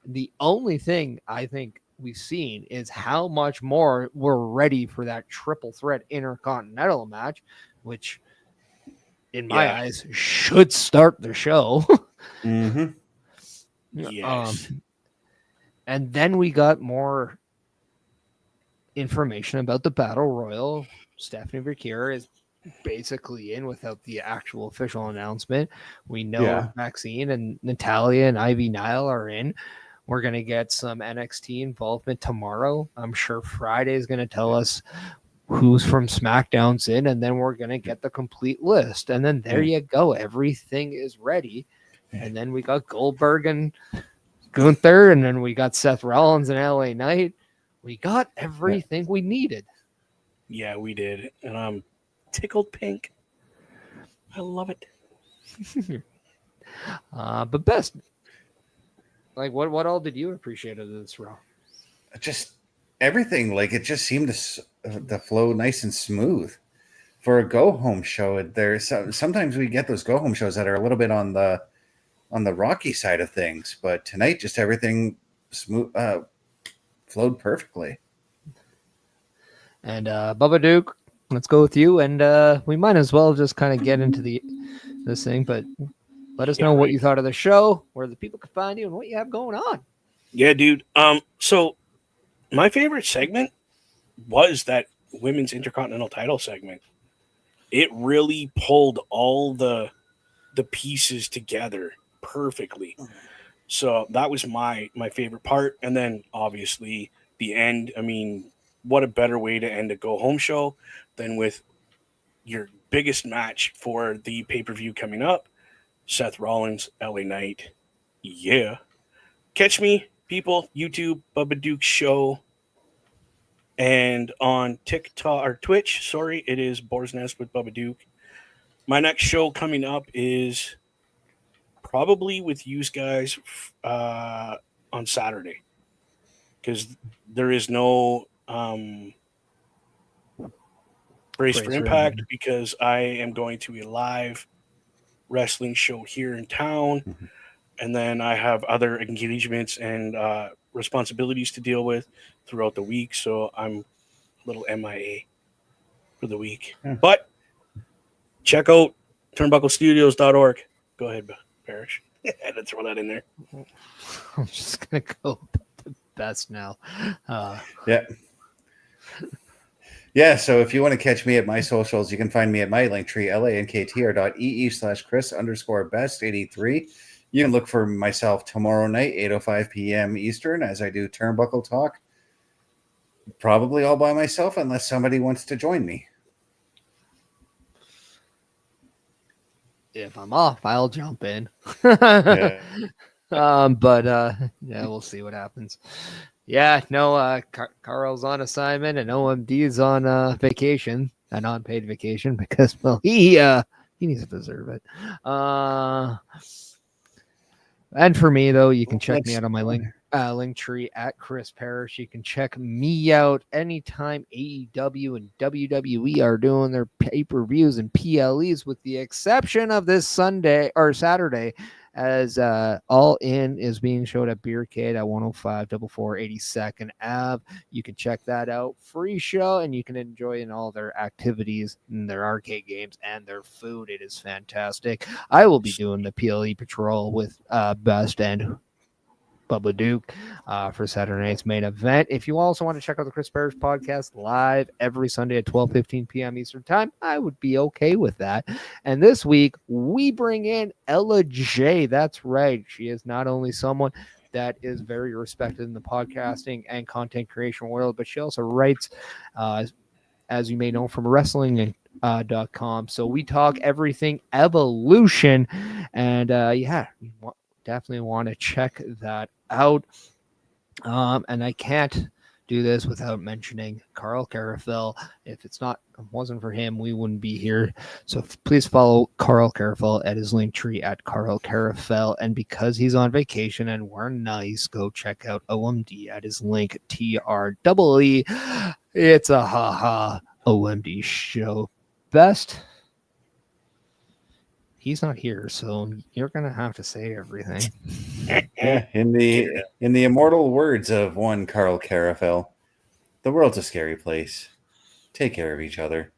The only thing I think we've seen is how much more we're ready for that triple threat intercontinental match, which in my eyes should start the show. Mm-hmm. Yes. And then we got more information about the Battle Royal. Stephanie Verkeer is basically in without the actual official announcement. We know Maxine and Natalia and Ivy Nile are in. We're going to get some NXT involvement tomorrow. I'm sure Friday is going to tell us who's from SmackDown's in, and then we're going to get the complete list. And then there you go. Everything is ready. And then we got Goldberg and Gunther, and then we got Seth Rollins and LA Knight. We got everything we needed. Yeah, we did. And I'm tickled pink. I love it. But best, like, what all did you appreciate of this Raw? Just everything. Like, it just seemed to flow nice and smooth for a go home show. There's sometimes we get those go home shows that are a little bit on the rocky side of things, but tonight just everything smooth, flowed perfectly. And Bubba Duke, let's go with you, and we might as well just kind of get into this thing, but let us know what you thought of the show, where the people can find you, and what you have going on. Yeah, dude. So my favorite segment was that women's intercontinental title segment. It really pulled all the pieces together perfectly. So that was my favorite part. And then obviously the end. I mean, what a better way to end a go home show than with your biggest match for the pay-per-view coming up, Seth Rollins, LA Knight. Yeah. Catch me, people, YouTube, Bubba Duke Show. And on TikTok or Twitch, sorry, it is Boar's Nest with Bubba Duke. My next show coming up is probably with you guys on Saturday, because there is no Brace for Impact, because I am going to a live wrestling show here in town, and then I have other engagements and responsibilities to deal with throughout the week, so I'm a little MIA for the week. But check out turnbucklestudios.org. Go ahead, Parrish. I had to throw that in there. I'm just going to go the best now. Yeah, so if you want to catch me at my socials, you can find me at my Linktree, lanktr.ee/Chris_best83. You can look for myself tomorrow night, 8:05 p.m. Eastern, as I do Turnbuckle Talk. Probably all by myself, unless somebody wants to join me. If I'm off, I'll jump in. Yeah. We'll see what happens. Yeah, no, Carl's on assignment and OMD's on vacation, a non-paid vacation, because, well, he needs to deserve it. And for me, though, you can check me out on my Linktree at Chris Parrish. You can check me out anytime AEW and WWE are doing their pay-per-views and PLEs, with the exception of this Sunday or Saturday, as All In is being showed at Beercade at 105 82nd Ave. You can check that out. Free show, and you can enjoy in all their activities and their arcade games and their food. It is fantastic. I will be doing the PLE Patrol with Best and Bubba Duke for Saturday night's main event. If you also want to check out the Chris Parrish podcast live every Sunday at 12:15 p.m. Eastern time, I would be okay with that. And this week, we bring in Ella J. That's right. She is not only someone that is very respected in the podcasting and content creation world, but she also writes, as you may know, from wrestling.com. So we talk everything Evolution, and definitely want to check that out. And I can't do this without mentioning Karl Karufel. If it wasn't for him, we wouldn't be here. So please follow Karl Karufel at his Linktree at Karl Karufel. And because he's on vacation and we're nice, go check out OMD at his link TREE. It's a OMD show. Best. He's not here, so you're gonna have to say everything. Yeah, in the immortal words of one Karl Karufel, the world's a scary place. Take care of each other.